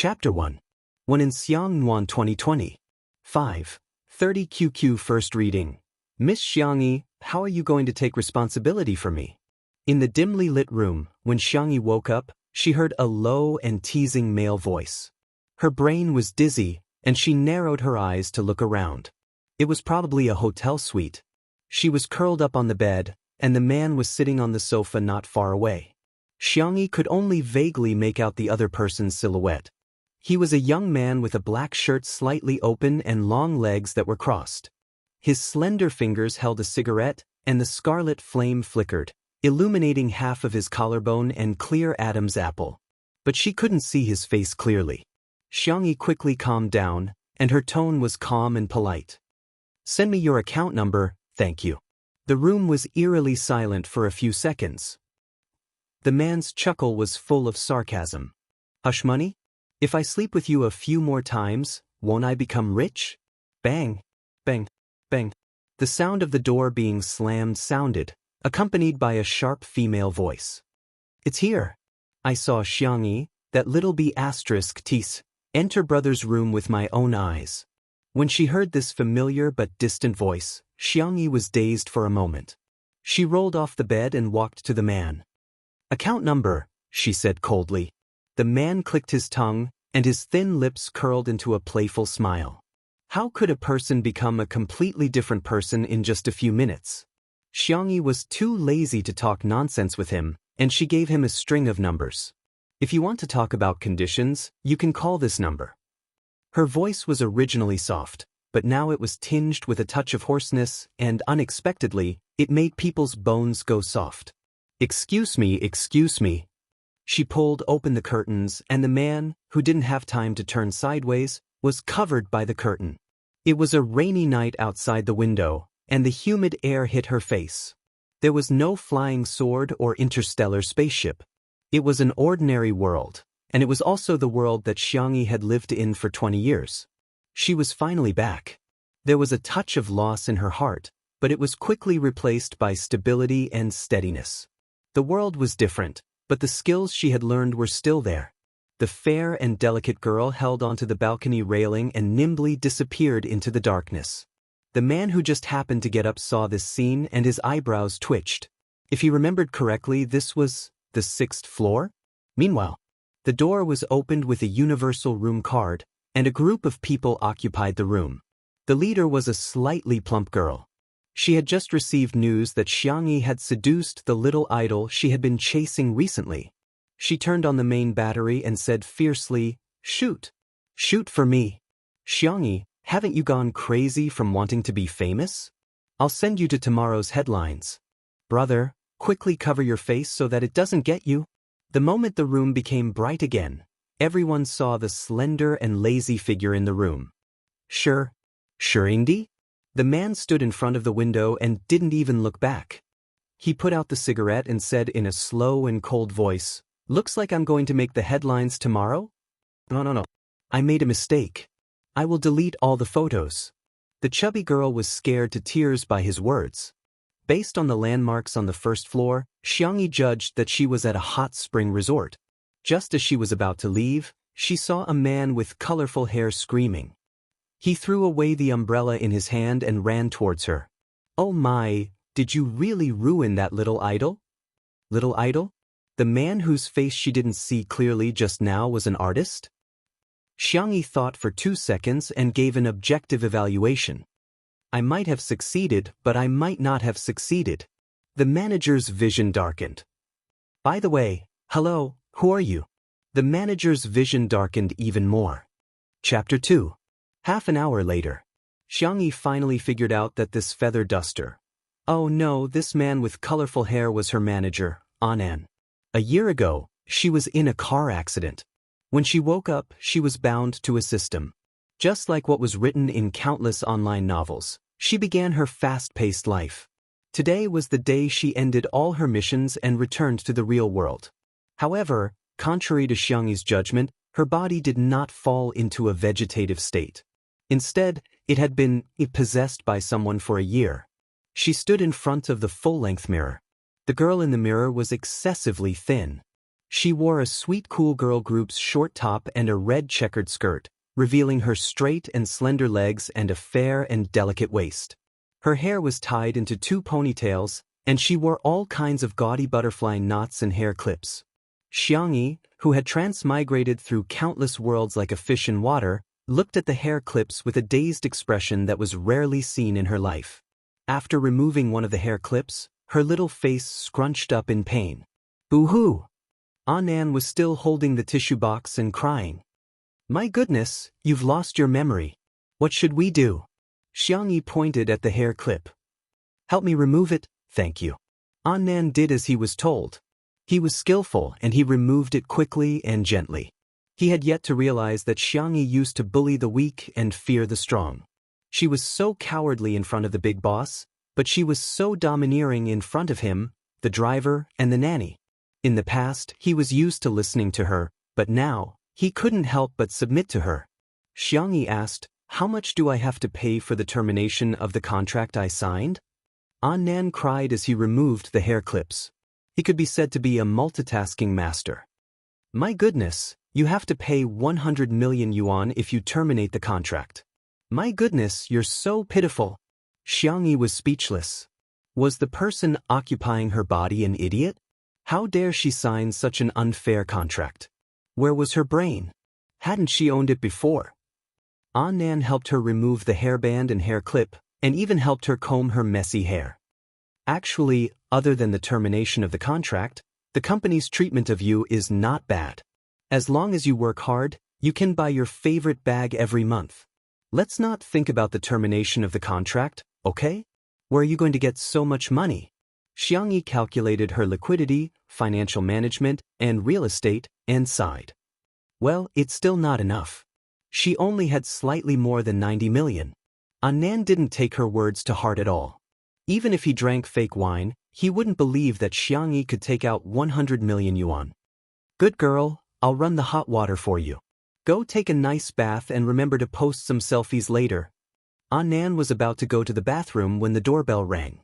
Chapter 1. When in Xianxia 2020. 5. 30 QQ First Reading. Miss Xianxia, how are you going to take responsibility for me? In the dimly lit room, when Xianxia woke up, she heard a low and teasing male voice. Her brain was dizzy, and she narrowed her eyes to look around. It was probably a hotel suite. She was curled up on the bed, and the man was sitting on the sofa not far away. Xianxia could only vaguely make out the other person's silhouette. He was a young man with a black shirt slightly open and long legs that were crossed. His slender fingers held a cigarette, and the scarlet flame flickered, illuminating half of his collarbone and clear Adam's apple. But she couldn't see his face clearly. Xianxia quickly calmed down, and her tone was calm and polite. "Send me your account number, thank you." The room was eerily silent for a few seconds. The man's chuckle was full of sarcasm. "Hush money? If I sleep with you a few more times, won't I become rich?" Bang, bang, bang. The sound of the door being slammed sounded, accompanied by a sharp female voice. "It's here. I saw Xianxia, that little B***tis, enter brother's room with my own eyes." When she heard this familiar but distant voice, Xianxia was dazed for a moment. She rolled off the bed and walked to the man. "Account number," she said coldly. The man clicked his tongue, and his thin lips curled into a playful smile. How could a person become a completely different person in just a few minutes? Xianxia was too lazy to talk nonsense with him, and she gave him a string of numbers. "If you want to talk about conditions, you can call this number." Her voice was originally soft, but now it was tinged with a touch of hoarseness, and unexpectedly, it made people's bones go soft. Excuse me. She pulled open the curtains, and the man, who didn't have time to turn sideways, was covered by the curtain. It was a rainy night outside the window, and the humid air hit her face. There was no flying sword or interstellar spaceship. It was an ordinary world, and it was also the world that Xianxia had lived in for 20 years. She was finally back. There was a touch of loss in her heart, but it was quickly replaced by stability and steadiness. The world was different, but the skills she had learned were still there. The fair and delicate girl held onto the balcony railing and nimbly disappeared into the darkness. The man who just happened to get up saw this scene, and his eyebrows twitched. If he remembered correctly, this was the 6th floor? Meanwhile, the door was opened with a universal room card, and a group of people occupied the room. The leader was a slightly plump girl. She had just received news that Xianxia had seduced the little idol she had been chasing recently. She turned on the main battery and said fiercely, "Shoot! Shoot for me! Xianxia, haven't you gone crazy from wanting to be famous? I'll send you to tomorrow's headlines. Brother, quickly cover your face so that it doesn't get you." The moment the room became bright again, everyone saw the slender and lazy figure in the room. Sure Indy? The man stood in front of the window and didn't even look back. He put out the cigarette and said in a slow and cold voice, "Looks like I'm going to make the headlines tomorrow?" No. I made a mistake. I will delete all the photos." The chubby girl was scared to tears by his words. Based on the landmarks on the 1st floor, Xianxia judged that she was at a hot spring resort. Just as she was about to leave, she saw a man with colorful hair screaming. He threw away the umbrella in his hand and ran towards her. "Oh my, did you really ruin that little idol?" Little idol? The man whose face she didn't see clearly just now was an artist? Xianxia thought for 2 seconds and gave an objective evaluation. "I might have succeeded, but I might not have succeeded." The manager's vision darkened. "By the way, hello, who are you?" The manager's vision darkened even more. Chapter 2. Half an hour later, Xianxia finally figured out that this feather duster. Oh no, this man with colorful hair was her manager, Anan. A year ago, she was in a car accident. When she woke up, she was bound to a system. Just like what was written in countless online novels, she began her fast-paced life. Today was the day she ended all her missions and returned to the real world. However, contrary to Xianxia's judgment, her body did not fall into a vegetative state. Instead, it had been possessed by someone for a year. She stood in front of the full-length mirror. The girl in the mirror was excessively thin. She wore a sweet cool girl group's short top and a red checkered skirt, revealing her straight and slender legs and a fair and delicate waist. Her hair was tied into 2 ponytails, and she wore all kinds of gaudy butterfly knots and hair clips. Xianxia, who had transmigrated through countless worlds like a fish in water, looked at the hair clips with a dazed expression that was rarely seen in her life. After removing one of the hair clips, her little face scrunched up in pain. Boo-hoo! Annan was still holding the tissue box and crying. My goodness, you've lost your memory. What should we do? Xianxia pointed at the hair clip. Help me remove it, thank you. Annan did as he was told. He was skillful and he removed it quickly and gently. He had yet to realize that Xianxia used to bully the weak and fear the strong. She was so cowardly in front of the big boss, but she was so domineering in front of him, the driver, and the nanny. In the past, he was used to listening to her, but now, he couldn't help but submit to her. Xianxia asked, How much do I have to pay for the termination of the contract I signed? Annan cried as he removed the hair clips. He could be said to be a multitasking master. My goodness, you have to pay 100 million yuan if you terminate the contract. My goodness, you're so pitiful. Xianxia was speechless. Was the person occupying her body an idiot? How dare she sign such an unfair contract? Where was her brain? Hadn't she owned it before? Annan helped her remove the hairband and hair clip, and even helped her comb her messy hair. Actually, other than the termination of the contract, the company's treatment of you is not bad. As long as you work hard, you can buy your favorite bag every month. Let's not think about the termination of the contract, okay? Where are you going to get so much money? Xianxia calculated her liquidity, financial management, and real estate, and sighed. Well, it's still not enough. She only had slightly more than 90 million. Annan didn't take her words to heart at all. Even if he drank fake wine, he wouldn't believe that Xianxia could take out 100 million yuan. Good girl, I'll run the hot water for you. Go take a nice bath and remember to post some selfies later. Annan was about to go to the bathroom when the doorbell rang.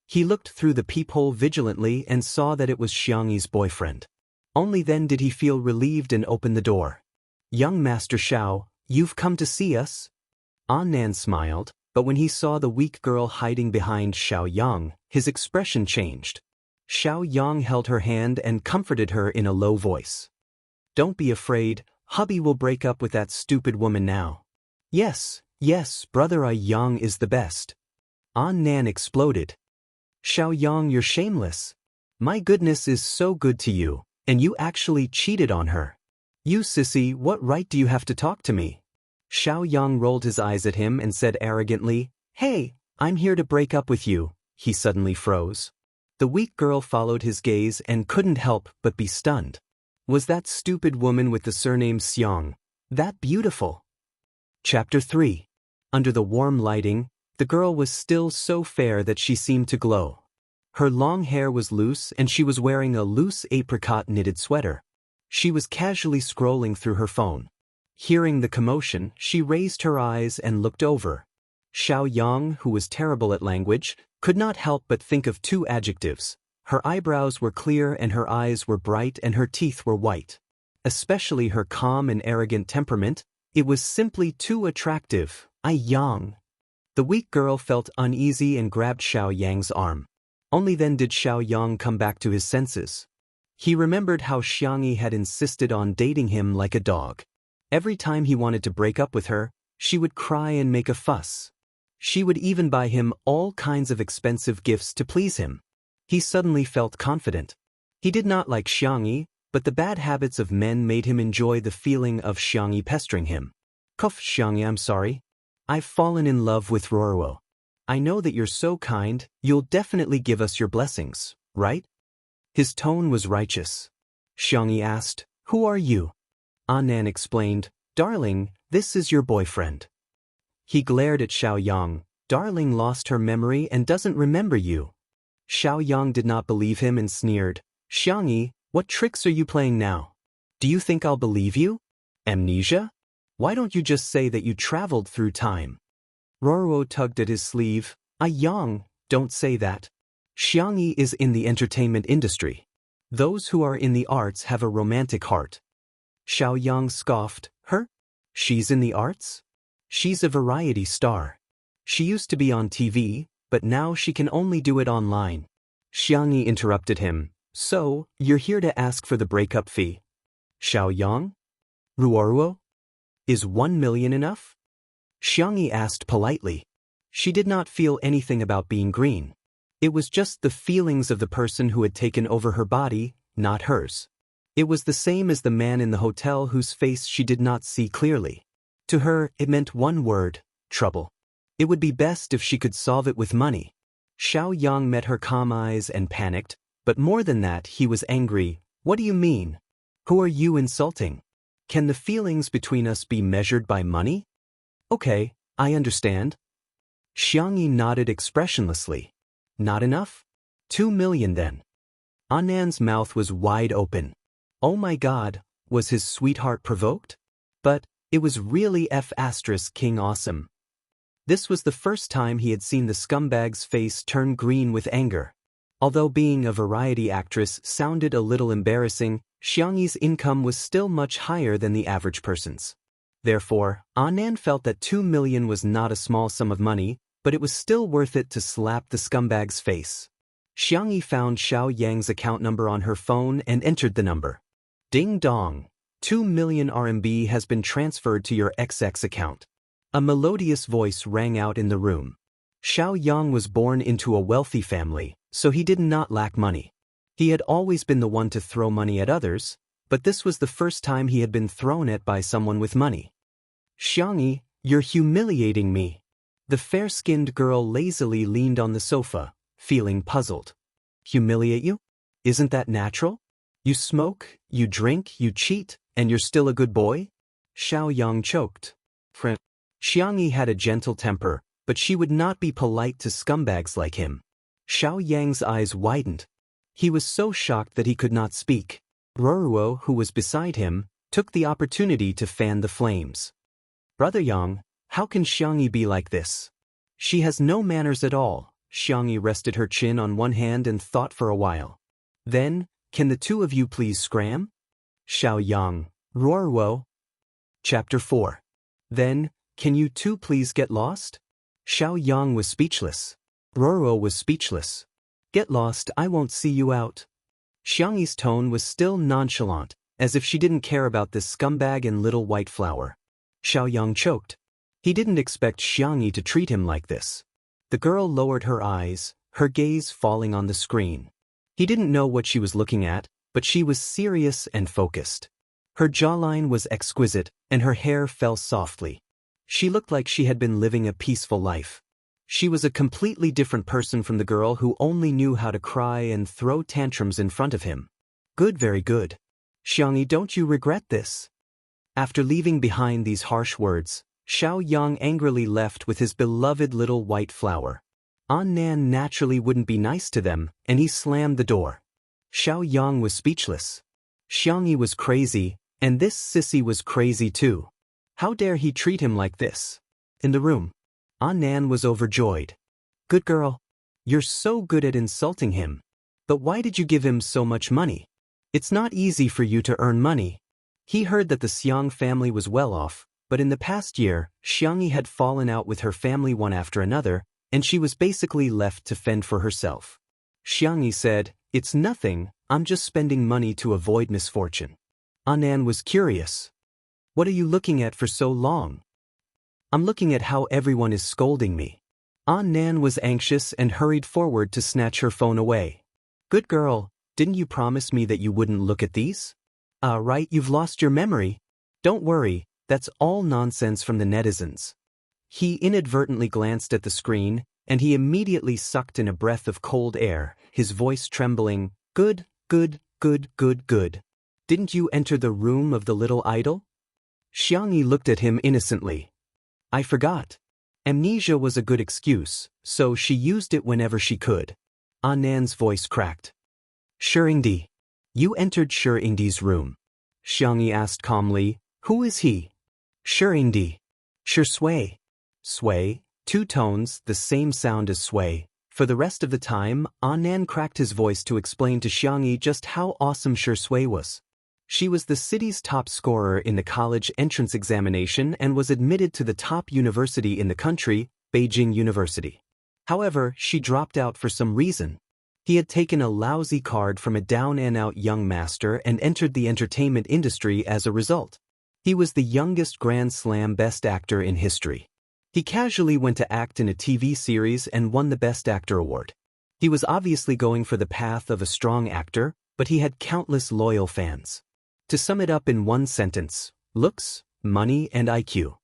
He looked through the peephole vigilantly and saw that it was Xianxia's boyfriend. Only then did he feel relieved and open the door. Young Master Xiao, you've come to see us? Annan smiled, but when he saw the weak girl hiding behind Xiao Yang, his expression changed. Xiao Yang held her hand and comforted her in a low voice. Don't be afraid, hubby will break up with that stupid woman now. Yes, brother Yang is the best. Annan exploded. Xiao Yang, you're shameless. My goodness is so good to you, and you actually cheated on her. You sissy, what right do you have to talk to me? Xiao Yang rolled his eyes at him and said arrogantly, Hey, I'm here to break up with you. He suddenly froze. The weak girl followed his gaze and couldn't help but be stunned. Was that stupid woman with the surname Xiang that beautiful? Chapter 3. Under the warm lighting, the girl was still so fair that she seemed to glow. Her long hair was loose and she was wearing a loose apricot knitted sweater. She was casually scrolling through her phone. Hearing the commotion, she raised her eyes and looked over. Xiao Yang, who was terrible at language, could not help but think of 2 adjectives. Her eyebrows were clear and her eyes were bright and her teeth were white. Especially her calm and arrogant temperament, it was simply too attractive. Yang. The weak girl felt uneasy and grabbed Xiao Yang's arm. Only then did Xiao Yang come back to his senses. He remembered how Xianxia had insisted on dating him like a dog. Every time he wanted to break up with her, she would cry and make a fuss. She would even buy him all kinds of expensive gifts to please him. He suddenly felt confident. He did not like Xianxia, but the bad habits of men made him enjoy the feeling of Xianxia pestering him. Kuff Xianxia, I'm sorry. I've fallen in love with Ruoruo. I know that you're so kind, you'll definitely give us your blessings, right? His tone was righteous. Xianxia asked, Who are you? Annan explained, Darling, this is your boyfriend. He glared at Xiao Yang. Darling lost her memory and doesn't remember you. Xiao Yang did not believe him and sneered, Xianxia, what tricks are you playing now? Do you think I'll believe you? Amnesia? Why don't you just say that you traveled through time? Ruoruo tugged at his sleeve. Yang, don't say that. Xianxia is in the entertainment industry. Those who are in the arts have a romantic heart. Xiaoyang scoffed. Her? She's in the arts? She's a variety star. She used to be on TV, but now she can only do it online. Xianxia interrupted him. So, you're here to ask for the breakup fee? Xiaoyang? Ruoruo? Is 1 million enough? Xianxia asked politely. She did not feel anything about being green. It was just the feelings of the person who had taken over her body, not hers. It was the same as the man in the hotel whose face she did not see clearly. To her, it meant one word: trouble. It would be best if she could solve it with money. Xiaoyang met her calm eyes and panicked, but more than that, he was angry. What do you mean? Who are you insulting? Can the feelings between us be measured by money? Okay, I understand. Xianxia nodded expressionlessly. Not enough? 2 million then. Annan's mouth was wide open. Oh my God, was his sweetheart provoked? But it was really King awesome. This was the first time he had seen the scumbag's face turn green with anger. Although being a variety actress sounded a little embarrassing, Xiangyi's income was still much higher than the average person's. Therefore, Annan felt that 2 million was not a small sum of money, but it was still worth it to slap the scumbag's face. Xiangyi found Xiao Yang's account number on her phone and entered the number. Ding dong, 2 million RMB has been transferred to your XX account. A melodious voice rang out in the room. Xiao Yang was born into a wealthy family, so he did not lack money. He had always been the one to throw money at others, but this was the first time he had been thrown at by someone with money. Xiangyi, you're humiliating me. The fair-skinned girl lazily leaned on the sofa, feeling puzzled. Humiliate you? Isn't that natural? You smoke, you drink, you cheat, and you're still a good boy? Xiao Yang choked. Xiangyi had a gentle temper, but she would not be polite to scumbags like him. Xiao Yang's eyes widened. He was so shocked that he could not speak. Ruoruo, who was beside him, took the opportunity to fan the flames. Brother Yang, how can Xiangyi be like this? She has no manners at all. Xiangyi rested her chin on one hand and thought for a while. Then, can the two of you please scram? Xiao Yang, Ruoruo. Chapter 4. Then, can you two please get lost? Xiao Yang was speechless. Ruoruo was speechless. Get lost, I won't see you out. Xiangyi's tone was still nonchalant, as if she didn't care about this scumbag and little white flower. Xiao Yang choked. He didn't expect Xiangyi to treat him like this. The girl lowered her eyes, her gaze falling on the screen. He didn't know what she was looking at, but she was serious and focused. Her jawline was exquisite, and her hair fell softly. She looked like she had been living a peaceful life. She was a completely different person from the girl who only knew how to cry and throw tantrums in front of him. Good, very good. Xiangyi, don't you regret this? After leaving behind these harsh words, Xiao Yang angrily left with his beloved little white flower. Annan naturally wouldn't be nice to them, and he slammed the door. Xiao Yang was speechless. Xiangyi was crazy, and this sissy was crazy too. How dare he treat him like this? In the room, Annan was overjoyed. Good girl. You're so good at insulting him. But why did you give him so much money? It's not easy for you to earn money. He heard that the Xiang family was well off, but in the past year, Xiangyi had fallen out with her family one after another, and she was basically left to fend for herself. Xiangyi said, It's nothing, I'm just spending money to avoid misfortune. Annan was curious. What are you looking at for so long? I'm looking at how everyone is scolding me. Annan was anxious and hurried forward to snatch her phone away. Good girl, didn't you promise me that you wouldn't look at these? Right, you've lost your memory. Don't worry, that's all nonsense from the netizens. He inadvertently glanced at the screen, and he immediately sucked in a breath of cold air, his voice trembling. Good, good, good, good, good. Didn't you enter the room of the little idol? Xiangyi looked at him innocently. I forgot. Amnesia was a good excuse, so she used it whenever she could. Annan's voice cracked. Shiringdi. You entered Shiringdi's room. Xiangyi asked calmly, Who is he? Shiringdi. Shui. Sway, two tones, the same sound as sway, For the rest of the time, Annan cracked his voice to explain to Xianxia just how awesome Swordplay was. She was the city's top scorer in the college entrance examination and was admitted to the top university in the country, Beijing University. However, she dropped out for some reason. He had taken a lousy card from a down-and-out young master and entered the entertainment industry as a result. He was the youngest Grand Slam Best Actor in history. He casually went to act in a TV series and won the Best Actor award. He was obviously going for the path of a strong actor, but he had countless loyal fans. To sum it up in one sentence, looks, money, and IQ.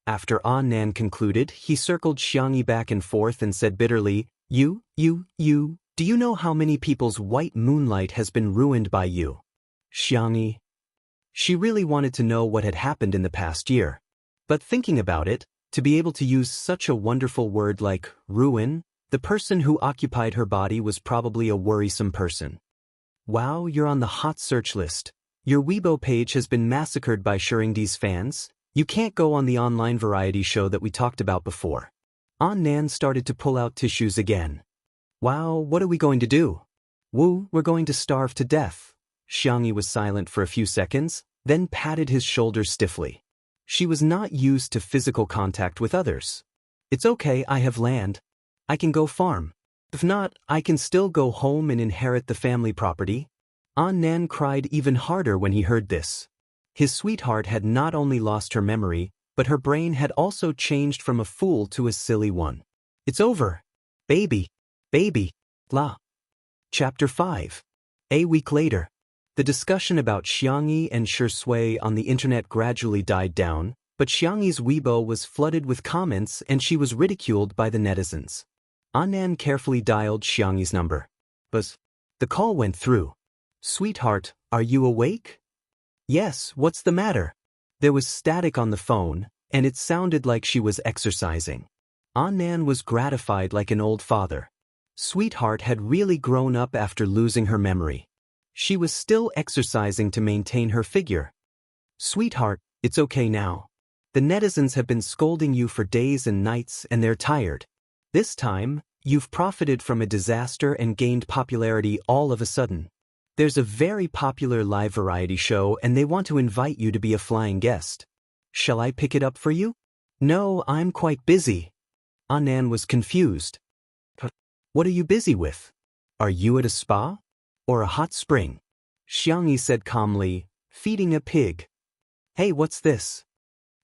After Annan concluded, he circled Xianxia back and forth and said bitterly, You, do you know how many people's white moonlight has been ruined by you? Xianxia. She really wanted to know what had happened in the past year. But thinking about it, to be able to use such a wonderful word like ruin, the person who occupied her body was probably a worrisome person. Wow, you're on the hot search list. Your Weibo page has been massacred by Shuringdi's fans. You can't go on the online variety show that we talked about before. Annan started to pull out tissues again. Wow, what are we going to do? Wu, we're going to starve to death. Xianxia was silent for a few seconds, then patted his shoulder stiffly. She was not used to physical contact with others. It's okay, I have land. I can go farm. If not, I can still go home and inherit the family property. Annan cried even harder when he heard this. His sweetheart had not only lost her memory, but her brain had also changed from a fool to a silly one. It's over. Baby. La. Chapter 5. A week later. The discussion about Xianxia and Swordplay on the internet gradually died down, but Xianxi's Weibo was flooded with comments and she was ridiculed by the netizens. Annan carefully dialed Xianxi's number. Buzz. The call went through. Sweetheart, are you awake? Yes, what's the matter? There was static on the phone, and it sounded like she was exercising. Annan was gratified like an old father. Sweetheart had really grown up after losing her memory. She was still exercising to maintain her figure. Sweetheart, it's okay now. The netizens have been scolding you for days and nights and they're tired. This time, you've profited from a disaster and gained popularity all of a sudden. There's a very popular live variety show and they want to invite you to be a flying guest. Shall I pick it up for you? No, I'm quite busy. Annan was confused. What are you busy with? Are you at a spa? Or a hot spring? Xianxia said calmly, feeding a pig. Hey, what's this?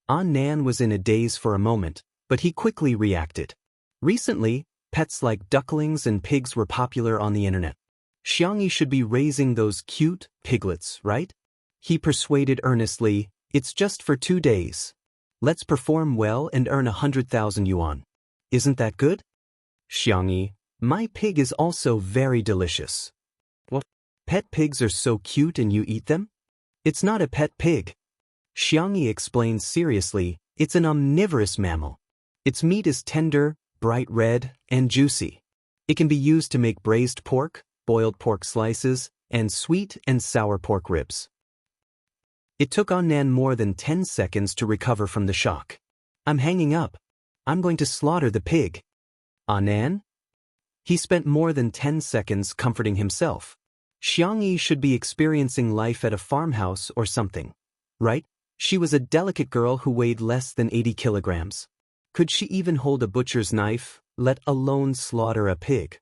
Annan was in a daze for a moment, but he quickly reacted. Recently, pets like ducklings and pigs were popular on the internet. Xianxia should be raising those cute piglets, right? He persuaded earnestly, it's just for 2 days. Let's perform well and earn 100,000 yuan. Isn't that good? Xianxia, my pig is also very delicious. What? Pet pigs are so cute and you eat them? It's not a pet pig. Xianxia explained seriously, it's an omnivorous mammal. Its meat is tender, bright red, and juicy. It can be used to make braised pork, boiled pork slices, and sweet and sour pork ribs. It took Annan more than 10 seconds to recover from the shock. I'm hanging up. I'm going to slaughter the pig. Annan? He spent more than 10 seconds comforting himself. Xianxia should be experiencing life at a farmhouse or something. Right? She was a delicate girl who weighed less than 80 kilograms. Could she even hold a butcher's knife, let alone slaughter a pig?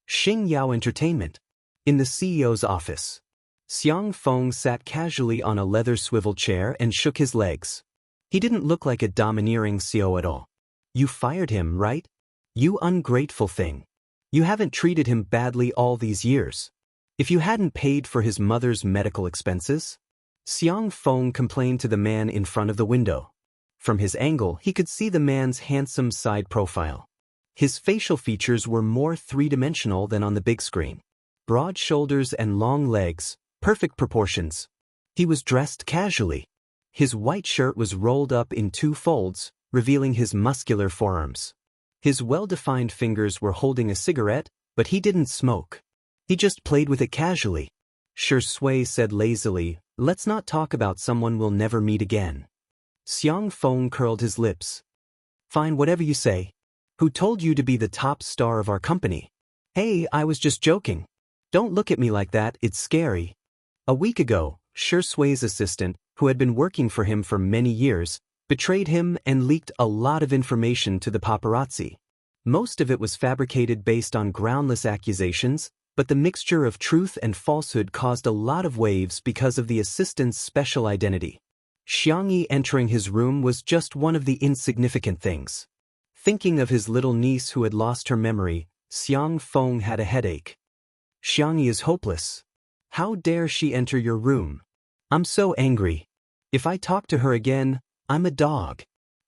Xingyao Entertainment. In the CEO's office. Xiang Feng sat casually on a leather swivel chair and shook his legs. He didn't look like a domineering CEO at all. You fired him, right? You ungrateful thing. You haven't treated him badly all these years. If you hadn't paid for his mother's medical expenses? Xiang Feng complained to the man in front of the window. From his angle, he could see the man's handsome side profile. His facial features were more three-dimensional than on the big screen. Broad shoulders and long legs, perfect proportions. He was dressed casually. His white shirt was rolled up in 2 folds, revealing his muscular forearms. His well-defined fingers were holding a cigarette, but he didn't smoke. He just played with it casually. Swordplay said lazily, let's not talk about someone we'll never meet again. Xiang Feng curled his lips. Fine, whatever you say. Who told you to be the top star of our company? Hey, I was just joking. Don't look at me like that, it's scary. A week ago, Shui's assistant, who had been working for him for many years, betrayed him and leaked a lot of information to the paparazzi. Most of it was fabricated based on groundless accusations, but the mixture of truth and falsehood caused a lot of waves because of the assistant's special identity. Xianxia entering his room was just one of the insignificant things. Thinking of his little niece who had lost her memory, Xiang Feng had a headache. Xianxia is hopeless. How dare she enter your room? I'm so angry. If I talk to her again, I'm a dog.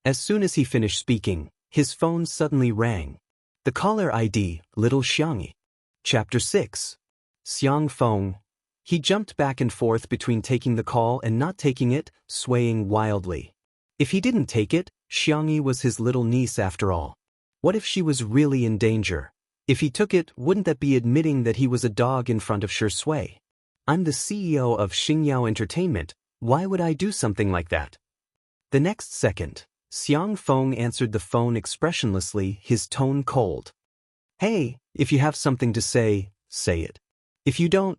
As soon as he finished speaking, his phone suddenly rang. The caller ID, Little Xianxia. Chapter 6. Xiang Feng. He jumped back and forth between taking the call and not taking it, swaying wildly. If he didn't take it, Xianxia was his little niece after all. What if she was really in danger? If he took it, wouldn't that be admitting that he was a dog in front of Shui? I'm the CEO of Xingyao Entertainment, why would I do something like that? The next second, Xiang Feng answered the phone expressionlessly, his tone cold. Hey, if you have something to say, say it. If you don't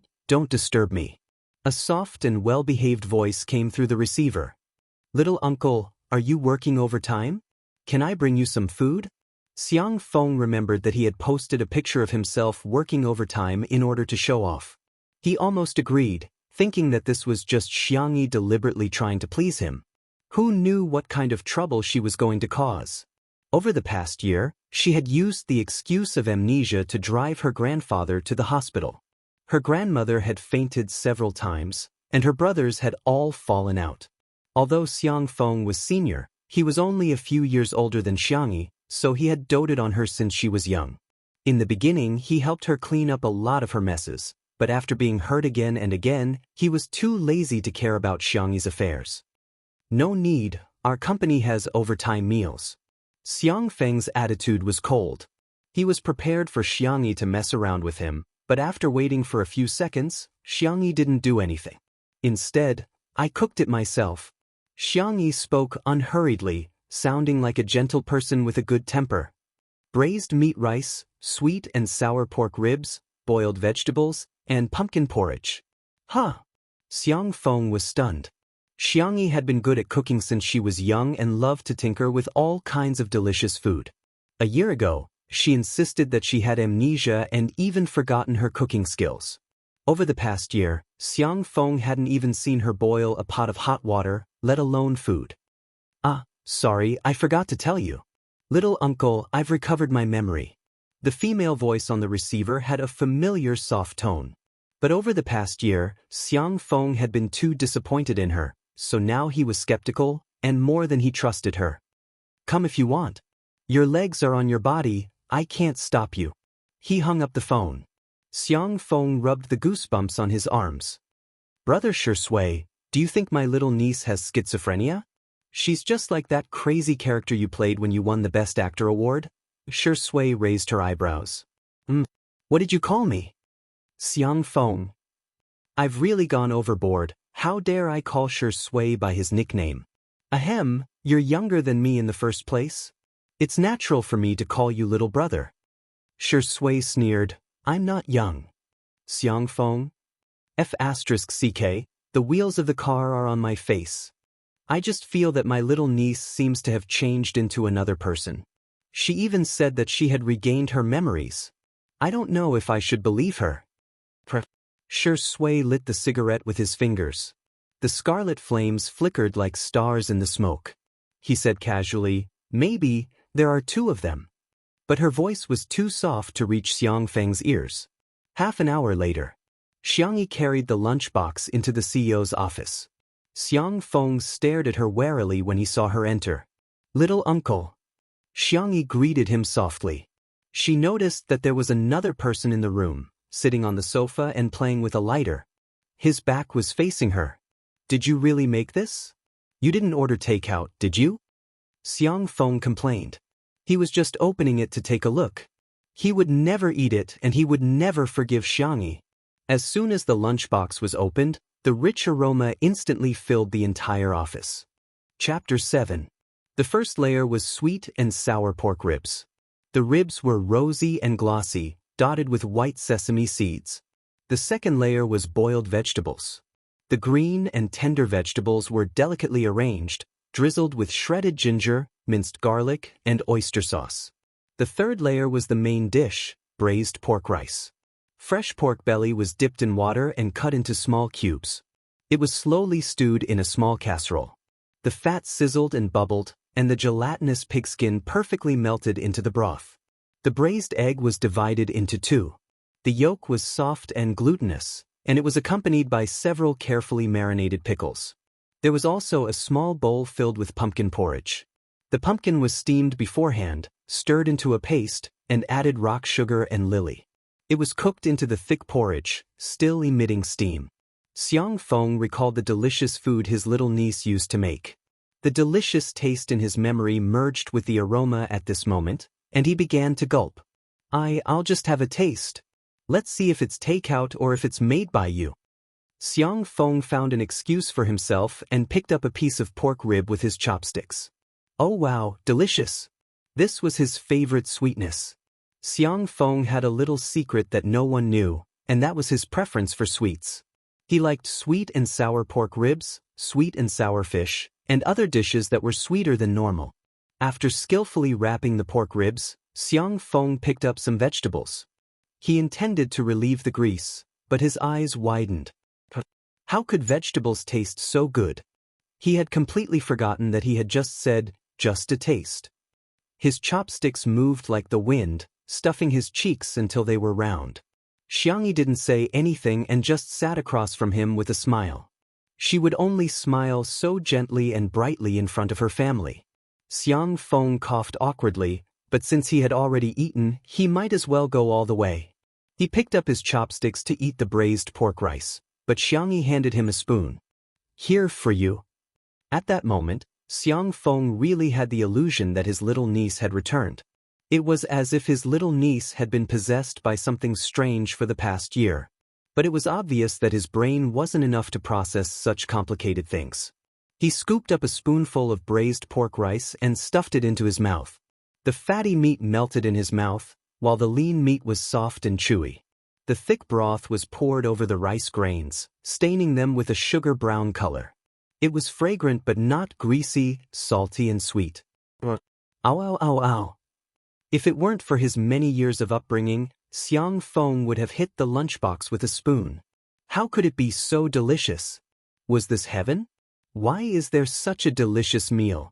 disturb me. A soft and well-behaved voice came through the receiver. Little uncle, are you working overtime? Can I bring you some food? Xiang Feng remembered that he had posted a picture of himself working overtime in order to show off. He almost agreed, thinking that this was just Xianxia deliberately trying to please him. Who knew what kind of trouble she was going to cause? Over the past year, she had used the excuse of amnesia to drive her grandfather to the hospital. Her grandmother had fainted several times, and her brothers had all fallen out. Although Xiang Feng was senior, he was only a few years older than Xianxia, so he had doted on her since she was young. In the beginning, he helped her clean up a lot of her messes, but after being hurt again and again, he was too lazy to care about Xianxia's affairs. No need, our company has overtime meals. Xiang Feng's attitude was cold. He was prepared for Xianxia to mess around with him, but after waiting for a few seconds, Xianxia didn't do anything. Instead, I cooked it myself. Xianxia spoke unhurriedly, sounding like a gentle person with a good temper. Braised meat rice, sweet and sour pork ribs, boiled vegetables, and pumpkin porridge. Huh! Xiang Feng was stunned. Xianxia had been good at cooking since she was young and loved to tinker with all kinds of delicious food. A year ago, she insisted that she had amnesia and even forgotten her cooking skills. Over the past year, Xiang Feng hadn't even seen her boil a pot of hot water, let alone food. Sorry, I forgot to tell you. Little uncle, I've recovered my memory. The female voice on the receiver had a familiar soft tone. But over the past year, Xiang Feng had been too disappointed in her, so now he was skeptical, and more than he trusted her. Come if you want. Your legs are on your body, I can't stop you. He hung up the phone. Xiang Feng rubbed the goosebumps on his arms. Brother Shui, do you think my little niece has schizophrenia? She's just like that crazy character you played when you won the Best Actor award? Shui raised her eyebrows. What did you call me? Xiang Feng. I've really gone overboard, how dare I call Shui by his nickname? Ahem, you're younger than me in the first place? It's natural for me to call you little brother. Shui sneered, I'm not young. Xiang Feng. F***ck, the wheels of the car are on my face. I just feel that my little niece seems to have changed into another person. She even said that she had regained her memories. I don't know if I should believe her. Shui lit the cigarette with his fingers. The scarlet flames flickered like stars in the smoke. He said casually, maybe, there are two of them. But her voice was too soft to reach Xiang Feng's ears. Half an hour later, Xianxia carried the lunchbox into the CEO's office. Xiang Feng stared at her warily when he saw her enter. Little uncle. Xianxia greeted him softly. She noticed that there was another person in the room, sitting on the sofa and playing with a lighter. His back was facing her. Did you really make this? You didn't order takeout, did you? Xiang Feng complained. He was just opening it to take a look. He would never eat it and he would never forgive Xianxia. As soon as the lunchbox was opened, the rich aroma instantly filled the entire office. Chapter 7. The first layer was sweet and sour pork ribs. The ribs were rosy and glossy, dotted with white sesame seeds. The second layer was boiled vegetables. The green and tender vegetables were delicately arranged, drizzled with shredded ginger, minced garlic, and oyster sauce. The third layer was the main dish, braised pork rice. Fresh pork belly was dipped in water and cut into small cubes. It was slowly stewed in a small casserole. The fat sizzled and bubbled, and the gelatinous pigskin perfectly melted into the broth. The braised egg was divided into two. The yolk was soft and glutinous, and it was accompanied by several carefully marinated pickles. There was also a small bowl filled with pumpkin porridge. The pumpkin was steamed beforehand, stirred into a paste, and added rock sugar and lily. It was cooked into the thick porridge, still emitting steam. Xiang Feng recalled the delicious food his little niece used to make. The delicious taste in his memory merged with the aroma at this moment, and he began to gulp. I'll just have a taste. Let's see if it's takeout or if it's made by you. Xiang Feng found an excuse for himself and picked up a piece of pork rib with his chopsticks. Oh wow, delicious. This was his favorite sweetness. Xiang Feng had a little secret that no one knew, and that was his preference for sweets. He liked sweet and sour pork ribs, sweet and sour fish, and other dishes that were sweeter than normal. After skillfully wrapping the pork ribs, Xiang Feng picked up some vegetables. He intended to relieve the grease, but his eyes widened. How could vegetables taste so good? He had completely forgotten that he had just said, just a taste. His chopsticks moved like the wind, stuffing his cheeks until they were round. Xianxia didn't say anything and just sat across from him with a smile. She would only smile so gently and brightly in front of her family. Xiang Feng coughed awkwardly, but since he had already eaten, he might as well go all the way. He picked up his chopsticks to eat the braised pork rice, but Xianxia handed him a spoon. Here for you. At that moment, Xiang Feng really had the illusion that his little niece had returned. It was as if his little niece had been possessed by something strange for the past year. But it was obvious that his brain wasn't enough to process such complicated things. He scooped up a spoonful of braised pork rice and stuffed it into his mouth. The fatty meat melted in his mouth, while the lean meat was soft and chewy. The thick broth was poured over the rice grains, staining them with a sugar-brown color. It was fragrant but not greasy, salty and sweet. Ow, ow, ow, ow. If it weren't for his many years of upbringing, Xiang Feng would have hit the lunchbox with a spoon. How could it be so delicious? Was this heaven? Why is there such a delicious meal?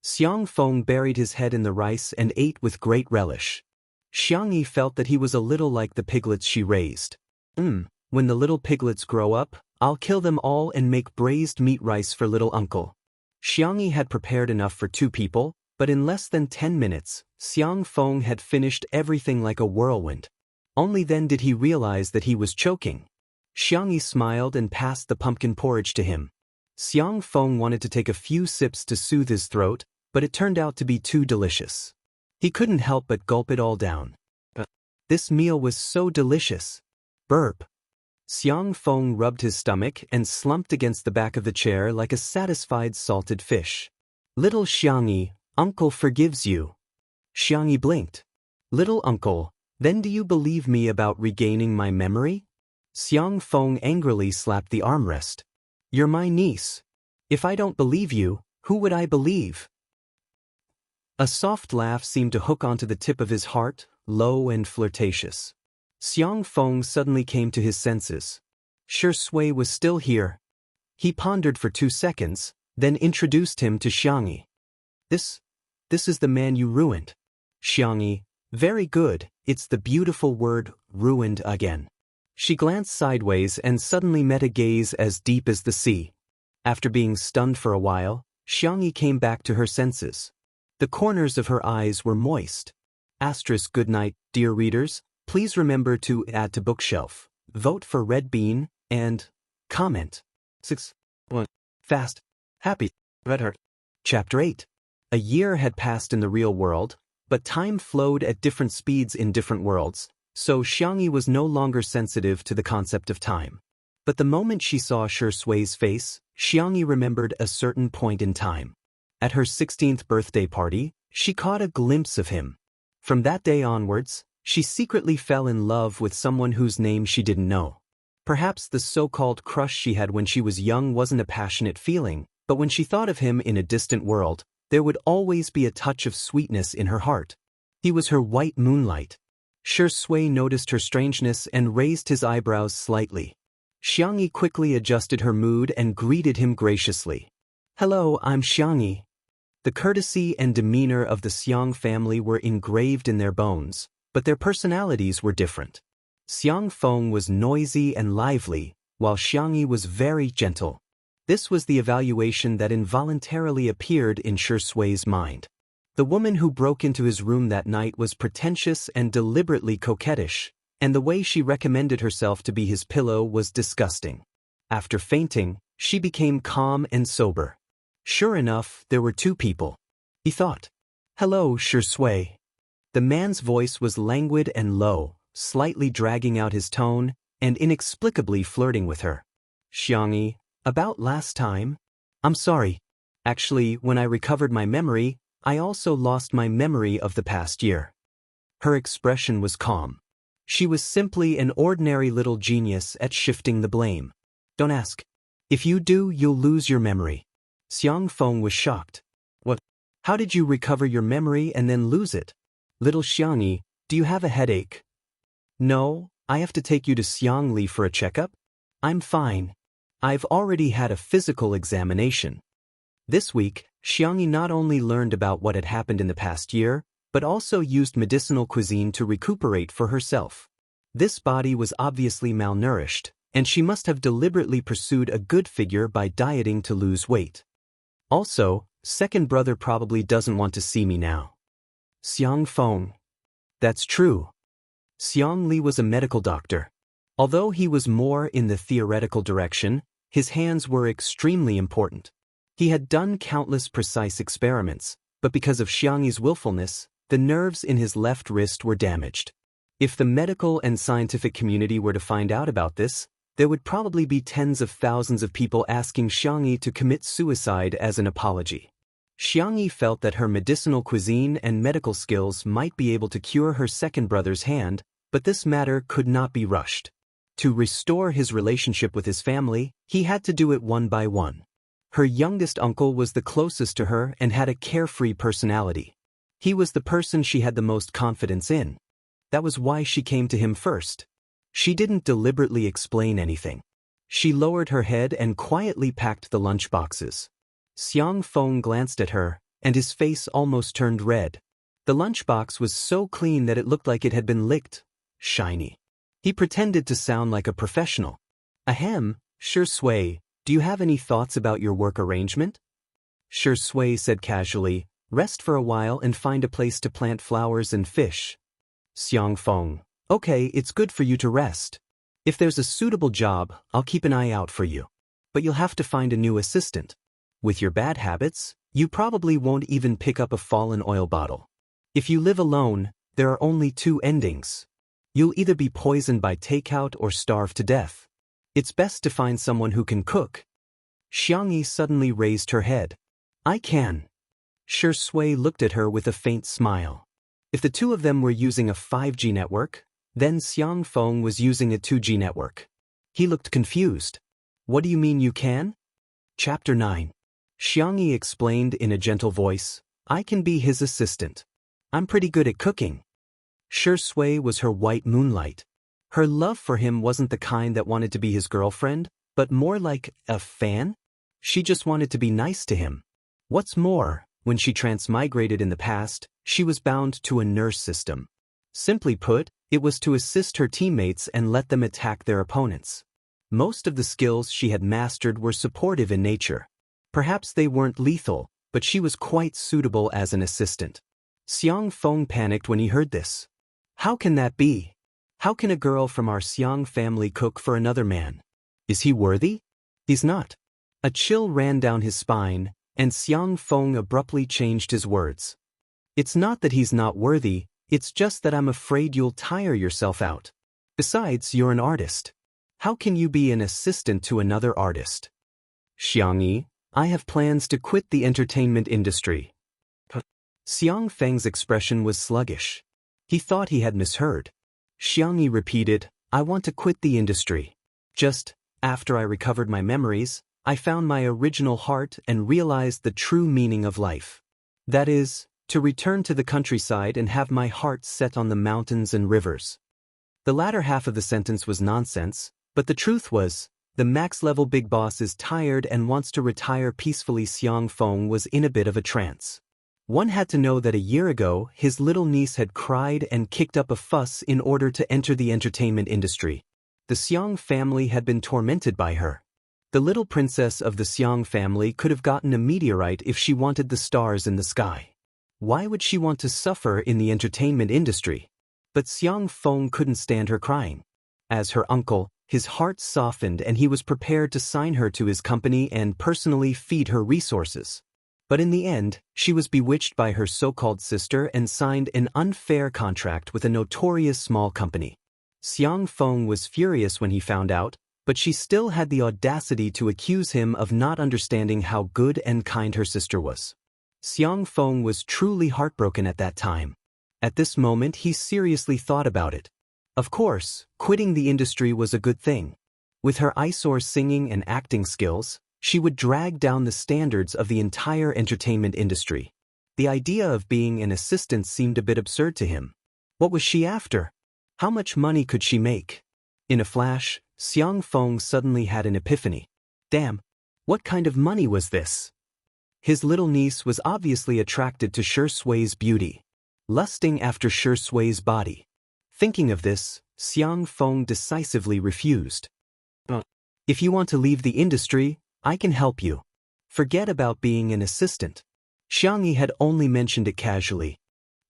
Xiang Feng buried his head in the rice and ate with great relish. Xianxia felt that he was a little like the piglets she raised. When the little piglets grow up, I'll kill them all and make braised meat rice for little uncle. Xianxia had prepared enough for 2 people, but in less than 10 minutes, Xiang Feng had finished everything like a whirlwind. Only then did he realize that he was choking. Xianxia smiled and passed the pumpkin porridge to him. Xiang Feng wanted to take a few sips to soothe his throat, but it turned out to be too delicious. He couldn't help but gulp it all down. This meal was so delicious. Burp. Xiang Feng rubbed his stomach and slumped against the back of the chair like a satisfied salted fish. Little Xianxia, Uncle forgives you. Xianxia blinked. Little uncle, then do you believe me about regaining my memory? Xiang Feng angrily slapped the armrest. You're my niece. If I don't believe you, who would I believe? A soft laugh seemed to hook onto the tip of his heart, low and flirtatious. Xiang Feng suddenly came to his senses. Shui was still here. He pondered for 2 seconds, then introduced him to Xianxia. This is the man you ruined. Xianxia, very good, it's the beautiful word, ruined again. She glanced sideways and suddenly met a gaze as deep as the sea. After being stunned for a while, Xianxia came back to her senses. The corners of her eyes were moist. Good night, dear readers, please remember to add to bookshelf, vote for Red Bean, and comment. 6. 1. Fast. Happy. Red Heart. Chapter 8. A year had passed in the real world, but time flowed at different speeds in different worlds, so Xianxia was no longer sensitive to the concept of time. But the moment she saw Shui's face, Xianxia remembered a certain point in time. At her 16th birthday party, she caught a glimpse of him. From that day onwards, she secretly fell in love with someone whose name she didn't know. Perhaps the so-called crush she had when she was young wasn't a passionate feeling, but when she thought of him in a distant world, there would always be a touch of sweetness in her heart. He was her white moonlight. Shui noticed her strangeness and raised his eyebrows slightly. Xianxia quickly adjusted her mood and greeted him graciously. "Hello, I'm Xianxia." The courtesy and demeanor of the Xiang family were engraved in their bones, but their personalities were different. Xiang Feng was noisy and lively, while Xianxia was very gentle. This was the evaluation that involuntarily appeared in Shui's mind. The woman who broke into his room that night was pretentious and deliberately coquettish, and the way she recommended herself to be his pillow was disgusting. After fainting, she became calm and sober. Sure enough, there were two people. He thought. "Hello, Shui." The man's voice was languid and low, slightly dragging out his tone, and inexplicably flirting with her. "Xianxia, about last time? I'm sorry. Actually, when I recovered my memory, I also lost my memory of the past year." Her expression was calm. She was simply an ordinary little genius at shifting the blame. "Don't ask. If you do, you'll lose your memory." Xiang Feng was shocked. "What? How did you recover your memory and then lose it? Little Xianxia, do you have a headache?" "No, I have to take you to Xiangli for a checkup." "I'm fine. I've already had a physical examination." This week, Xianxia not only learned about what had happened in the past year, but also used medicinal cuisine to recuperate for herself. This body was obviously malnourished, and she must have deliberately pursued a good figure by dieting to lose weight. Also, second brother probably doesn't want to see me now. Xiang Feng. That's true. Xiang Li was a medical doctor. Although he was more in the theoretical direction, his hands were extremely important. He had done countless precise experiments, but because of Xiangyi's willfulness, the nerves in his left wrist were damaged. If the medical and scientific community were to find out about this, there would probably be tens of thousands of people asking Xiangyi to commit suicide as an apology. Xiangyi felt that her medicinal cuisine and medical skills might be able to cure her second brother's hand, but this matter could not be rushed. To restore his relationship with his family, he had to do it one by one. Her youngest uncle was the closest to her and had a carefree personality. He was the person she had the most confidence in. That was why she came to him first. She didn't deliberately explain anything. She lowered her head and quietly packed the lunch boxes. Xiang Feng glanced at her, and his face almost turned red. The lunchbox was so clean that it looked like it had been licked. Shiny. He pretended to sound like a professional. "Ahem, Shui, do you have any thoughts about your work arrangement?" Shui said casually, "Rest for a while and find a place to plant flowers and fish." Xiang Feng. "Okay, it's good for you to rest. If there's a suitable job, I'll keep an eye out for you. But you'll have to find a new assistant. With your bad habits, you probably won't even pick up a fallen oil bottle. If you live alone, there are only two endings. You'll either be poisoned by takeout or starve to death. It's best to find someone who can cook." Xiangyi suddenly raised her head. "I can." Shui looked at her with a faint smile. If the two of them were using a 5G network, then Xiang Feng was using a 2G network. He looked confused. "What do you mean you can?" Chapter 9. Xiangyi explained in a gentle voice, "I can be his assistant. I'm pretty good at cooking." Shui was her white moonlight. Her love for him wasn't the kind that wanted to be his girlfriend, but more like a fan. She just wanted to be nice to him. What's more, when she transmigrated in the past, she was bound to a nurse system. Simply put, it was to assist her teammates and let them attack their opponents. Most of the skills she had mastered were supportive in nature. Perhaps they weren't lethal, but she was quite suitable as an assistant. Xiang Feng panicked when he heard this. How can that be? How can a girl from our Xiang family cook for another man? Is he worthy? He's not. A chill ran down his spine, and Xiang Feng abruptly changed his words. It's not that he's not worthy, it's just that I'm afraid you'll tire yourself out. Besides, you're an artist. How can you be an assistant to another artist? Xiangyi, I have plans to quit the entertainment industry. Xiang Feng's expression was sluggish. He thought he had misheard. Xianxia repeated, I want to quit the industry. Just after I recovered my memories, I found my original heart and realized the true meaning of life. That is, to return to the countryside and have my heart set on the mountains and rivers. The latter half of the sentence was nonsense, but the truth was, the max-level big boss is tired and wants to retire peacefully. Xiang Feng was in a bit of a trance. One had to know that a year ago, his little niece had cried and kicked up a fuss in order to enter the entertainment industry. The Xiang family had been tormented by her. The little princess of the Xiang family could have gotten a meteorite if she wanted the stars in the sky. Why would she want to suffer in the entertainment industry? But Xiang Feng couldn't stand her crying. As her uncle, his heart softened and he was prepared to sign her to his company and personally feed her resources. But in the end, she was bewitched by her so-called sister and signed an unfair contract with a notorious small company. Xiang Feng was furious when he found out, but she still had the audacity to accuse him of not understanding how good and kind her sister was. Xiang Feng was truly heartbroken at that time. At this moment he seriously thought about it. Of course, quitting the industry was a good thing. With her eyesore singing and acting skills, she would drag down the standards of the entire entertainment industry. The idea of being an assistant seemed a bit absurd to him. What was she after? How much money could she make? In a flash, Xiang Feng suddenly had an epiphany. Damn, what kind of money was this? His little niece was obviously attracted to Shi Sui's beauty, lusting after Shi Sui's body. Thinking of this, Xiang Feng decisively refused. If you want to leave the industry, I can help you. Forget about being an assistant. Xianxia had only mentioned it casually.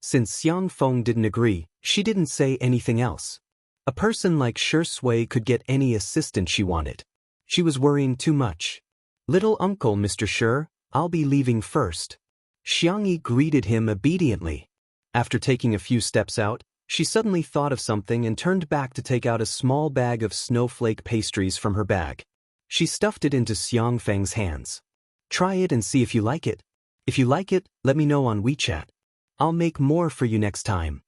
Since Xiang Feng didn't agree, she didn't say anything else. A person like Shi Sui could get any assistant she wanted. She was worrying too much. Little uncle Mr. Shi, I'll be leaving first. Xianxia greeted him obediently. After taking a few steps out, she suddenly thought of something and turned back to take out a small bag of snowflake pastries from her bag. She stuffed it into Xiang Feng's hands. Try it and see if you like it. If you like it, let me know on WeChat. I'll make more for you next time.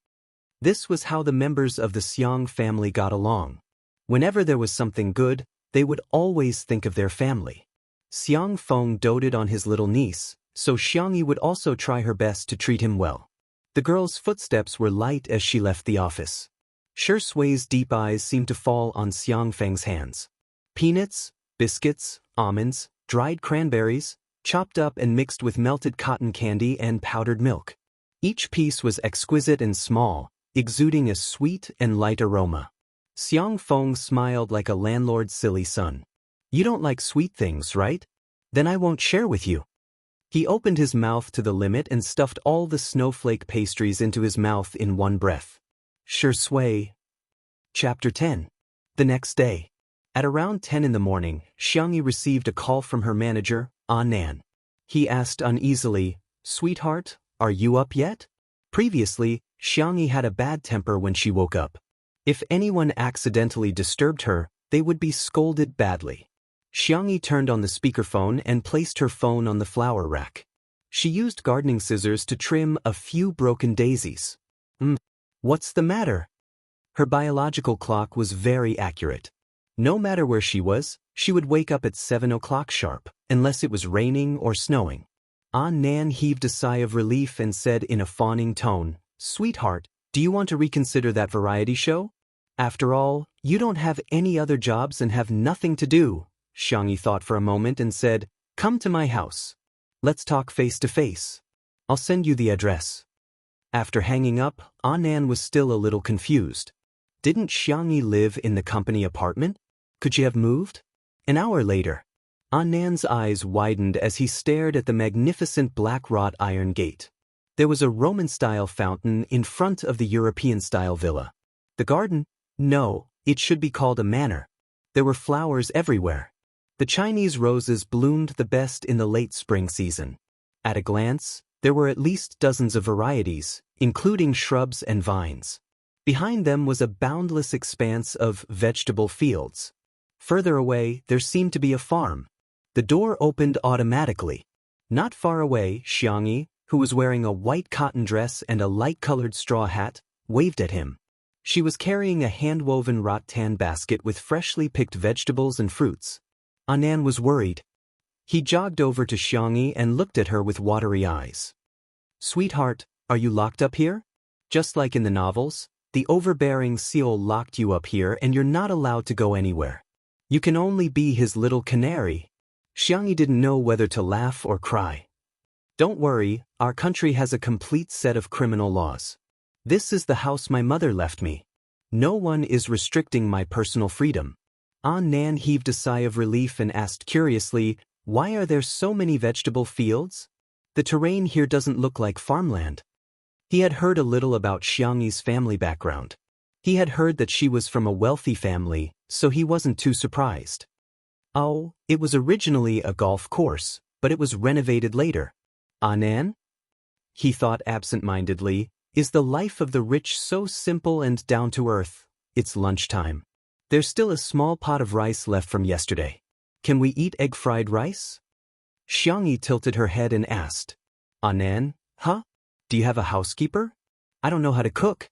This was how the members of the Xiang family got along. Whenever there was something good, they would always think of their family. Xiang Feng doted on his little niece, so Xianxia would also try her best to treat him well. The girl's footsteps were light as she left the office. Shi Sui's deep eyes seemed to fall on Xiang Feng's hands. Peanuts, biscuits, almonds, dried cranberries, chopped up and mixed with melted cotton candy and powdered milk. Each piece was exquisite and small, exuding a sweet and light aroma. Xiang Feng smiled like a landlord's silly son. You don't like sweet things, right? Then I won't share with you. He opened his mouth to the limit and stuffed all the snowflake pastries into his mouth in one breath. Shi Sui. Chapter 10. The next day. At around 10 in the morning, Xianxia received a call from her manager, Nan. He asked uneasily, Sweetheart, are you up yet? Previously, Xianxia had a bad temper when she woke up. If anyone accidentally disturbed her, they would be scolded badly. Xianxia turned on the speakerphone and placed her phone on the flower rack. She used gardening scissors to trim a few broken daisies. What's the matter? Her biological clock was very accurate. No matter where she was, she would wake up at 7 o'clock sharp, unless it was raining or snowing. Nan heaved a sigh of relief and said in a fawning tone, Sweetheart, do you want to reconsider that variety show? After all, you don't have any other jobs and have nothing to do. Xianxia thought for a moment and said, Come to my house. Let's talk face to face. I'll send you the address. After hanging up, Nan was still a little confused. Didn't Xianxia live in the company apartment? Could she have moved? An hour later, Nan's eyes widened as he stared at the magnificent black wrought iron gate. There was a Roman-style fountain in front of the European-style villa. The garden? No, it should be called a manor. There were flowers everywhere. The Chinese roses bloomed the best in the late spring season. At a glance, there were at least dozens of varieties, including shrubs and vines. Behind them was a boundless expanse of vegetable fields. Further away, there seemed to be a farm. The door opened automatically. Not far away, Xianxia, who was wearing a white cotton dress and a light-colored straw hat, waved at him. She was carrying a hand-woven rattan basket with freshly picked vegetables and fruits. Anan was worried. He jogged over to Xianxia and looked at her with watery eyes. "Sweetheart, are you locked up here? Just like in the novels, the overbearing Seol locked you up here and you're not allowed to go anywhere. You can only be his little canary." Xianxia didn't know whether to laugh or cry. "Don't worry, our country has a complete set of criminal laws. This is the house my mother left me. No one is restricting my personal freedom." Nan heaved a sigh of relief and asked curiously, "Why are there so many vegetable fields? The terrain here doesn't look like farmland." He had heard a little about Xiangyi's family background. He had heard that she was from a wealthy family, so he wasn't too surprised. "Oh, it was originally a golf course, but it was renovated later." "Anan?" he thought absent-mindedly, "is the life of the rich so simple and down-to-earth? It's lunchtime. There's still a small pot of rice left from yesterday. Can we eat egg-fried rice?" Xiangxia tilted her head and asked, "Anan, huh? Do you have a housekeeper? I don't know how to cook."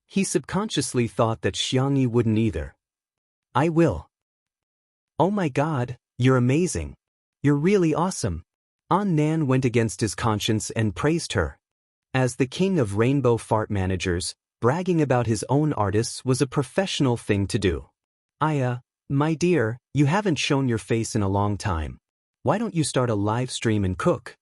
He subconsciously thought that Xiangxia wouldn't either. "I will." "Oh my God, you're amazing. You're really awesome." Nan went against his conscience and praised her. As the king of rainbow fart managers, bragging about his own artists was a professional thing to do. My dear, you haven't shown your face in a long time. Why don't you start a live stream and cook?"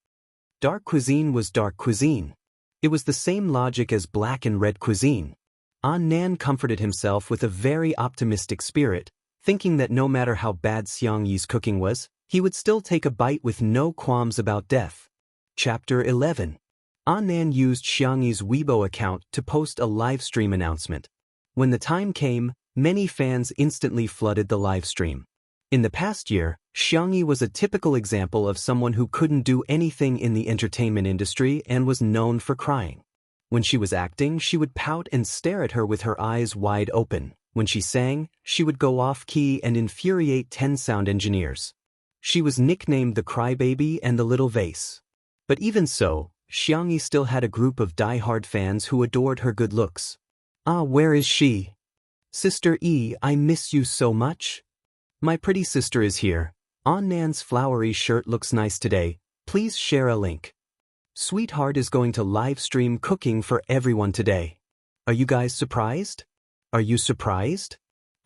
Dark cuisine was dark cuisine. It was the same logic as black and red cuisine. Nan comforted himself with a very optimistic spirit, thinking that no matter how bad Xiangyi's cooking was, he would still take a bite with no qualms about death. Chapter 11. Nan used Xiangyi's Weibo account to post a live stream announcement. When the time came, many fans instantly flooded the live stream. In the past year, Xiangxia was a typical example of someone who couldn't do anything in the entertainment industry and was known for crying. When she was acting, she would pout and stare at her with her eyes wide open. When she sang, she would go off-key and infuriate 10 sound engineers. She was nicknamed the Crybaby and the Little Vase. But even so, Xiangxia still had a group of die-hard fans who adored her good looks. Where is she? Sister E, I miss you so much. My pretty sister is here. Nan's flowery shirt looks nice today. Please share a link. Sweetheart is going to live stream cooking for everyone today. Are you guys surprised? Are you surprised?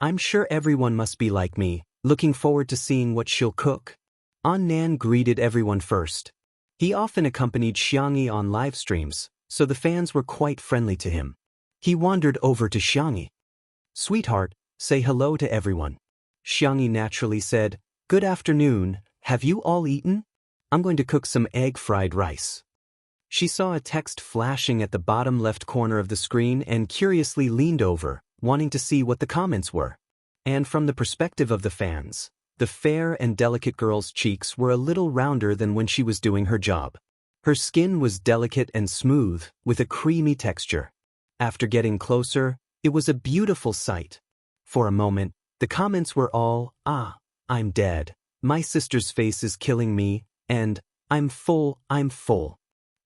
I'm sure everyone must be like me, looking forward to seeing what she'll cook. Nan greeted everyone first. He often accompanied Xiangxia on live streams, so the fans were quite friendly to him. He wandered over to Xiangxia. Sweetheart, say hello to everyone. Xiangxia naturally said, Good afternoon, have you all eaten? I'm going to cook some egg-fried rice. She saw a text flashing at the bottom left corner of the screen and curiously leaned over, wanting to see what the comments were. And from the perspective of the fans, the fair and delicate girl's cheeks were a little rounder than when she was doing her job. Her skin was delicate and smooth, with a creamy texture. After getting closer, it was a beautiful sight. For a moment, the comments were all, I'm dead, my sister's face is killing me, and, I'm full.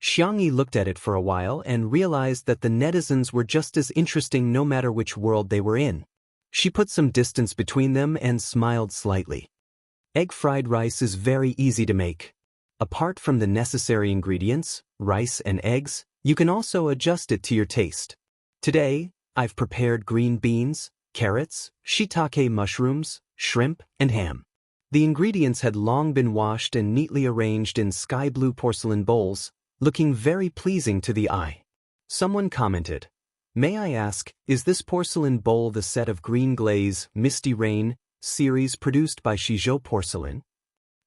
Xiangxia looked at it for a while and realized that the netizens were just as interesting no matter which world they were in. She put some distance between them and smiled slightly. Egg-fried rice is very easy to make. Apart from the necessary ingredients, rice and eggs, you can also adjust it to your taste. Today, I've prepared green beans, carrots, shiitake mushrooms, shrimp, and ham. The ingredients had long been washed and neatly arranged in sky blue porcelain bowls, looking very pleasing to the eye. Someone commented, May I ask, is this porcelain bowl the set of Green Glaze, Misty Rain series produced by Shizhou Porcelain?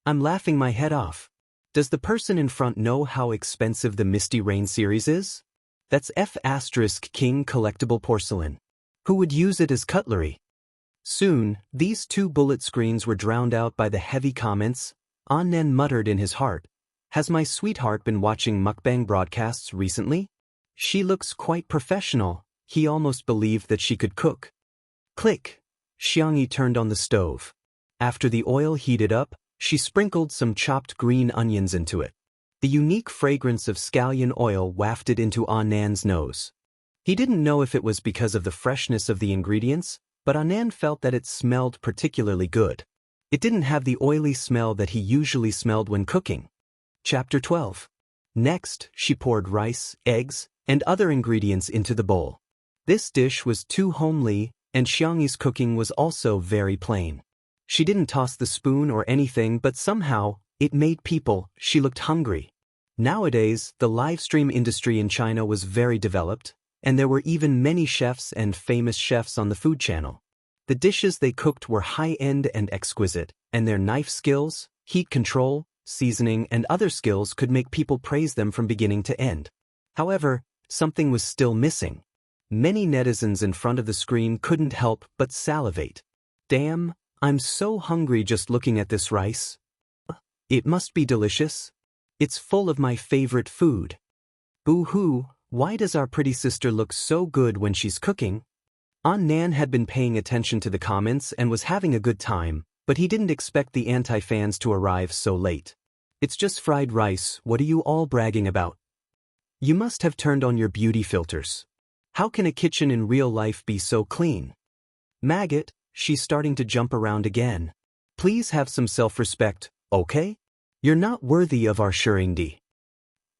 I'm laughing my head off. Does the person in front know how expensive the Misty Rain series is? That's F*King collectible porcelain. Who would use it as cutlery? Soon, these two bullet screens were drowned out by the heavy comments. Nan muttered in his heart, Has my sweetheart been watching mukbang broadcasts recently? She looks quite professional. He almost believed that she could cook. Click! Xiangxia turned on the stove. After the oil heated up, she sprinkled some chopped green onions into it. The unique fragrance of scallion oil wafted into Nan's nose. He didn't know if it was because of the freshness of the ingredients, but Anand felt that it smelled particularly good. It didn't have the oily smell that he usually smelled when cooking. Chapter 12. Next, she poured rice, eggs, and other ingredients into the bowl. This dish was too homely, and Xianxi's cooking was also very plain. She didn't toss the spoon or anything, but somehow, it made she looked hungry. Nowadays, the live stream industry in China was very developed, and there were even many chefs and famous chefs on the food channel. The dishes they cooked were high-end and exquisite, and their knife skills, heat control, seasoning, and other skills could make people praise them from beginning to end. However, something was still missing. Many netizens in front of the screen couldn't help but salivate. Damn, I'm so hungry just looking at this rice. It must be delicious. It's full of my favorite food. Boo-hoo, why does our pretty sister look so good when she's cooking? Nan had been paying attention to the comments and was having a good time, but he didn't expect the anti-fans to arrive so late. It's just fried rice, what are you all bragging about? You must have turned on your beauty filters. How can a kitchen in real life be so clean? Maggot, she's starting to jump around again. Please have some self-respect, okay? You're not worthy of our Shurindi.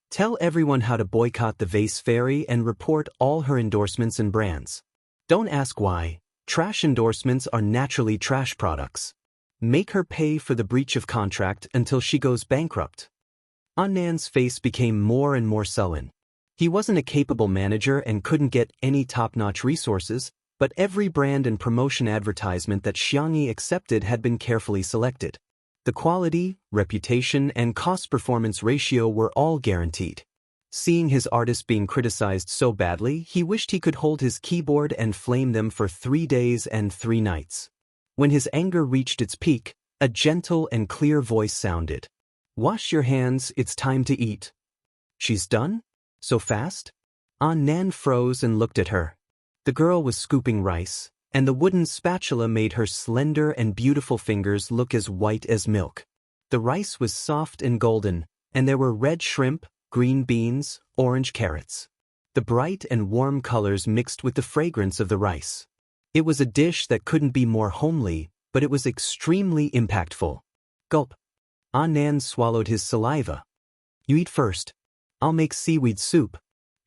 Tell everyone how to boycott the Vase Fairy and report all her endorsements and brands. Don't ask why. Trash endorsements are naturally trash products. Make her pay for the breach of contract until she goes bankrupt. Annan's face became more and more sullen. He wasn't a capable manager and couldn't get any top-notch resources, but every brand and promotion advertisement that Xianxia accepted had been carefully selected. The quality, reputation, and cost-performance ratio were all guaranteed. Seeing his artists being criticized so badly, he wished he could hold his keyboard and flame them for 3 days and 3 nights. When his anger reached its peak, a gentle and clear voice sounded. Wash your hands, it's time to eat. She's done? So fast? Nan froze and looked at her. The girl was scooping rice, and the wooden spatula made her slender and beautiful fingers look as white as milk. The rice was soft and golden, and there were red shrimp, green beans, orange carrots. The bright and warm colors mixed with the fragrance of the rice. It was a dish that couldn't be more homely, but it was extremely impactful. Gulp. Nan swallowed his saliva. You eat first. I'll make seaweed soup,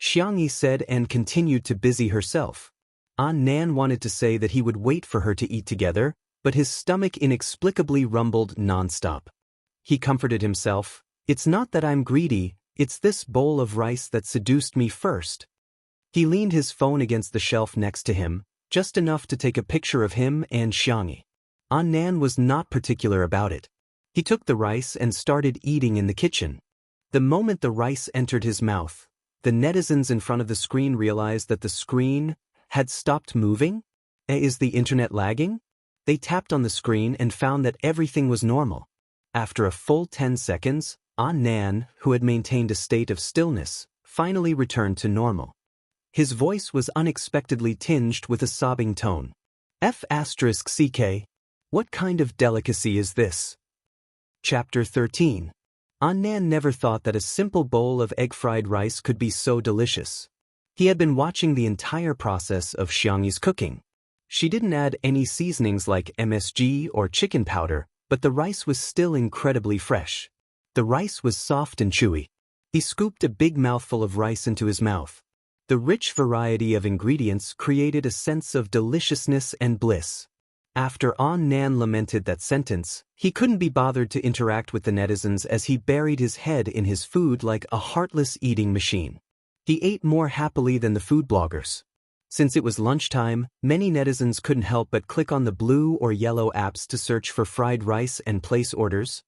Xianxia said and continued to busy herself. Nan wanted to say that he would wait for her to eat together, but his stomach inexplicably rumbled nonstop. He comforted himself. It's not that I'm greedy, it's this bowl of rice that seduced me first. He leaned his phone against the shelf next to him, just enough to take a picture of him and Xianxia. Nan was not particular about it. He took the rice and started eating in the kitchen. The moment the rice entered his mouth, the netizens in front of the screen realized that the screen had stopped moving. Is the internet lagging? They tapped on the screen and found that everything was normal. After a full 10 seconds, Nan, who had maintained a state of stillness, finally returned to normal. His voice was unexpectedly tinged with a sobbing tone. F***CK. What kind of delicacy is this? Chapter 13. Nan never thought that a simple bowl of egg-fried rice could be so delicious. He had been watching the entire process of Xianxi's cooking. She didn't add any seasonings like MSG or chicken powder, but the rice was still incredibly fresh. The rice was soft and chewy. He scooped a big mouthful of rice into his mouth. The rich variety of ingredients created a sense of deliciousness and bliss. After Nan lamented that sentence, he couldn't be bothered to interact with the netizens as he buried his head in his food like a heartless eating machine. He ate more happily than the food bloggers. Since it was lunchtime, many netizens couldn't help but click on the blue or yellow apps to search for fried rice and place orders.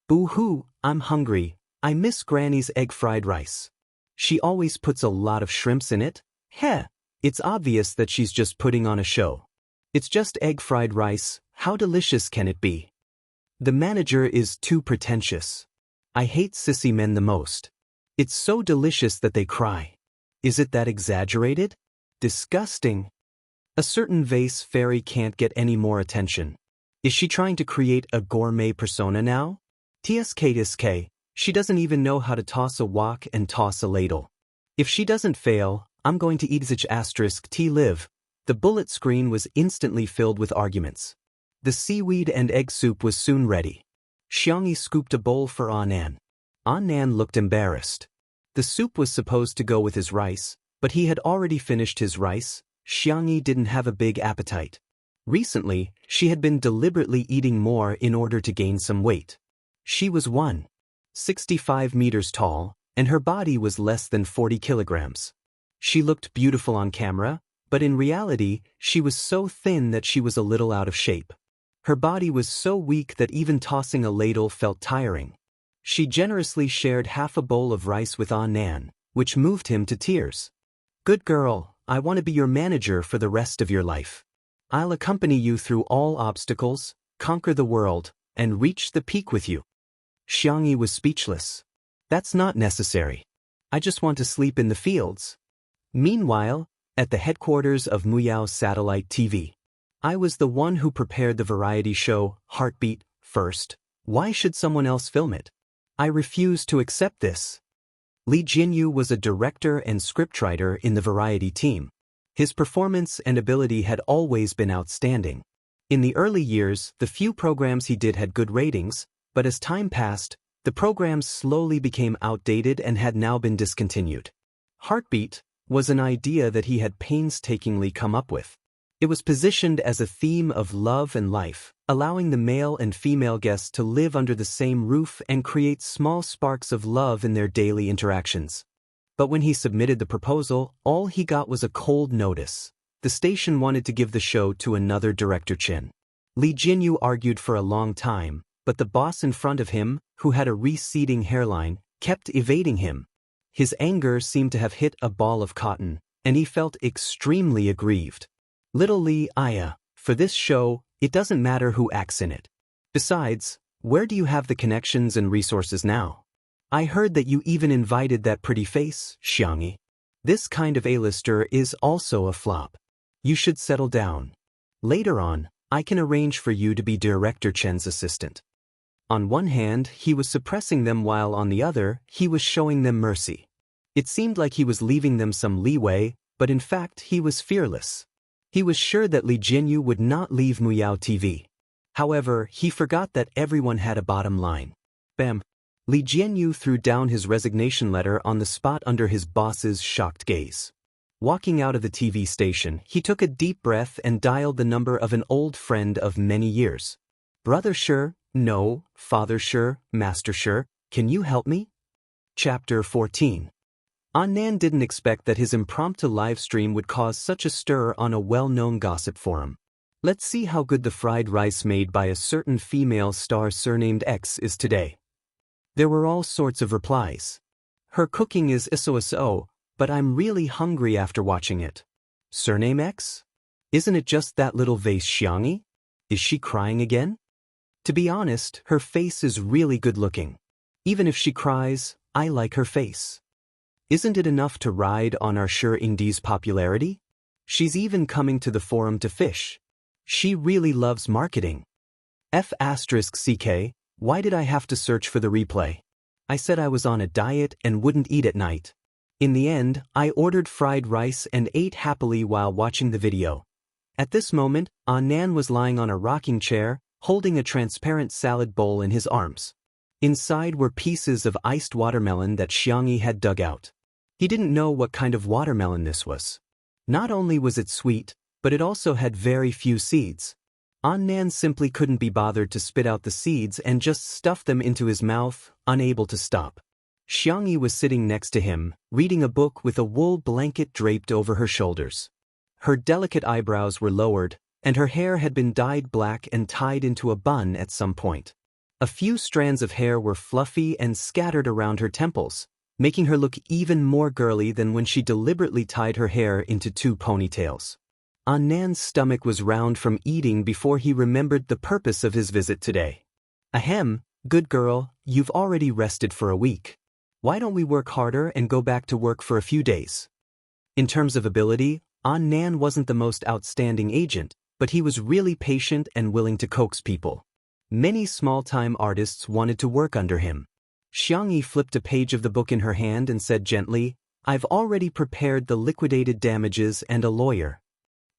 Boo-hoo, I'm hungry. I miss Granny's egg-fried rice. She always puts a lot of shrimps in it. Heh, it's obvious that she's just putting on a show. It's just egg-fried rice, how delicious can it be? The manager is too pretentious. I hate sissy men the most. It's so delicious that they cry. Is it that exaggerated? Disgusting. A certain vase fairy can't get any more attention. Is she trying to create a gourmet persona now? TSK, she doesn't even know how to toss a wok and toss a ladle. If she doesn't fail, I'm going to eat *T live. The bullet screen was instantly filled with arguments. The seaweed and egg soup was soon ready. Xianxia scooped a bowl for Annan. Annan looked embarrassed. The soup was supposed to go with his rice, but he had already finished his rice. Xianxia didn't have a big appetite. Recently, she had been deliberately eating more in order to gain some weight. She was 165 meters tall, and her body was less than 40 kilograms. She looked beautiful on camera, but in reality, she was so thin that she was a little out of shape. Her body was so weak that even tossing a ladle felt tiring. She generously shared half a bowl of rice with Annan, which moved him to tears. Good girl, I want to be your manager for the rest of your life. I'll accompany you through all obstacles, conquer the world, and reach the peak with you. Xianxia was speechless. That's not necessary. I just want to sleep in the fields. Meanwhile, at the headquarters of Muyao's satellite TV, I was the one who prepared the variety show, Heartbeat, first. Why should someone else film it? I refuse to accept this. Li Jinyu was a director and scriptwriter in the variety team. His performance and ability had always been outstanding. In the early years, the few programs he did had good ratings, but as time passed, the programs slowly became outdated and had now been discontinued. Heartbeat was an idea that he had painstakingly come up with. It was positioned as a theme of love and life, allowing the male and female guests to live under the same roof and create small sparks of love in their daily interactions. But when he submitted the proposal, all he got was a cold notice. The station wanted to give the show to another director, Chen. Li Jinyu argued for a long time, but the boss in front of him, who had a receding hairline, kept evading him. His anger seemed to have hit a ball of cotton, and he felt extremely aggrieved. Little Li Aya, for this show, it doesn't matter who acts in it. Besides, where do you have the connections and resources now? I heard that you even invited that pretty face, Xianxia. This kind of A-lister is also a flop. You should settle down. Later on, I can arrange for you to be Director Chen's assistant. On one hand, he was suppressing them while on the other, he was showing them mercy. It seemed like he was leaving them some leeway, but in fact he was fearless. He was sure that Li Jinyu would not leave Muyao TV. However, he forgot that everyone had a bottom line. Bam! Li Jinyu threw down his resignation letter on the spot under his boss's shocked gaze. Walking out of the TV station, he took a deep breath and dialed the number of an old friend of many years. Brother Sure, no, Father Sure, Master Sure, can you help me? Chapter 14. Annan didn't expect that his impromptu livestream would cause such a stir on a well-known gossip forum. Let's see how good the fried rice made by a certain female star surnamed X is today. There were all sorts of replies. Her cooking is so, but I'm really hungry after watching it. Surname X? Isn't it just that little vase Xianxia? Is she crying again? To be honest, her face is really good looking. Even if she cries, I like her face. Isn't it enough to ride on our Sure Ingdi's popularity? She's even coming to the forum to fish. She really loves marketing. F***ck, why did I have to search for the replay? I said I was on a diet and wouldn't eat at night. In the end, I ordered fried rice and ate happily while watching the video. At this moment, Annan was lying on a rocking chair, holding a transparent salad bowl in his arms. Inside were pieces of iced watermelon that Xianxia had dug out. He didn't know what kind of watermelon this was. Not only was it sweet, but it also had very few seeds. Annan simply couldn't be bothered to spit out the seeds and just stuffed them into his mouth, unable to stop. Xianxia was sitting next to him, reading a book with a wool blanket draped over her shoulders. Her delicate eyebrows were lowered, and her hair had been dyed black and tied into a bun at some point. A few strands of hair were fluffy and scattered around her temples, making her look even more girly than when she deliberately tied her hair into 2 ponytails. Annan's stomach was round from eating before he remembered the purpose of his visit today. Ahem, good girl, you've already rested for a week. Why don't we work harder and go back to work for a few days? In terms of ability, Annan wasn't the most outstanding agent, but he was really patient and willing to coax people. Many small-time artists wanted to work under him. Xianxia flipped a page of the book in her hand and said gently, I've already prepared the liquidated damages and a lawyer.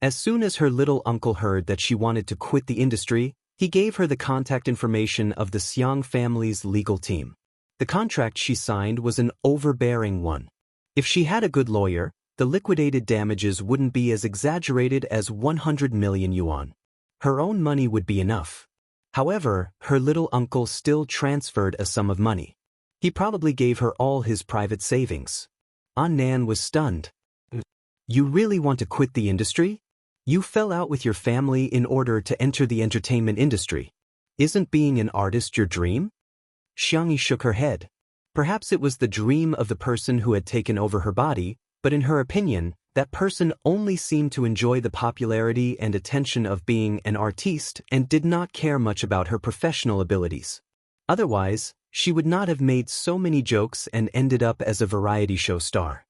As soon as her little uncle heard that she wanted to quit the industry, he gave her the contact information of the Xiang family's legal team. The contract she signed was an overbearing one. If she had a good lawyer, the liquidated damages wouldn't be as exaggerated as 100 million yuan. Her own money would be enough. However, her little uncle still transferred a sum of money. He probably gave her all his private savings. An Nan was stunned. You really want to quit the industry? You fell out with your family in order to enter the entertainment industry. Isn't being an artist your dream? Xianxia shook her head. Perhaps it was the dream of the person who had taken over her body, but in her opinion, that person only seemed to enjoy the popularity and attention of being an artiste and did not care much about her professional abilities. Otherwise, she would not have made so many jokes and ended up as a variety show star.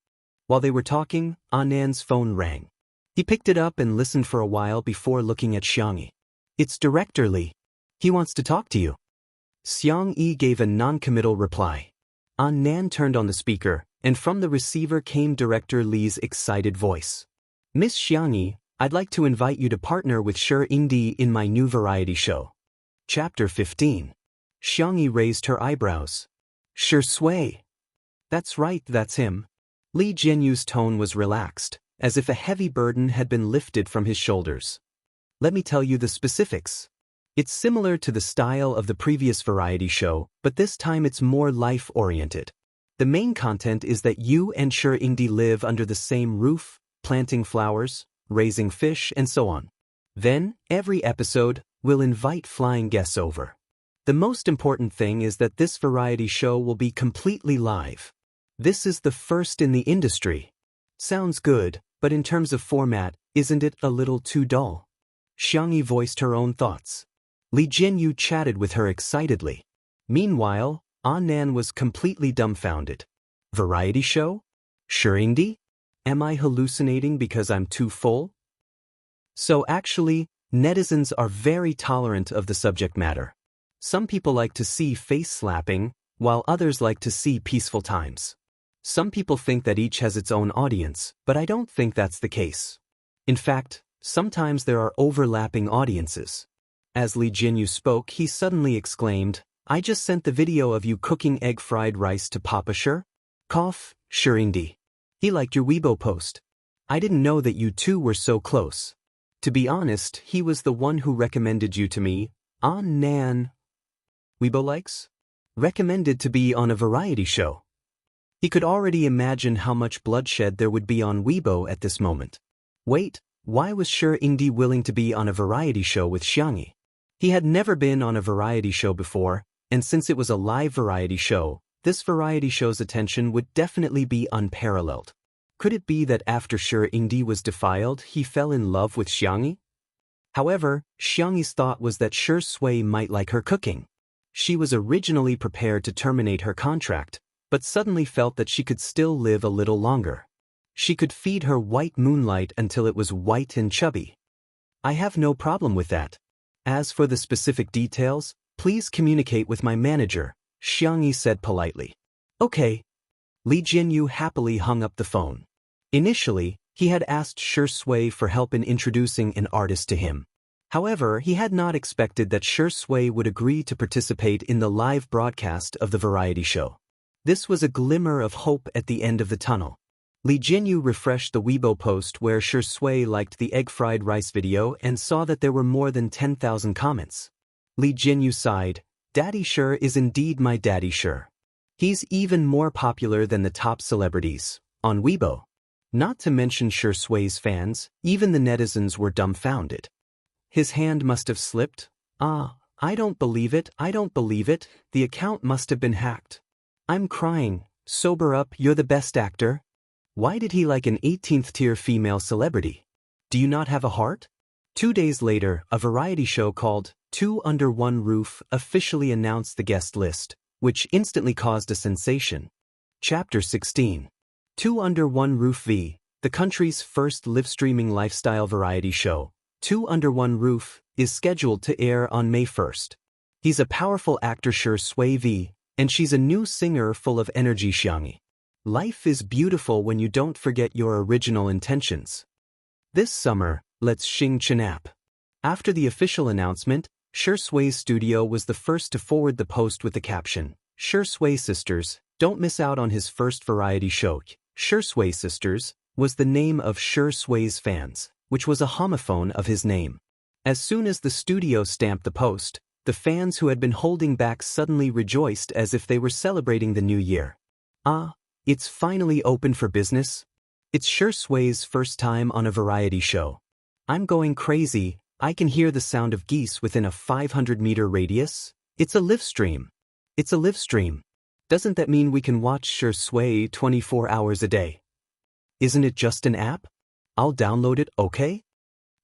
While they were talking, An Nan's phone rang. He picked it up and listened for a while before looking at Xianxia. It's Director Li. He wants to talk to you. Xianxia gave a non-committal reply. An Nan turned on the speaker, and from the receiver came Director Li's excited voice. Miss Xianxia, I'd like to invite you to partner with Xianxia in my new variety show. Chapter 15. Xianxia raised her eyebrows. Shui. That's right, that's him. Li Jianyu's tone was relaxed, as if a heavy burden had been lifted from his shoulders. Let me tell you the specifics. It's similar to the style of the previous variety show, but this time it's more life-oriented. The main content is that you and Xianxia live under the same roof, planting flowers, raising fish, and so on. Then, every episode, we'll invite flying guests over. The most important thing is that this variety show will be completely live. This is the first in the industry. Sounds good, but in terms of format, isn't it a little too dull? Xianxia voiced her own thoughts. Li Jianyu chatted with her excitedly. Meanwhile, An Nan was completely dumbfounded. Variety show? Xianxia? Am I hallucinating because I'm too full? So actually, netizens are very tolerant of the subject matter. Some people like to see face slapping, while others like to see peaceful times. Some people think that each has its own audience, but I don't think that's the case. In fact, sometimes there are overlapping audiences. As Li Jianyu spoke, he suddenly exclaimed, I just sent the video of you cooking egg fried rice to Papa Sher. Cough, Xianxia. He liked your Weibo post. I didn't know that you two were so close. To be honest, he was the one who recommended you to me. An Nan. Weibo likes? Recommended to be on a variety show. He could already imagine how much bloodshed there would be on Weibo at this moment. Wait, why was Xianxia willing to be on a variety show with Xianxia? He had never been on a variety show before, and since it was a live variety show, this variety show's attention would definitely be unparalleled. Could it be that after Xianxia was defiled, he fell in love with Xianxia? However, Xianxia's thought was that Shui might like her cooking. She was originally prepared to terminate her contract, but suddenly felt that she could still live a little longer. She could feed her white moonlight until it was white and chubby. I have no problem with that. As for the specific details, please communicate with my manager, Xianxia said politely. Okay. Li Jianyu happily hung up the phone. Initially, he had asked Shui for help in introducing an artist to him. However, he had not expected that Shui would agree to participate in the live broadcast of the variety show. This was a glimmer of hope at the end of the tunnel. Li Jianyu refreshed the Weibo post where Shui liked the egg fried rice video and saw that there were more than 10,000 comments. Li Jianyu sighed, Daddy Sher is indeed my Daddy Sher. He's even more popular than the top celebrities, on Weibo. Not to mention Shui's fans, even the netizens were dumbfounded. His hand must have slipped. I don't believe it, the account must have been hacked. I'm crying, sober up, you're the best actor. Why did he like an 18th tier female celebrity? Do you not have a heart? 2 days later, a variety show called Two Under One Roof officially announced the guest list, which instantly caused a sensation. Chapter 16. Two Under One Roof V, the country's first live-streaming lifestyle variety show, Two Under One Roof, is scheduled to air on May 1st. He's a powerful actor Shui V, and she's a new singer full of energy Xianxia. Life is beautiful when you don't forget your original intentions. This summer, let's Xianxia. After the official announcement, Sway's studio was the first to forward the post with the caption, Sway Sisters, don't miss out on his first variety show. Sway Sisters was the name of Sway's fans, which was a homophone of his name. As soon as the studio stamped the post, the fans who had been holding back suddenly rejoiced as if they were celebrating the new year. Ah, it's finally open for business. It's Sway's first time on a variety show. I'm going crazy. I can hear the sound of geese within a 500-meter radius. It's a live stream. It's a live stream. Doesn't that mean we can watch Sway 24 hours a day? Isn't it just an app? I'll download it, okay?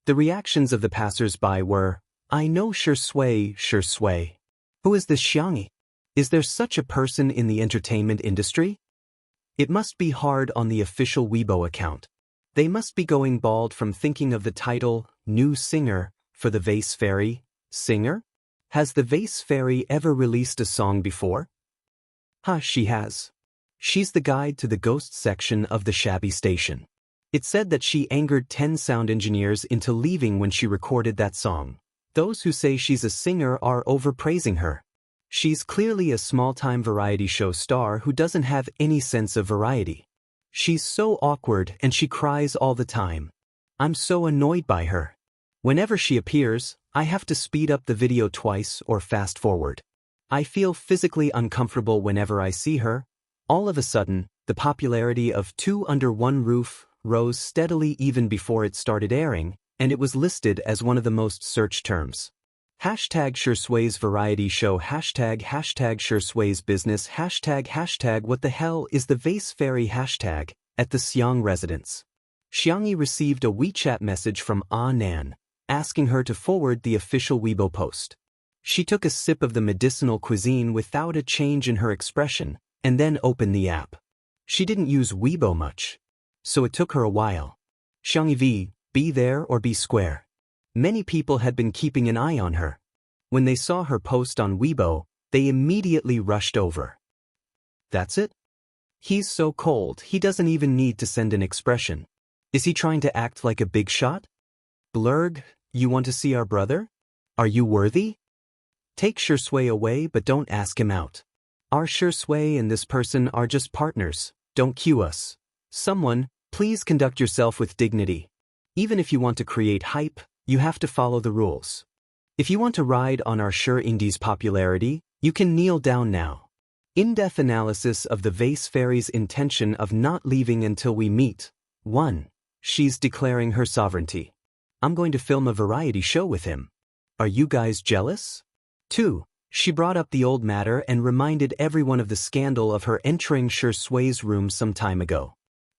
The reactions of the passers-by were, I know Sway. Who is this Xianxia? Is there such a person in the entertainment industry? It must be hard on the official Weibo account. They must be going bald from thinking of the title, New Singer, for the Vase Fairy. Singer? Has the Vase Fairy ever released a song before? She has. She's the guide to the ghost section of the shabby station. It said that she angered 10 sound engineers into leaving when she recorded that song. Those who say she's a singer are overpraising her. She's clearly a small-time variety show star who doesn't have any sense of variety. She's so awkward and she cries all the time. I'm so annoyed by her. Whenever she appears, I have to speed up the video twice or fast forward. I feel physically uncomfortable whenever I see her. All of a sudden, the popularity of Two Under One Roof rose steadily even before it started airing, and it was listed as one of the most searched terms. Hashtag Sway's variety show, hashtag Sway's business, hashtag what the hell is the Vase Fairy hashtag, at the Xiang residence. Xianxia received a WeChat message from Nan, asking her to forward the official Weibo post. She took a sip of the medicinal cuisine without a change in her expression, and then opened the app. She didn't use Weibo much, so it took her a while. Xianxia, be there or be square. Many people had been keeping an eye on her. When they saw her post on Weibo, they immediately rushed over. That's it? He's so cold, he doesn't even need to send an expression. Is he trying to act like a big shot? Blurg, you want to see our brother? Are you worthy? Take Sway away but don't ask him out. Our Sway and this person are just partners, don't cue us. Someone, please conduct yourself with dignity. Even if you want to create hype, you have to follow the rules. If you want to ride on our Indies popularity, you can kneel down now. In-depth analysis of the Vase Fairy's intention of not leaving until we meet. 1. She's declaring her sovereignty. I'm going to film a variety show with him. Are you guys jealous? 2. She brought up the old matter and reminded everyone of the scandal of her entering Sway's room some time ago.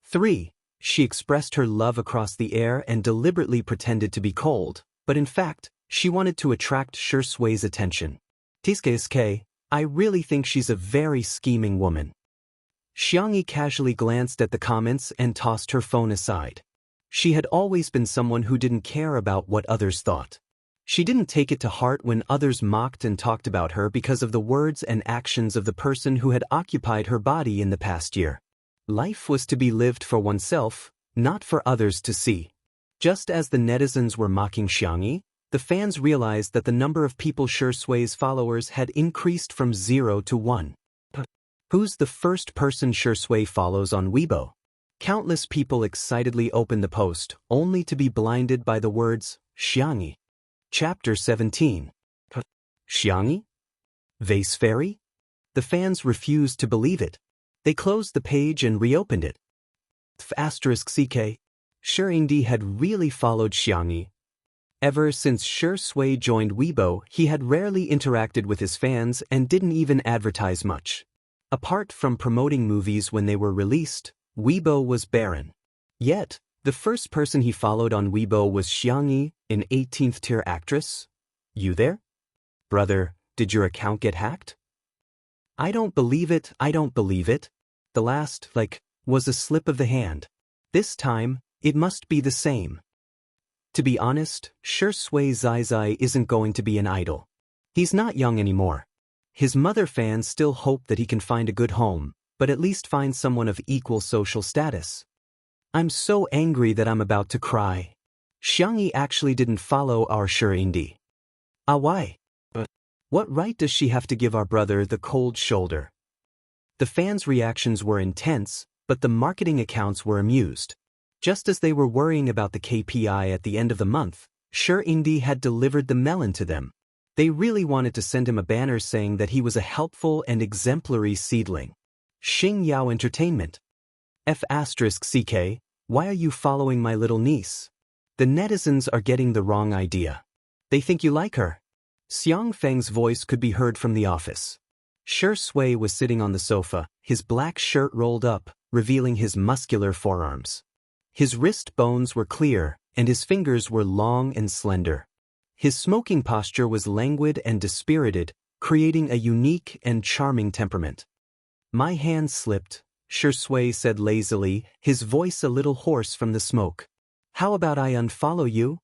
3. She expressed her love across the air and deliberately pretended to be cold, but in fact, she wanted to attract Sway's attention. Tiske, I really think she's a very scheming woman. Xianxia casually glanced at the comments and tossed her phone aside. She had always been someone who didn't care about what others thought. She didn't take it to heart when others mocked and talked about her because of the words and actions of the person who had occupied her body in the past year. Life was to be lived for oneself, not for others to see. Just as the netizens were mocking Xianxia, the fans realized that the number of people Sway's followers had increased from 0 to 1. Who's the first person Sway follows on Weibo? Countless people excitedly opened the post, only to be blinded by the words, Xianxia. Chapter 17. Xianxia? Vase Fairy? The fans refused to believe it. They closed the page and reopened it. *CK. Indi had really followed Xianxia. Ever since Sway joined Weibo, he had rarely interacted with his fans and didn't even advertise much. Apart from promoting movies when they were released, Weibo was barren. Yet, the first person he followed on Weibo was Xianxia, an 18th-tier actress. You there? Brother, did your account get hacked? I don't believe it. The last, was a slip of the hand. This time, it must be the same. To be honest, Sway Zai isn't going to be an idol. He's not young anymore. His mother fans still hope that he can find a good home, but at least find someone of equal social status. I'm so angry that I'm about to cry. Xianxia actually didn't follow our Indi. Why? What right does she have to give our brother the cold shoulder? The fans' reactions were intense, but the marketing accounts were amused. Just as they were worrying about the KPI at the end of the month, Indi had delivered the melon to them. They really wanted to send him a banner saying that he was a helpful and exemplary seedling. Xingyao Entertainment. F***CK, why are you following my little niece? The netizens are getting the wrong idea. They think you like her. Xiang Feng's voice could be heard from the office. Shui was sitting on the sofa, his black shirt rolled up, revealing his muscular forearms. His wrist bones were clear, and his fingers were long and slender. His smoking posture was languid and dispirited, creating a unique and charming temperament. My hand slipped, Shui said lazily, his voice a little hoarse from the smoke. How about I unfollow you?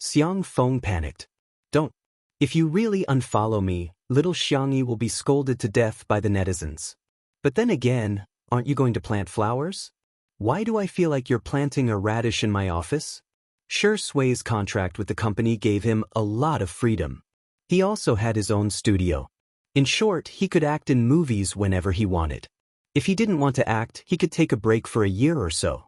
Xiang Feng panicked. Don't. If you really unfollow me, little Xianxia will be scolded to death by the netizens. But then again, aren't you going to plant flowers? Why do I feel like you're planting a radish in my office? Shui's contract with the company gave him a lot of freedom. He also had his own studio. In short, he could act in movies whenever he wanted. If he didn't want to act, he could take a break for a year or so.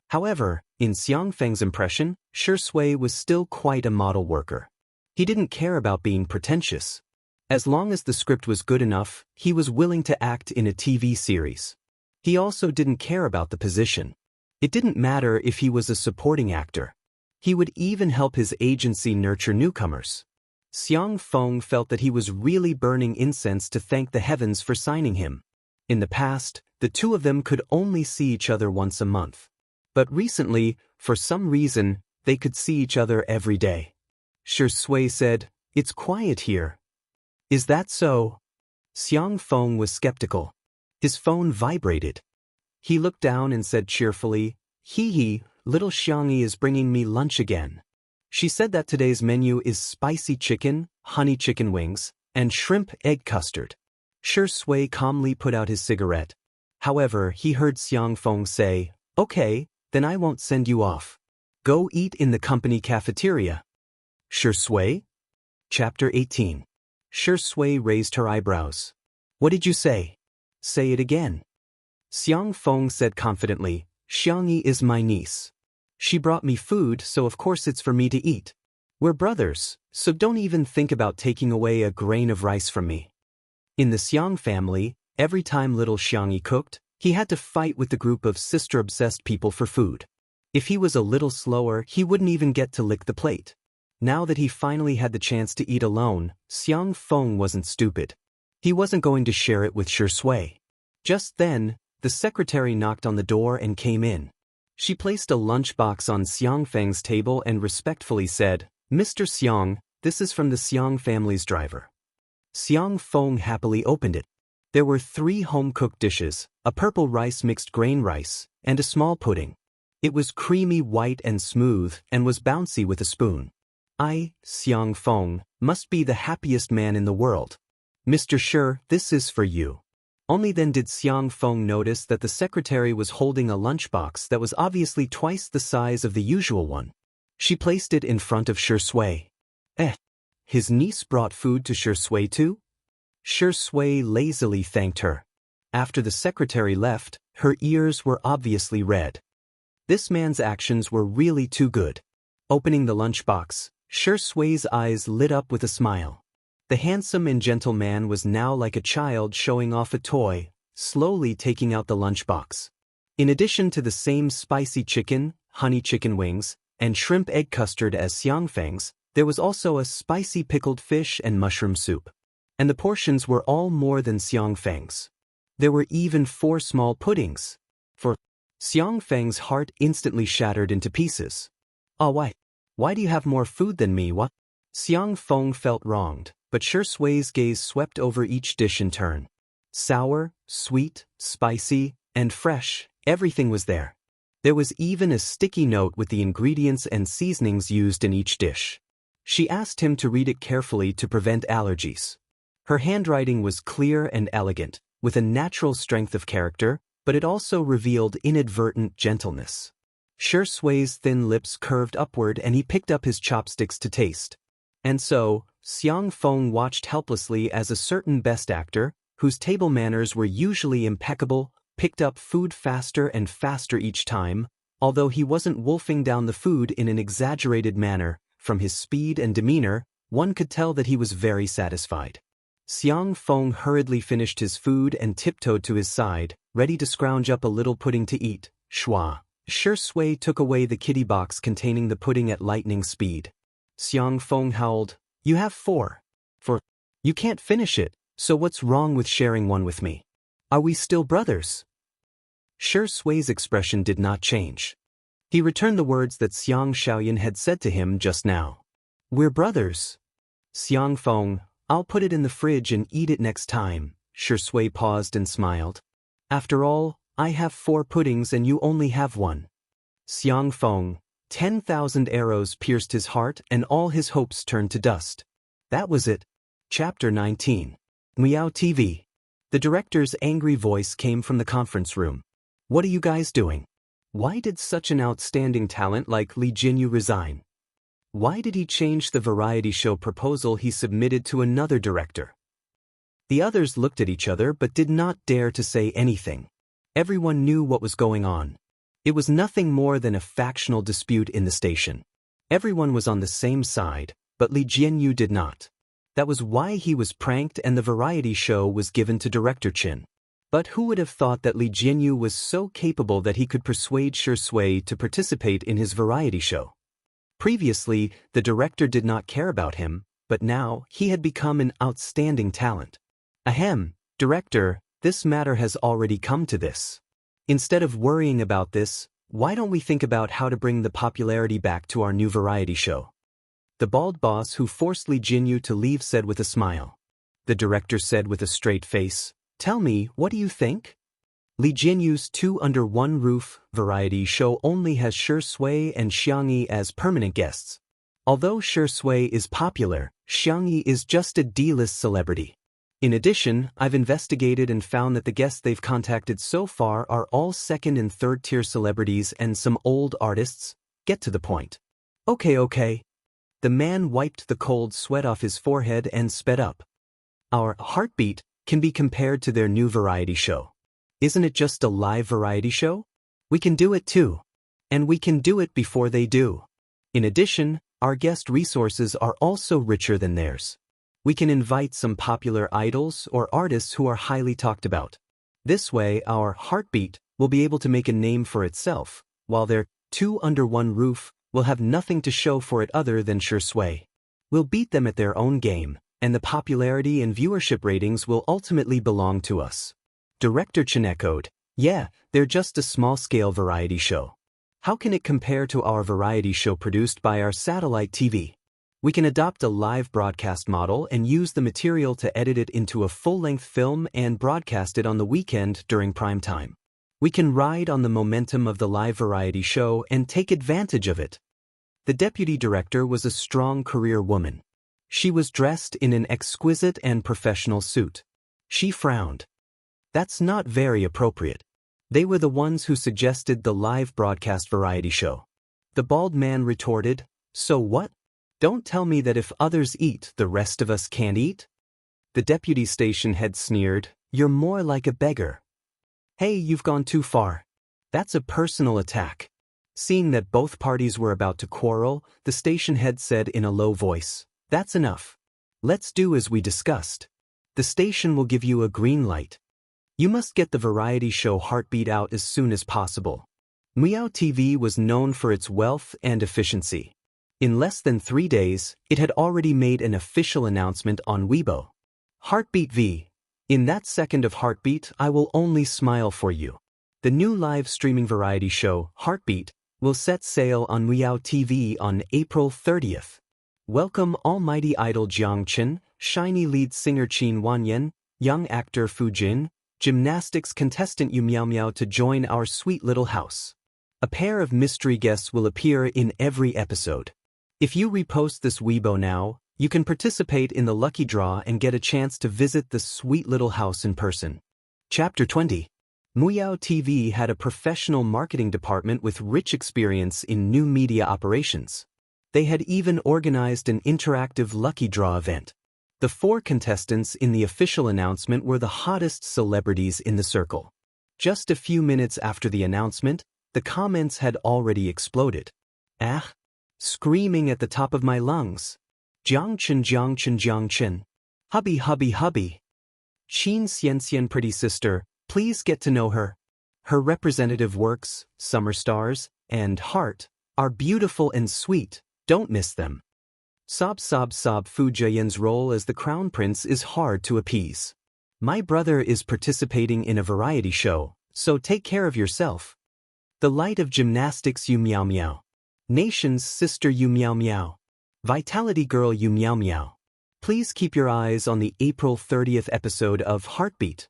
However, in Xiang Feng's impression, Shui was still quite a model worker. He didn't care about being pretentious. As long as the script was good enough, he was willing to act in a TV series. He also didn't care about the position. It didn't matter if he was a supporting actor. He would even help his agency nurture newcomers. Xiang Feng felt that he was really burning incense to thank the heavens for signing him. In the past, the two of them could only see each other once a month. But recently, for some reason, they could see each other every day. Shui said, "It's quiet here." Is that so? Xiang Feng was skeptical. His phone vibrated. He looked down and said cheerfully, "Hee, little Xianxia is bringing me lunch again. She said that today's menu is spicy chicken, honey chicken wings, and shrimp egg custard." Shui calmly put out his cigarette. However, he heard Xiang Feng say, "Okay, then I won't send you off. Go eat in the company cafeteria." Shui? Chapter 18. Shui raised her eyebrows. "What did you say?" "Say it again." Xiang Feng said confidently, "Xianxia is my niece. She brought me food, so of course it's for me to eat. We're brothers, so don't even think about taking away a grain of rice from me." In the Xiang family, every time little Xianxia cooked, he had to fight with the group of sister-obsessed people for food. If he was a little slower, he wouldn't even get to lick the plate. Now that he finally had the chance to eat alone, Xiang Feng wasn't stupid. He wasn't going to share it with Shui. Just then, the secretary knocked on the door and came in. She placed a lunchbox on Xiang Feng's table and respectfully said, "Mr. Xiang, this is from the Xiang family's driver." Xiang Feng happily opened it. There were 3 home-cooked dishes, a purple rice mixed grain rice, and a small pudding. It was creamy white and smooth and was bouncy with a spoon. Xiang Feng, must be the happiest man in the world. "Mr. Shi, this is for you." Only then did Xiang Feng notice that the secretary was holding a lunchbox that was obviously twice the size of the usual one. She placed it in front of Shui. His niece brought food to Shui too? Shui lazily thanked her. After the secretary left, her ears were obviously red. This man's actions were really too good. Opening the lunchbox, Shui's eyes lit up with a smile. The handsome and gentle man was now like a child showing off a toy, slowly taking out the lunchbox. In addition to the same spicy chicken, honey chicken wings, and shrimp egg custard as Xiang Feng's, there was also a spicy pickled fish and mushroom soup. And the portions were all more than Xiang Feng's. There were even 4 small puddings. For Xiang Feng's heart instantly shattered into pieces. Why do you have more food than me, what? Xiang Feng felt wronged, but Shui's gaze swept over each dish in turn. Sour, sweet, spicy, and fresh, everything was there. There was even a sticky note with the ingredients and seasonings used in each dish. She asked him to read it carefully to prevent allergies. Her handwriting was clear and elegant, with a natural strength of character, but it also revealed inadvertent gentleness. Shui's thin lips curved upward and he picked up his chopsticks to taste. And so, Xiang Feng watched helplessly as a certain best actor, whose table manners were usually impeccable, picked up food faster and faster each time, although he wasn't wolfing down the food in an exaggerated manner. From his speed and demeanor, one could tell that he was very satisfied. Xiang Feng hurriedly finished his food and tiptoed to his side, ready to scrounge up a little pudding to eat. Shui took away the kitty box containing the pudding at lightning speed. Xiang Feng howled, "You have 4. You can't finish it, so what's wrong with sharing one with me? Are we still brothers?" Shui's expression did not change. He returned the words that Xiang Xiaoyan had said to him just now. "We're brothers." "Xiang Feng, I'll put it in the fridge and eat it next time." Shui paused and smiled. "After all, I have 4 puddings and you only have 1. Xiang Feng, 10,000 arrows pierced his heart and all his hopes turned to dust. That was it. Chapter 19. Miao TV. The director's angry voice came from the conference room. "What are you guys doing? Why did such an outstanding talent like Li Jinyu resign? Why did he change the variety show proposal he submitted to another director?" The others looked at each other but did not dare to say anything. Everyone knew what was going on. It was nothing more than a factional dispute in the station. Everyone was on the same side, but Li Jinyu did not. That was why he was pranked and the variety show was given to Director Qin. But who would have thought that Li Jinyu was so capable that he could persuade Shui to participate in his variety show? Previously, the director did not care about him, but now he had become an outstanding talent. "Ahem, director, this matter has already come to this. Instead of worrying about this, why don't we think about how to bring the popularity back to our new variety show?" The bald boss who forced Li Jinyu to leave said with a smile. The director said with a straight face, "Tell me, what do you think?" Li Jinyu's 2 Under One Roof variety show only has Shui and Xianxia as permanent guests. Although Shui is popular, Xianxia is just a D-list celebrity. In addition, I've investigated and found that the guests they've contacted so far are all 2nd and 3rd tier celebrities and some old artists. Get to the point. Okay. The man wiped the cold sweat off his forehead and sped up. "Our heartbeat can be compared to their new variety show. Isn't it just a live variety show? We can do it too. And we can do it before they do. In addition, our guest resources are also richer than theirs. We can invite some popular idols or artists who are highly talked about. This way, our heartbeat will be able to make a name for itself, while their 2 Under One Roof will have nothing to show for it other than Shui. We'll beat them at their own game, and the popularity and viewership ratings will ultimately belong to us." Director Chen echoed, "Yeah, they're just a small-scale variety show. How can it compare to our variety show produced by our satellite TV? We can adopt a live broadcast model and use the material to edit it into a full-length film and broadcast it on the weekend during prime time. We can ride on the momentum of the live variety show and take advantage of it." The deputy director was a strong career woman. She was dressed in an exquisite and professional suit. She frowned. That's not very appropriate. They were the ones who suggested the live broadcast variety show. The bald man retorted, "So what? Don't tell me that if others eat, the rest of us can't eat?" The deputy station head sneered, "You're more like a beggar." "Hey, you've gone too far. That's a personal attack." Seeing that both parties were about to quarrel, the station head said in a low voice, "That's enough. Let's do as we discussed. The station will give you a green light. You must get the variety show Heartbeat out as soon as possible." Miao TV was known for its wealth and efficiency. In less than 3 days, it had already made an official announcement on Weibo. "Heartbeat V. In that second of Heartbeat, I will only smile for you." The new live streaming variety show, Heartbeat, will set sail on Miao TV on April 30th. Welcome almighty idol Jiang Chen, shiny lead singer Qin Wanyan, young actor Fu Jin, gymnastics contestant Yu Miao Miao to join our sweet little house. A pair of mystery guests will appear in every episode. If you repost this Weibo now, you can participate in the lucky draw and get a chance to visit the sweet little house in person. Chapter 20. Muyao TV had a professional marketing department with rich experience in new media operations. They had even organized an interactive lucky draw event. The 4 contestants in the official announcement were the hottest celebrities in the circle. Just a few minutes after the announcement, the comments had already exploded. Ah! Screaming at the top of my lungs. Jiangchen Jiangchen Jiangchen. Hubby hubby hubby. Xianxia pretty sister, please get to know her. Her representative works, Summer Stars, and Heart, are beautiful and sweet, don't miss them. Sob sob sob. Fu Jian's role as the crown prince is hard to appease. My brother is participating in a variety show, so take care of yourself. The light of gymnastics you meow meow. Nation's sister you meow meow. Vitality girl you meow meow. Please keep your eyes on the April 30th episode of Heartbeat.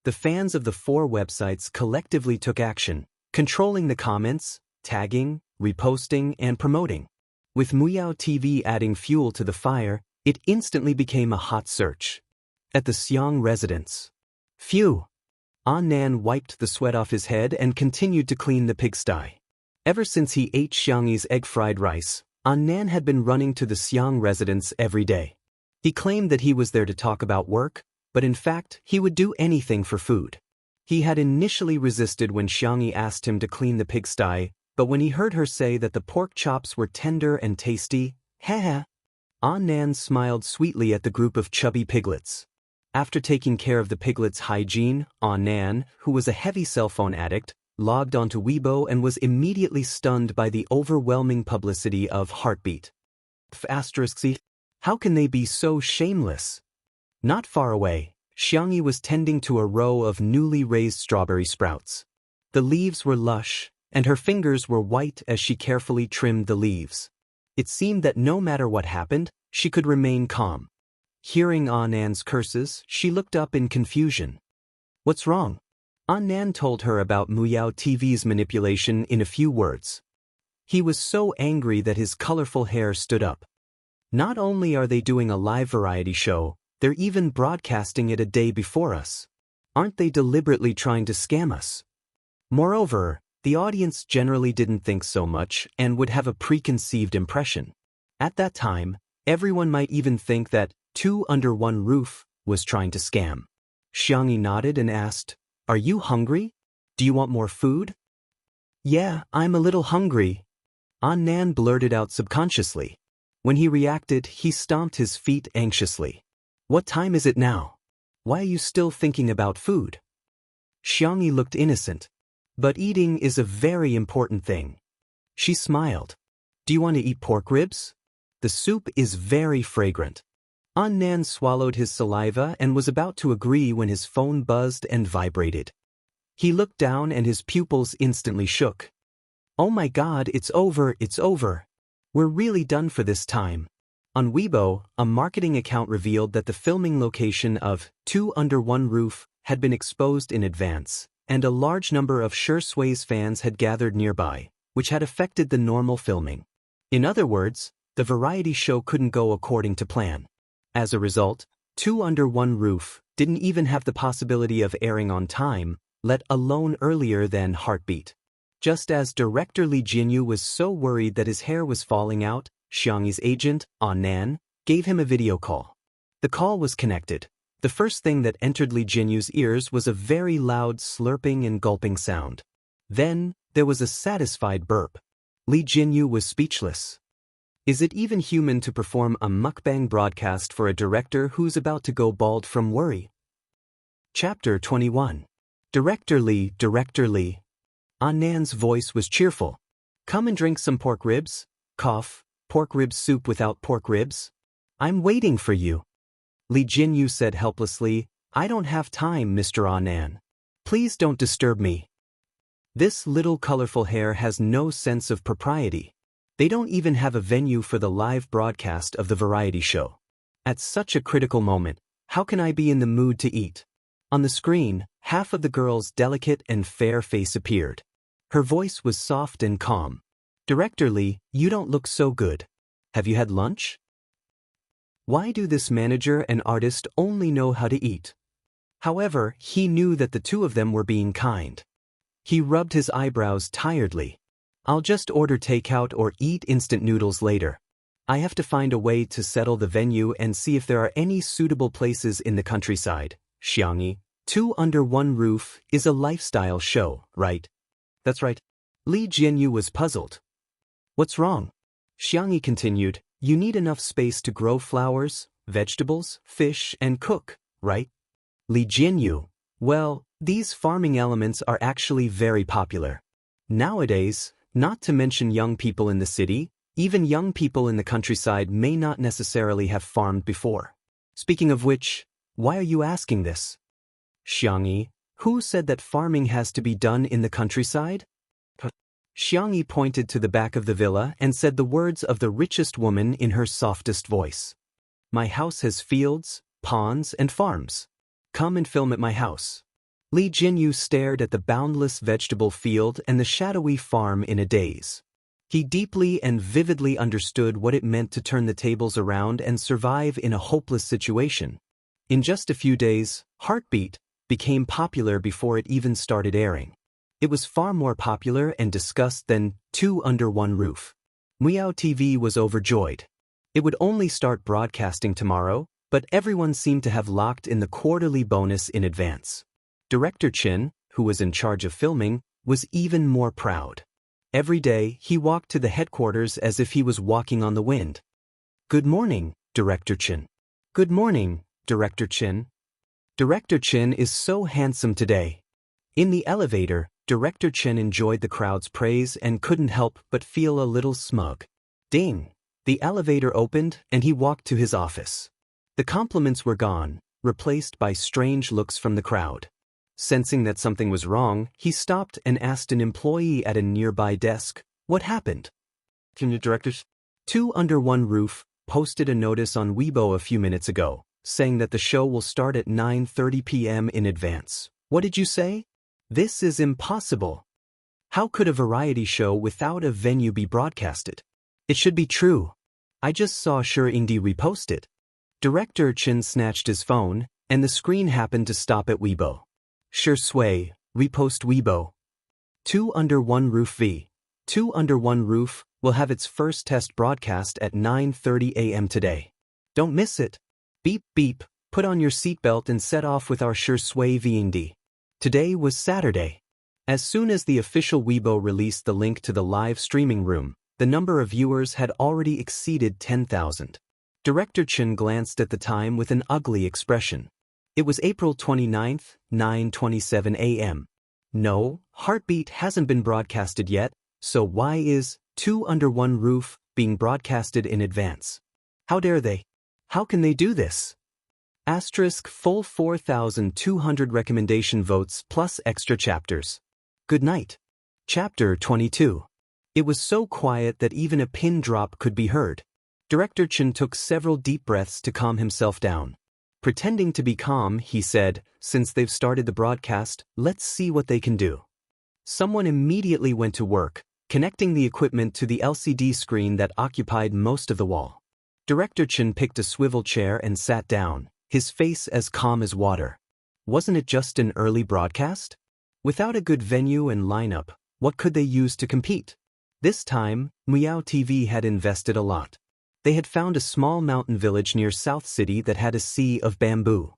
The fans of the 4 websites collectively took action, controlling the comments, tagging, reposting, and promoting. With Muyao TV adding fuel to the fire, it instantly became a hot search. At the Xiang residence. Phew! Nan wiped the sweat off his head and continued to clean the pigsty. Ever since he ate Xiangyi's egg fried rice, Nan had been running to the Xiang residence every day. He claimed that he was there to talk about work, but in fact, he would do anything for food. He had initially resisted when Xiangyi asked him to clean the pigsty, but when he heard her say that the pork chops were tender and tasty, Nan smiled sweetly at the group of chubby piglets. After taking care of the piglets' hygiene, Nan, who was a heavy cell phone addict, logged onto Weibo and was immediately stunned by the overwhelming publicity of Heartbeat. How can they be so shameless? Not far away, Xiangyi was tending to a row of newly raised strawberry sprouts. The leaves were lush, and her fingers were white as she carefully trimmed the leaves. It seemed that no matter what happened, she could remain calm. Hearing Annan's curses, she looked up in confusion. What's wrong? Annan told her about Muyao TV's manipulation in a few words. He was so angry that his colorful hair stood up. Not only are they doing a live variety show, they're even broadcasting it a day before us. Aren't they deliberately trying to scam us? Moreover, the audience generally didn't think so much and would have a preconceived impression. At that time, everyone might even think that 2 Under One Roof was trying to scam. Xiangyi nodded and asked, "Are you hungry? Do you want more food?" "Yeah, I'm a little hungry," Annan blurted out subconsciously. When he reacted, he stomped his feet anxiously. "What time is it now? Why are you still thinking about food?" Xiangyi looked innocent. "But eating is a very important thing." She smiled. "Do you want to eat pork ribs? The soup is very fragrant." Annan swallowed his saliva and was about to agree when his phone buzzed and vibrated. He looked down and his pupils instantly shook. "Oh my God, it's over, it's over. We're really done for this time." On Weibo, a marketing account revealed that the filming location of 2 Under One Roof had been exposed in advance, and a large number of Swordplay's fans had gathered nearby, which had affected the normal filming. In other words, the variety show couldn't go according to plan. As a result, 2 Under One Roof didn't even have the possibility of airing on time, let alone earlier than Heartbeat. Just as director Li Jinyu was so worried that his hair was falling out, Xiangyi's agent, Annan, gave him a video call. The call was connected. The first thing that entered Li Jinyu's ears was a very loud slurping and gulping sound. Then, there was a satisfied burp. Li Jinyu was speechless. Is it even human to perform a mukbang broadcast for a director who's about to go bald from worry? Chapter 21. Director Lee. Annan's voice was cheerful. "Come and drink some pork ribs." Cough, "Pork rib soup without pork ribs?" "I'm waiting for you." Li Jinyu said helplessly, "I don't have time, Mr. Annan. Please don't disturb me." This little colorful hair has no sense of propriety. They don't even have a venue for the live broadcast of the variety show. At such a critical moment, how can I be in the mood to eat? On the screen, half of the girl's delicate and fair face appeared. Her voice was soft and calm. "Director Lee, you don't look so good. Have you had lunch?" Why do this manager and artist only know how to eat? However, he knew that the two of them were being kind. He rubbed his eyebrows tiredly. I'll just order takeout or eat instant noodles later. I have to find a way to settle the venue and see if there are any suitable places in the countryside. Xianxia, Two Under One Roof is a lifestyle show, right? That's right. Li Jianyu was puzzled. What's wrong? Xianxia continued, you need enough space to grow flowers, vegetables, fish, and cook, right? Li Jianyu, well, these farming elements are actually very popular. Nowadays, not to mention young people in the city, even young people in the countryside may not necessarily have farmed before. Speaking of which, why are you asking this? Xianxia, who said that farming has to be done in the countryside? Xianxia pointed to the back of the villa and said the words of the richest woman in her softest voice. My house has fields, ponds, and farms. Come and film at my house. Li Jianyu stared at the boundless vegetable field and the shadowy farm in a daze. He deeply and vividly understood what it meant to turn the tables around and survive in a hopeless situation. In just a few days, Heartbeat became popular before it even started airing. It was far more popular and discussed than Two Under One Roof. Miao TV was overjoyed. It would only start broadcasting tomorrow, but everyone seemed to have locked in the quarterly bonus in advance. Director Chen, who was in charge of filming, was even more proud. Every day, he walked to the headquarters as if he was walking on the wind. Good morning, Director Chen. Good morning, Director Chen. Director Chen is so handsome today. In the elevator, Director Chen enjoyed the crowd's praise and couldn't help but feel a little smug. Ding! The elevator opened and he walked to his office. The compliments were gone, replaced by strange looks from the crowd. Sensing that something was wrong, he stopped and asked an employee at a nearby desk, what happened? Can you directors? Two Under One Roof posted a notice on Weibo a few minutes ago, saying that the show will start at 9:30 p.m. in advance. What did you say? This is impossible. How could a variety show without a venue be broadcasted? It should be true. I just saw Ingdi repost it. Director Chen snatched his phone, and the screen happened to stop at Weibo. Shui, repost Weibo. Two Under One Roof v. Two Under One Roof will have its first test broadcast at 9:30 a.m. today. Don't miss it. Beep beep, put on your seatbelt and set off with our Shui Ingdi. Today was Saturday. As soon as the official Weibo released the link to the live streaming room, the number of viewers had already exceeded 10,000. Director Chen glanced at the time with an ugly expression. It was April 29th, 9:27 a.m. No, Heartbeat hasn't been broadcasted yet, so why is Two Under One Roof being broadcasted in advance? How dare they? How can they do this? Asterisk full 4,200 recommendation votes plus extra chapters. Good night. Chapter 22. It was so quiet that even a pin drop could be heard. Director Chen took several deep breaths to calm himself down. Pretending to be calm, he said, since they've started the broadcast, let's see what they can do. Someone immediately went to work, connecting the equipment to the LCD screen that occupied most of the wall. Director Chen picked a swivel chair and sat down, his face as calm as water. Wasn't it just an early broadcast? Without a good venue and lineup, what could they use to compete? This time, Miao TV had invested a lot. They had found a small mountain village near South City that had a sea of bamboo.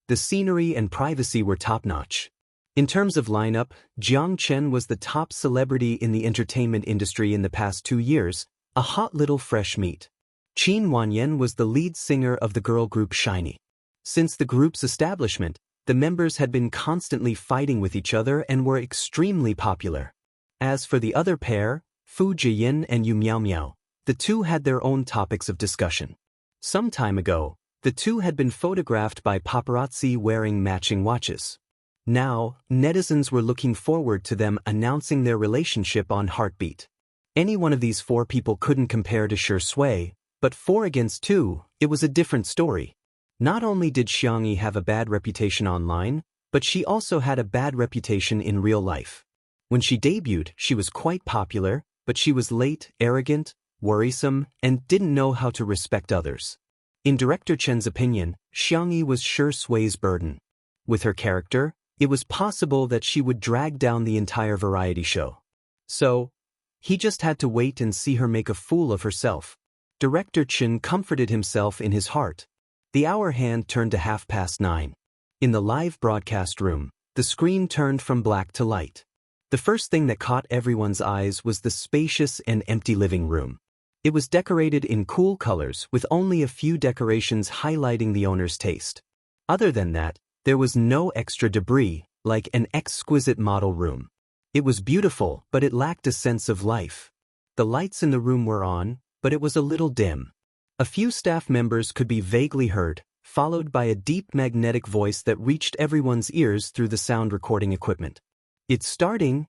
The scenery and privacy were top-notch. In terms of lineup, Jiang Chen was the top celebrity in the entertainment industry in the past 2 years, a hot little fresh meat. Qin Wanyan was the lead singer of the girl group Shiny. Since the group's establishment, the members had been constantly fighting with each other and were extremely popular. As for the other pair, Fu Jiyin and Yu Miao Miao, the two had their own topics of discussion. Some time ago, the two had been photographed by paparazzi wearing matching watches. Now, netizens were looking forward to them announcing their relationship on Heartbeat. Any one of these four people couldn't compare to Shui, but 4 against 2, it was a different story. Not only did Xianxia have a bad reputation online, but she also had a bad reputation in real life. When she debuted, she was quite popular, but she was late, arrogant, worrisome, and didn't know how to respect others. In Director Chen's opinion, Xianxia was Shui's burden. With her character, it was possible that she would drag down the entire variety show. So, he just had to wait and see her make a fool of herself. Director Chen comforted himself in his heart. The hour hand turned to 9:30. In the live broadcast room, the screen turned from black to light. The first thing that caught everyone's eyes was the spacious and empty living room. It was decorated in cool colors with only a few decorations highlighting the owner's taste. Other than that, there was no extra debris, like an exquisite model room. It was beautiful, but it lacked a sense of life. The lights in the room were on, but it was a little dim. A few staff members could be vaguely heard, followed by a deep magnetic voice that reached everyone's ears through the sound recording equipment. "It's starting."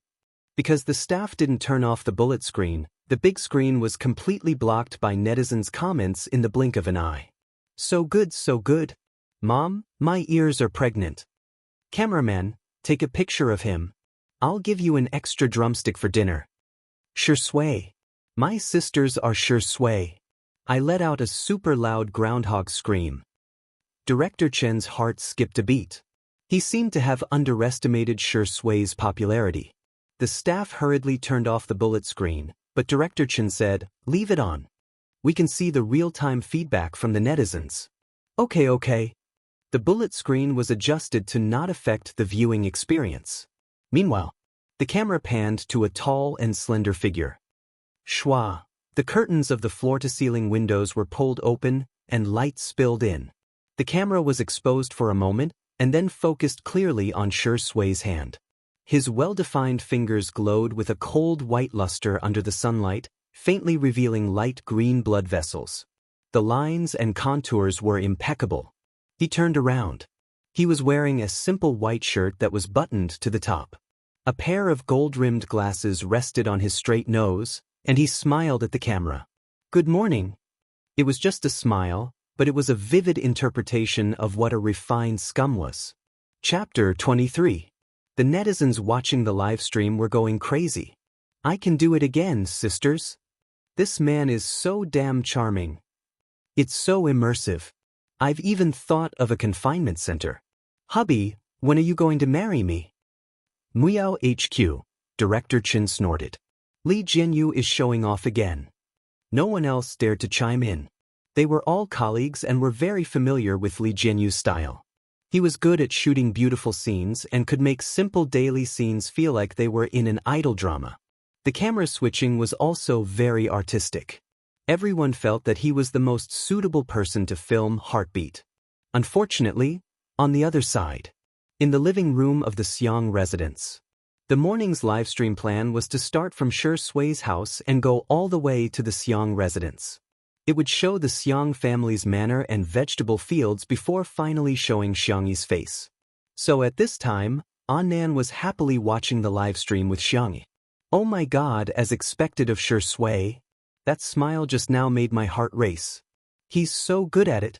Because the staff didn't turn off the bullet screen, the big screen was completely blocked by netizens' comments in the blink of an eye. "So good, so good. Mom, my ears are pregnant. Cameraman, take a picture of him. I'll give you an extra drumstick for dinner. Sure sway. My sisters are sure sway." I let out a super loud groundhog scream. Director Chen's heart skipped a beat. He seemed to have underestimated Sure Sway's popularity. The staff hurriedly turned off the bullet screen, but Director Chen said, "Leave it on. We can see the real-time feedback from the netizens." Okay. The bullet screen was adjusted to not affect the viewing experience. Meanwhile, the camera panned to a tall and slender figure. Schwa. The curtains of the floor-to-ceiling windows were pulled open, and light spilled in. The camera was exposed for a moment, and then focused clearly on Sure Sway's hand. His well-defined fingers glowed with a cold white luster under the sunlight, faintly revealing light green blood vessels. The lines and contours were impeccable. He turned around. He was wearing a simple white shirt that was buttoned to the top. A pair of gold-rimmed glasses rested on his straight nose, and he smiled at the camera. "Good morning." It was just a smile, but it was a vivid interpretation of what a refined scum was. Chapter 23. The netizens watching the live stream were going crazy. "I can do it again, sisters. This man is so damn charming. It's so immersive. I've even thought of a confinement center. Hubby, when are you going to marry me?" Miao HQ. Director Chen snorted. Li Jianyu is showing off again. No one else dared to chime in. They were all colleagues and were very familiar with Li Jianyu's style. He was good at shooting beautiful scenes and could make simple daily scenes feel like they were in an idol drama. The camera switching was also very artistic. Everyone felt that he was the most suitable person to film Heartbeat. Unfortunately, on the other side, in the living room of the Xiang residence, the morning's livestream plan was to start from Sure Sway's house and go all the way to the Xiang residence. It would show the Xiang family's manor and vegetable fields before finally showing Xiangyi's face. So at this time, Annan was happily watching the livestream with Xiangyi. "Oh my God," as expected of Sure Sway. That smile just now made my heart race. "He's so good at it."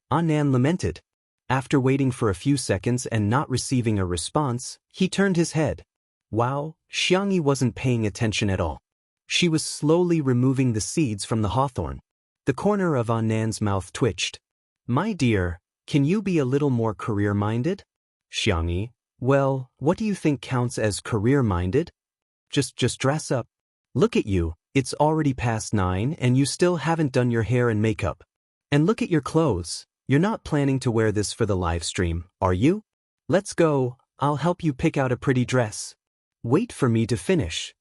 Annan lamented. After waiting for a few seconds and not receiving a response, he turned his head. Wow, Xiangyi wasn't paying attention at all. She was slowly removing the seeds from the hawthorn. The corner of Annan's mouth twitched. "My dear, can you be a little more career-minded?" "Xiangyi, well, what do you think counts as career-minded? Just dress up. Look at you, it's already past 9 and you still haven't done your hair and makeup. And look at your clothes, you're not planning to wear this for the live stream, are you? Let's go, I'll help you pick out a pretty dress. Wait for me to finish."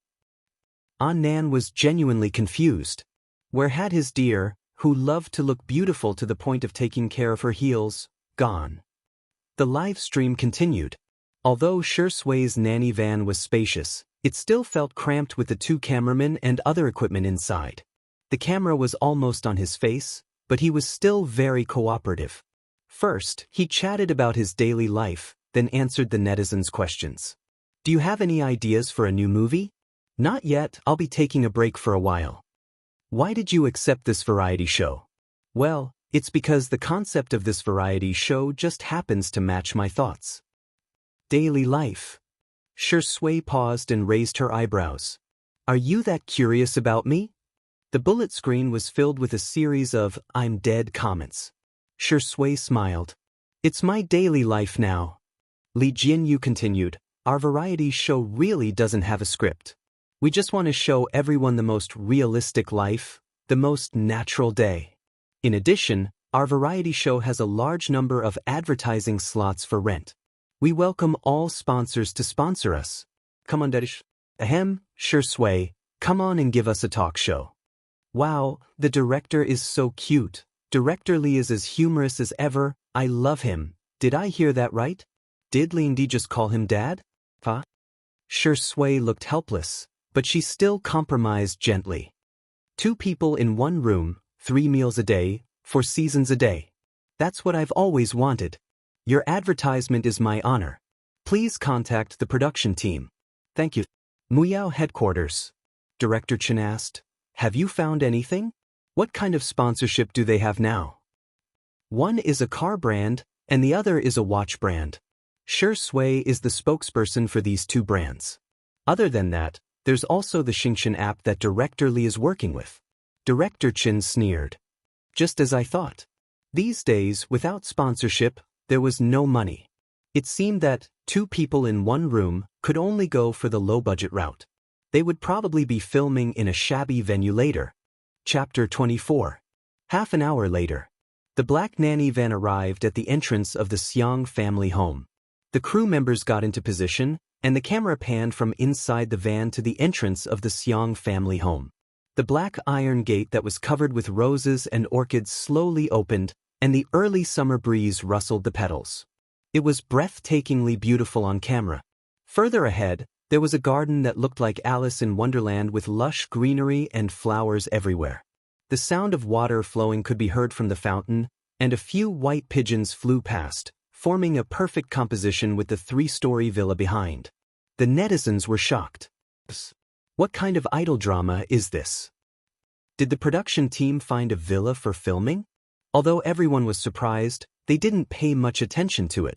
Annan was genuinely confused. Where had his dear, who loved to look beautiful to the point of taking care of her heels, gone? The live stream continued. Although Sure Sway's nanny van was spacious, it still felt cramped with the 2 cameramen and other equipment inside. The camera was almost on his face, but he was still very cooperative. First, he chatted about his daily life, then answered the netizens' questions. "Do you have any ideas for a new movie?" "Not yet, I'll be taking a break for a while." "Why did you accept this variety show?" "Well, it's because the concept of this variety show just happens to match my thoughts." Daily life. Sure Sway paused and raised her eyebrows. "Are you that curious about me?" The bullet screen was filled with a series of "I'm dead" comments. Sure Sway smiled. "It's my daily life now. Li Jianyu continued, our variety show really doesn't have a script. We just want to show everyone the most realistic life, the most natural day. In addition, our variety show has a large number of advertising slots for rent. We welcome all sponsors to sponsor us. Come on, Dadish. Ahem, sure sway, come on and give us a talk show. Wow, the director is so cute. Director Li is as humorous as ever, I love him. Did I hear that right? Did Lindy just call him Dad? Huh? Sure Sway looked helpless, but she still compromised gently. 2 people in one room, 3 meals a day, 4 seasons a day. That's what I've always wanted. Your advertisement is my honor. Please contact the production team. Thank you. Muyao headquarters. Director Chen asked, have you found anything? What kind of sponsorship do they have now? One is a car brand, and the other is a watch brand. Sure Sway is the spokesperson for these 2 brands. Other than that, there's also the Xianxia app that Director Li is working with. Director Chen sneered. Just as I thought. These days, without sponsorship, there was no money. It seemed that 2 people in one room could only go for the low-budget route. They would probably be filming in a shabby venue later. Chapter 24. Half an hour later. The black nanny van arrived at the entrance of the Xiang family home. The crew members got into position, and the camera panned from inside the van to the entrance of the Xiang family home. The black iron gate that was covered with roses and orchids slowly opened, and the early summer breeze rustled the petals. It was breathtakingly beautiful on camera. Further ahead, there was a garden that looked like Alice in Wonderland with lush greenery and flowers everywhere. The sound of water flowing could be heard from the fountain, and a few white pigeons flew past, forming a perfect composition with the 3-story villa behind. The netizens were shocked. What kind of idol drama is this? Did the production team find a villa for filming? Although everyone was surprised, they didn't pay much attention to it.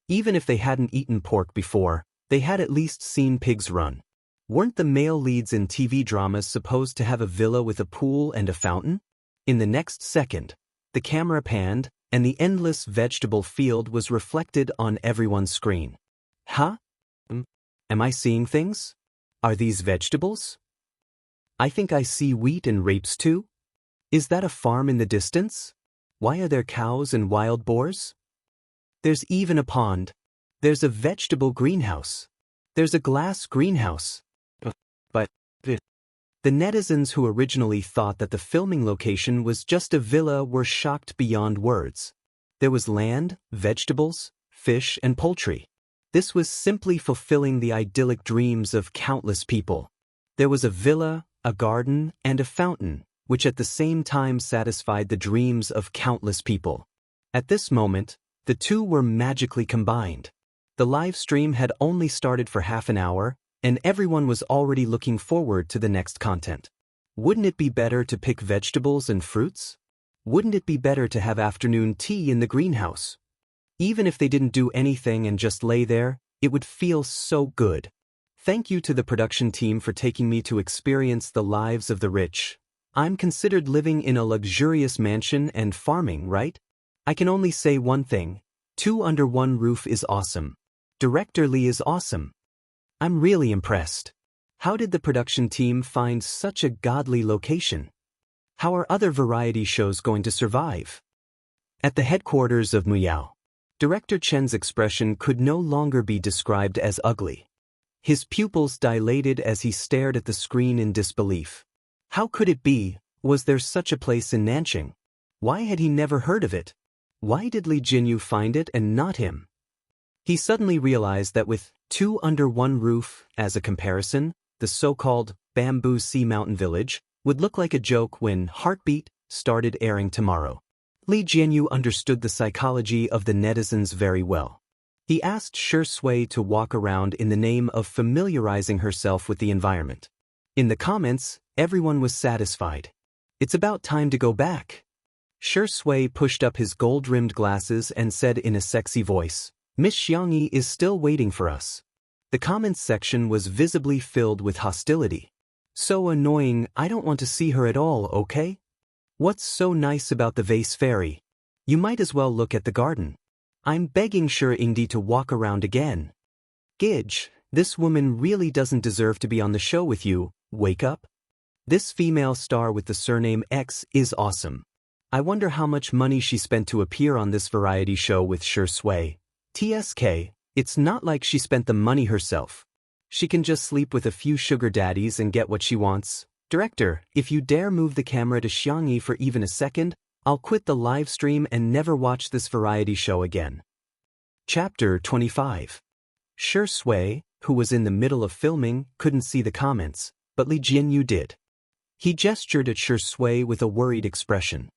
Even if they hadn't eaten pork before, they had at least seen pigs run. Weren't the male leads in TV dramas supposed to have a villa with a pool and a fountain? In the next second, the camera panned, and the endless vegetable field was reflected on everyone's screen. Huh? Am I seeing things? Are these vegetables? I think I see wheat and rapes too. Is that a farm in the distance? Why are there cows and wild boars? There's even a pond. There's a vegetable greenhouse. There's a glass greenhouse. But the netizens who originally thought that the filming location was just a villa were shocked beyond words. There was land, vegetables, fish, and poultry. This was simply fulfilling the idyllic dreams of countless people. There was a villa, a garden, and a fountain, which at the same time satisfied the dreams of countless people. At this moment, the 2 were magically combined. The live stream had only started for half an hour, and everyone was already looking forward to the next content. Wouldn't it be better to pick vegetables and fruits? Wouldn't it be better to have afternoon tea in the greenhouse? Even if they didn't do anything and just lay there, it would feel so good. Thank you to the production team for taking me to experience the lives of the rich. I'm considered living in a luxurious mansion and farming, right? I can only say one thing. 2 under one roof is awesome. Director Li is awesome. I'm really impressed. How did the production team find such a godly location? How are other variety shows going to survive? At the headquarters of Muyao, Director Chen's expression could no longer be described as ugly. His pupils dilated as he stared at the screen in disbelief. How could it be? Was there such a place in Nanjing? Why had he never heard of it? Why did Li Jinyu find it and not him? He suddenly realized that with 2 under one roof, as a comparison, the so-called Bamboo Sea Mountain Village would look like a joke when Heartbeat started airing tomorrow. Li Jianyu understood the psychology of the netizens very well. He asked Sure Sui to walk around in the name of familiarizing herself with the environment. In the comments, everyone was satisfied. It's about time to go back. Sure Sui pushed up his gold-rimmed glasses and said in a sexy voice, Miss Xianxia is still waiting for us. The comments section was visibly filled with hostility. So annoying, I don't want to see her at all, okay? What's so nice about the vase fairy? You might as well look at the garden. I'm begging Xianxia to walk around again. Gidge, this woman really doesn't deserve to be on the show with you, wake up. This female star with the surname X is awesome. I wonder how much money she spent to appear on this variety show with Swordplay. TSK, it's not like she spent the money herself. She can just sleep with a few sugar daddies and get what she wants. Director, if you dare move the camera to Xianxia for even a second, I'll quit the live stream and never watch this variety show again. Chapter 25. Swordplay, who was in the middle of filming, couldn't see the comments, but Li Jianyu did. He gestured at Swordplay with a worried expression.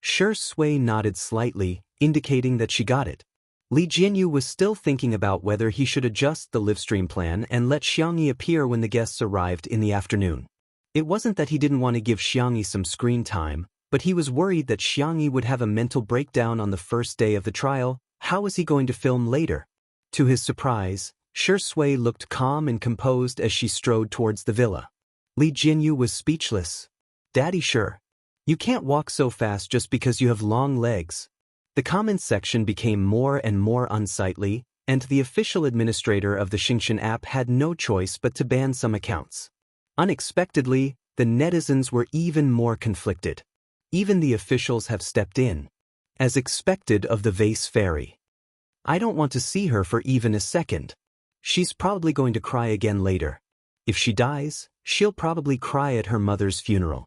Swordplay nodded slightly, indicating that she got it. Li Jianyu was still thinking about whether he should adjust the livestream plan and let Xianxia appear when the guests arrived in the afternoon. It wasn't that he didn't want to give Xianxia some screen time, but he was worried that Xianxia would have a mental breakdown on the first day of the trial. How was he going to film later? To his surprise, Swordplay looked calm and composed as she strode towards the villa. Li Jianyu was speechless. Daddy sure. You can't walk so fast just because you have long legs. The comments section became more and more unsightly, and the official administrator of the Xianxia app had no choice but to ban some accounts. Unexpectedly, the netizens were even more conflicted. Even the officials have stepped in. As expected of the vase fairy. I don't want to see her for even a second. She's probably going to cry again later. If she dies, she'll probably cry at her mother's funeral.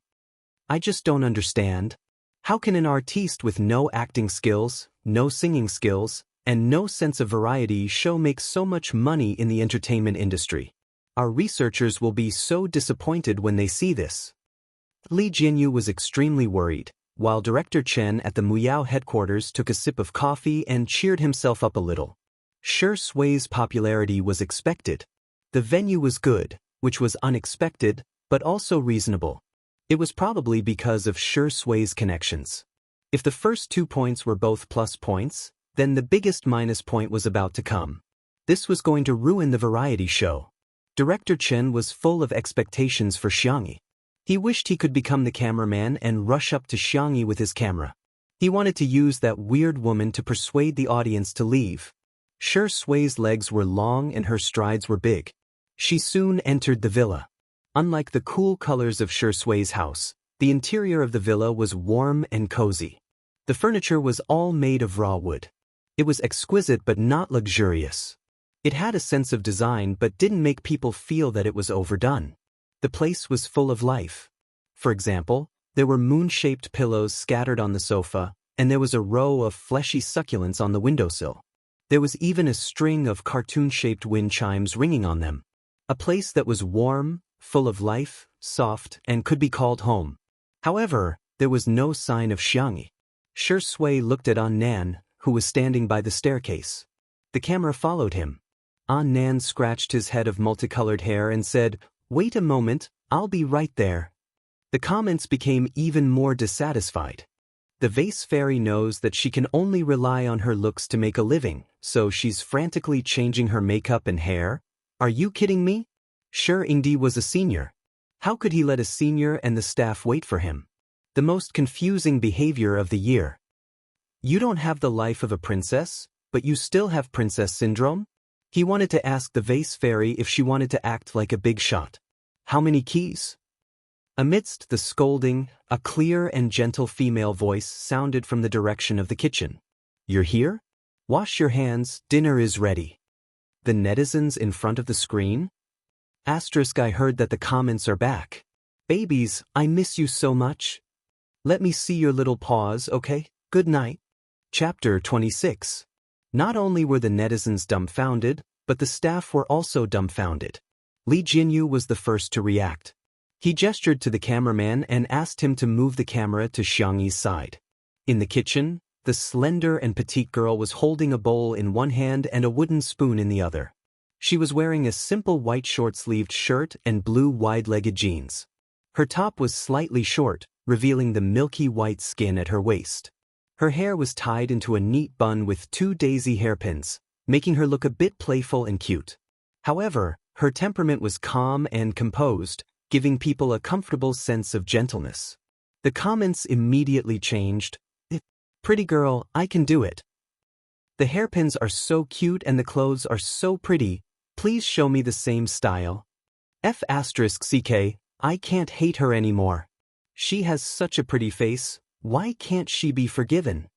I just don't understand. How can an artiste with no acting skills, no singing skills, and no sense of variety show make so much money in the entertainment industry? Our researchers will be so disappointed when they see this. Li Jianyu was extremely worried, while Director Chen at the Muyao headquarters took a sip of coffee and cheered himself up a little. Swordplay's popularity was expected. The venue was good, which was unexpected, but also reasonable. It was probably because of Swordplay's connections. If the first 2 points were both plus points, then the biggest minus point was about to come. This was going to ruin the variety show. Director Chen was full of expectations for Xianxia. He wished he could become the cameraman and rush up to Xianxia with his camera. He wanted to use that weird woman to persuade the audience to leave. Swordplay's legs were long and her strides were big. She soon entered the villa. Unlike the cool colors of Swordplay's house, the interior of the villa was warm and cozy. The furniture was all made of raw wood. It was exquisite but not luxurious. It had a sense of design but didn't make people feel that it was overdone. The place was full of life. For example, there were moon-shaped pillows scattered on the sofa, and there was a row of fleshy succulents on the windowsill. There was even a string of cartoon-shaped wind chimes ringing on them. A place that was warm, full of life, soft, and could be called home. However, there was no sign of Xianxia. Swordplay looked at An Nan, who was standing by the staircase. The camera followed him. An Nan scratched his head of multicolored hair and said, "Wait a moment, I'll be right there." The comments became even more dissatisfied. The vase fairy knows that she can only rely on her looks to make a living, so she's frantically changing her makeup and hair. Are you kidding me? Xianxia was a senior. How could he let a senior and the staff wait for him? The most confusing behavior of the year. You don't have the life of a princess, but you still have princess syndrome? He wanted to ask the vase fairy if she wanted to act like a big shot. How many keys? Amidst the scolding, a clear and gentle female voice sounded from the direction of the kitchen. You're here? Wash your hands, dinner is ready. The netizens in front of the screen? I heard that the comments are back. Babies, I miss you so much. Let me see your little paws, okay? Good night. Chapter 26. Not only were the netizens dumbfounded, but the staff were also dumbfounded. Li Jianyu was the first to react. He gestured to the cameraman and asked him to move the camera to Xianxi's side. In the kitchen, the slender and petite girl was holding a bowl in one hand and a wooden spoon in the other. She was wearing a simple white short-sleeved shirt and blue wide-legged jeans. Her top was slightly short, revealing the milky white skin at her waist. Her hair was tied into a neat bun with 2 daisy hairpins, making her look a bit playful and cute. However, her temperament was calm and composed, giving people a comfortable sense of gentleness. The comments immediately changed. Pretty girl, I can do it. The hairpins are so cute and the clothes are so pretty. Please show me the same style. F***ck, I can't hate her anymore. She has such a pretty face, why can't she be forgiven?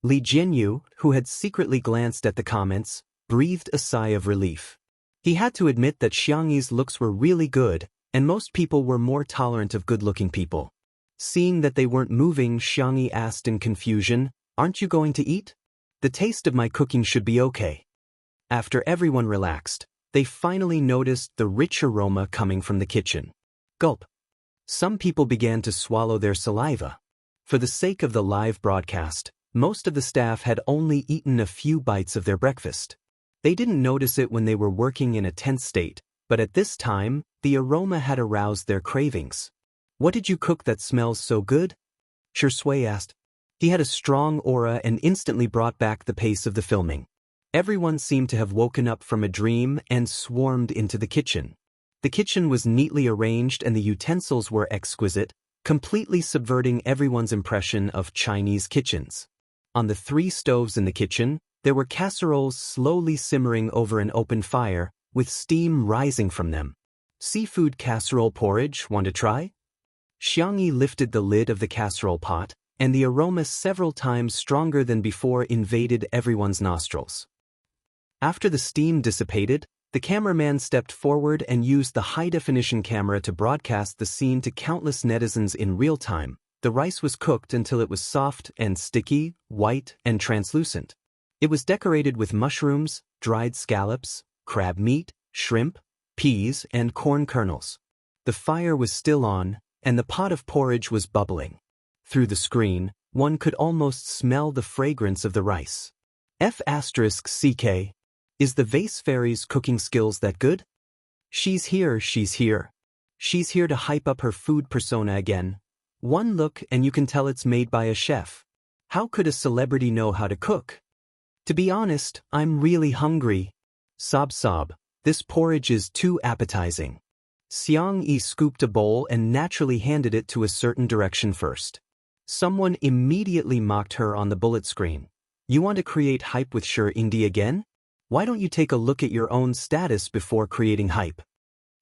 Li Jianyu, who had secretly glanced at the comments, breathed a sigh of relief. He had to admit that Xianxi's looks were really good, and most people were more tolerant of good-looking people. Seeing that they weren't moving, Xianxi asked in confusion, "Aren't you going to eat? The taste of my cooking should be okay." After everyone relaxed, they finally noticed the rich aroma coming from the kitchen. Gulp. Some people began to swallow their saliva. For the sake of the live broadcast, most of the staff had only eaten a few bites of their breakfast. They didn't notice it when they were working in a tense state, but at this time, the aroma had aroused their cravings. "What did you cook that smells so good?" Shui asked. He had a strong aura and instantly brought back the pace of the filming. Everyone seemed to have woken up from a dream and swarmed into the kitchen. The kitchen was neatly arranged and the utensils were exquisite, completely subverting everyone's impression of Chinese kitchens. On the 3 stoves in the kitchen, there were casseroles slowly simmering over an open fire, with steam rising from them. "Seafood casserole porridge, want to try?" Xianxi lifted the lid of the casserole pot, and the aroma several times stronger than before invaded everyone's nostrils. After the steam dissipated, the cameraman stepped forward and used the high-definition camera to broadcast the scene to countless netizens in real time. The rice was cooked until it was soft and sticky, white and translucent. It was decorated with mushrooms, dried scallops, crab meat, shrimp, peas, and corn kernels. The fire was still on, and the pot of porridge was bubbling. Through the screen, one could almost smell the fragrance of the rice. F***ck. Is the vase fairy's cooking skills that good? She's here. She's here to hype up her food persona again. One look and you can tell it's made by a chef. How could a celebrity know how to cook? To be honest, I'm really hungry. Sob sob, this porridge is too appetizing. Xianxi scooped a bowl and naturally handed it to a certain direction first. Someone immediately mocked her on the bullet screen. You want to create hype with Sure Indie again? Why don't you take a look at your own status before creating hype?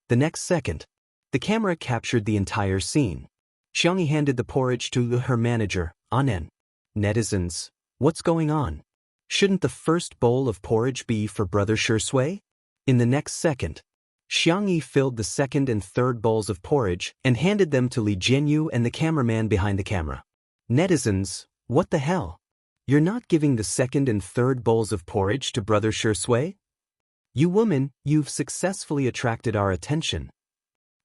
The next second, the camera captured the entire scene. Xianxi handed the porridge to her manager, Anen. Netizens, what's going on? Shouldn't the first bowl of porridge be for Brother Shui? In the next second, Xianxi filled the second and third bowls of porridge and handed them to Li Jianyu and the cameraman behind the camera. Netizens, what the hell? You're not giving the second and third bowls of porridge to Brother Shui? You woman, you've successfully attracted our attention.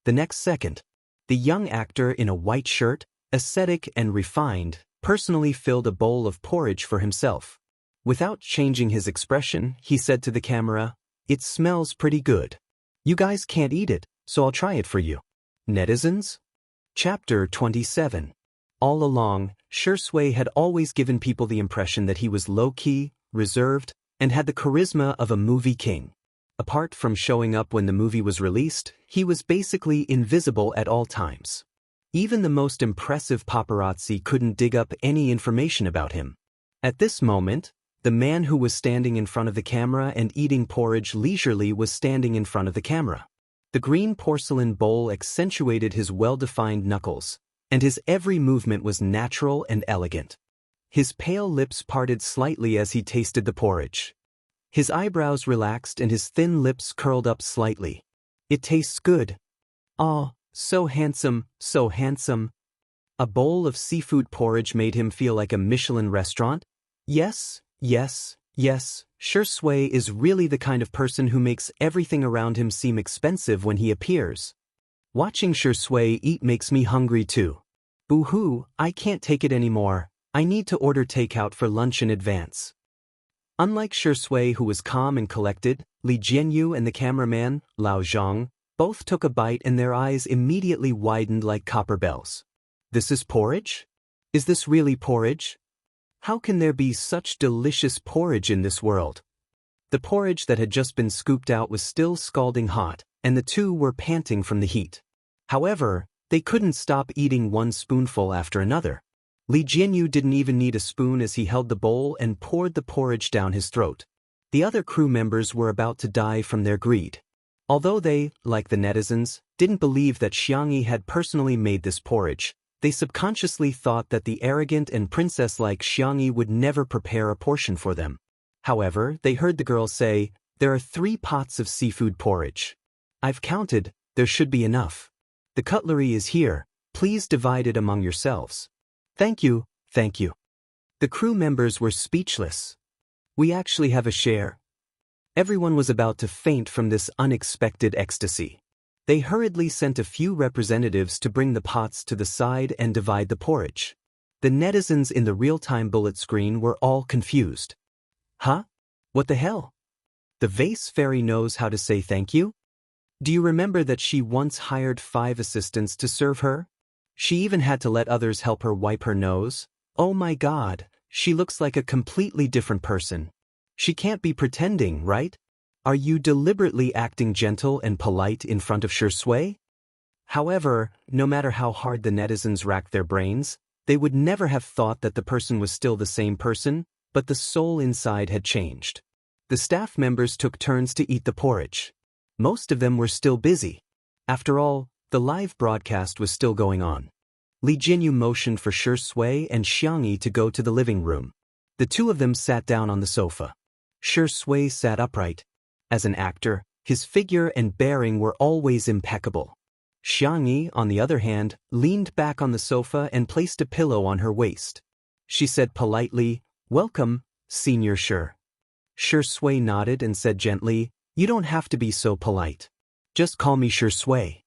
The next second, the young actor in a white shirt, ascetic and refined, personally filled a bowl of porridge for himself. Without changing his expression, he said to the camera, "It smells pretty good. You guys can't eat it, so I'll try it for you." Netizens? Chapter 27. All along, Shui had always given people the impression that he was low-key, reserved, and had the charisma of a movie king. Apart from showing up when the movie was released, he was basically invisible at all times. Even the most impressive paparazzi couldn't dig up any information about him. At this moment, the man who was standing in front of the camera and eating porridge leisurely was standing in front of the camera. The green porcelain bowl accentuated his well-defined knuckles, and his every movement was natural and elegant. His pale lips parted slightly as he tasted the porridge. His eyebrows relaxed and his thin lips curled up slightly. "It tastes good. Oh, so handsome, so handsome." A bowl of seafood porridge made him feel like a Michelin restaurant. Yes, yes, yes, Shui is really the kind of person who makes everything around him seem expensive when he appears. Watching Shui eat makes me hungry too. Boo-hoo, I can't take it anymore. I need to order takeout for lunch in advance. Unlike Shui, who was calm and collected, Li Jianyu and the cameraman, Lao Zhang, both took a bite and their eyes immediately widened like copper bells. This is porridge? Is this really porridge? How can there be such delicious porridge in this world? The porridge that had just been scooped out was still scalding hot, and the two were panting from the heat. However, they couldn't stop eating one spoonful after another. Li Jianyu didn't even need a spoon as he held the bowl and poured the porridge down his throat. The other crew members were about to die from their greed. Although they, like the netizens, didn't believe that Xianxia had personally made this porridge, they subconsciously thought that the arrogant and princess-like Xianxia would never prepare a portion for them. However, they heard the girl say, "There are 3 pots of seafood porridge. I've counted, there should be enough. The cutlery is here, please divide it among yourselves." "Thank you, thank you." The crew members were speechless. "We actually have a share." Everyone was about to faint from this unexpected ecstasy. They hurriedly sent a few representatives to bring the pots to the side and divide the porridge. The netizens in the real-time bullet screen were all confused. Huh? What the hell? The vase fairy knows how to say thank you? Do you remember that she once hired 5 assistants to serve her? She even had to let others help her wipe her nose? Oh my god, she looks like a completely different person. She can't be pretending, right? Are you deliberately acting gentle and polite in front of Shui? However, no matter how hard the netizens racked their brains, they would never have thought that the person was still the same person, but the soul inside had changed. The staff members took turns to eat the porridge. Most of them were still busy. After all, the live broadcast was still going on. Li Jianyu motioned for Shui and Xianxia to go to the living room. The 2 of them sat down on the sofa. Shui sat upright. As an actor, his figure and bearing were always impeccable. Xianxia, on the other hand, leaned back on the sofa and placed a pillow on her waist. She said politely, "Welcome, Senior Shi." Shui nodded and said gently, "You don't have to be so polite. Just call me Shui."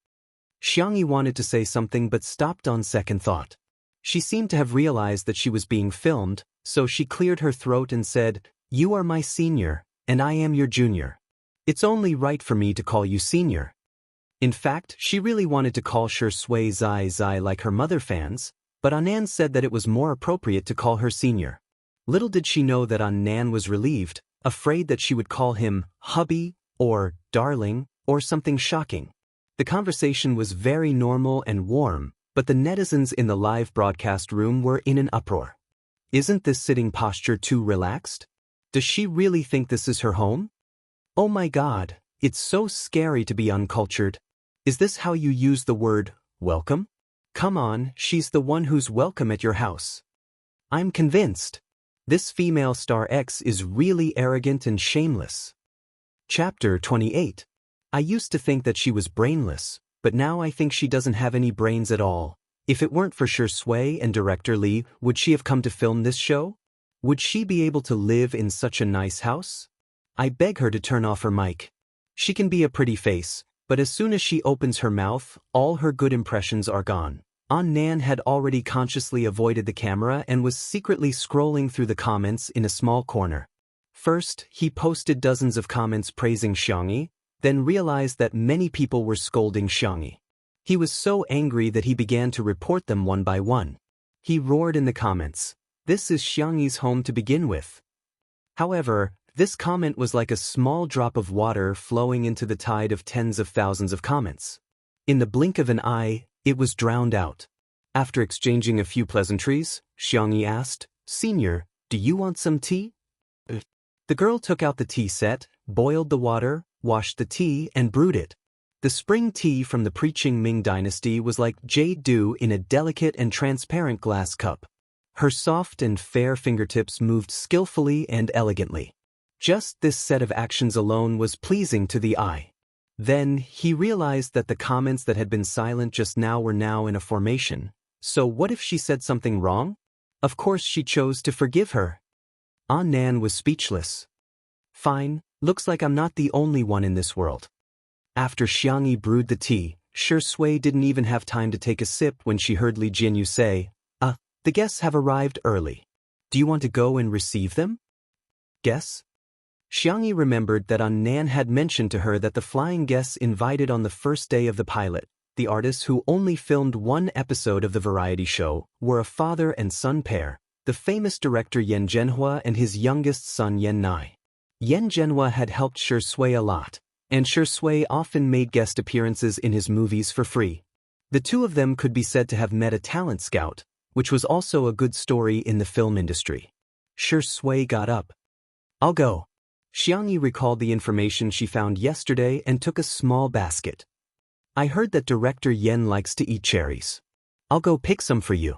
Xianxia wanted to say something but stopped on second thought. She seemed to have realized that she was being filmed, so she cleared her throat and said, "You are my senior, and I am your junior. It's only right for me to call you senior." In fact, she really wanted to call Shui Zai like her mother fans, but Annan said that it was more appropriate to call her senior. Little did she know that Annan was relieved, afraid that she would call him hubby, or darling, or something shocking. The conversation was very normal and warm, but the netizens in the live broadcast room were in an uproar. Isn't this sitting posture too relaxed? Does she really think this is her home? Oh my god, it's so scary to be uncultured. Is this how you use the word, welcome? Come on, she's the one who's welcome at your house. I'm convinced. This female star X is really arrogant and shameless. Chapter 28. I used to think that she was brainless, but now I think she doesn't have any brains at all. If it weren't for Shui and director Li, would she have come to film this show? Would she be able to live in such a nice house? I beg her to turn off her mic. She can be a pretty face, but as soon as she opens her mouth, all her good impressions are gone. Annan had already consciously avoided the camera and was secretly scrolling through the comments in a small corner. First, he posted dozens of comments praising Xianxia, then realized that many people were scolding Xianxia. He was so angry that he began to report them one by one. He roared in the comments, "This is Xianxia's home to begin with." However, this comment was like a small drop of water flowing into the tide of tens of thousands of comments. In the blink of an eye, it was drowned out. After exchanging a few pleasantries, Xianxia asked, "Senior, do you want some tea?" The girl took out the tea set, boiled the water, washed the tea, and brewed it. The spring tea from the pre-Qing Ming dynasty was like jade dew in a delicate and transparent glass cup. Her soft and fair fingertips moved skillfully and elegantly. Just this set of actions alone was pleasing to the eye. Then, he realized that the comments that had been silent just now were now in a formation. So what if she said something wrong? Of course she chose to forgive her. Annan was speechless. Fine, looks like I'm not the only one in this world. After Xianxia brewed the tea, Shui didn't even have time to take a sip when she heard Li Jianyu say, "The guests have arrived early. Do you want to go and receive them?" Guests? Xianxia remembered that Annan had mentioned to her that the flying guests invited on the first day of the pilot, the artists who only filmed 1 episode of the variety show, were a father and son pair, the famous director Yan Zhenhua and his youngest son Yan Nai. Yan Zhenhua had helped Shui a lot, and Shui often made guest appearances in his movies for free. The 2 of them could be said to have met a talent scout, which was also a good story in the film industry. Shui got up. I'll go. Xianxia recalled the information she found yesterday and took a small basket. I heard that director Yen likes to eat cherries. I'll go pick some for you.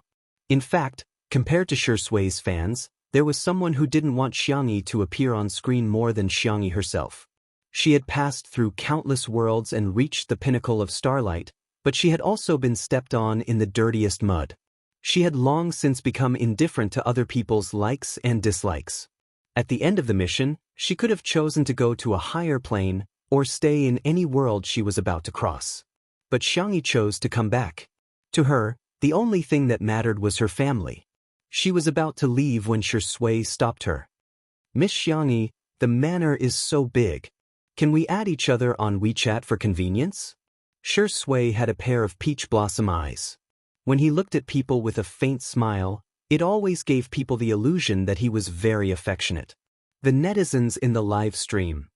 In fact, compared to Shui's fans, there was someone who didn't want Xianxia to appear on screen more than Xianxia herself. She had passed through countless worlds and reached the pinnacle of starlight, but she had also been stepped on in the dirtiest mud. She had long since become indifferent to other people's likes and dislikes. At the end of the mission, she could have chosen to go to a higher plane or stay in any world she was about to cross. But Xianxia chose to come back. To her, the only thing that mattered was her family. She was about to leave when Shui stopped her. Miss Xianxia, the manor is so big. Can we add each other on WeChat for convenience? Shui had a pair of peach blossom eyes. When he looked at people with a faint smile, it always gave people the illusion that he was very affectionate. The netizens in the live stream.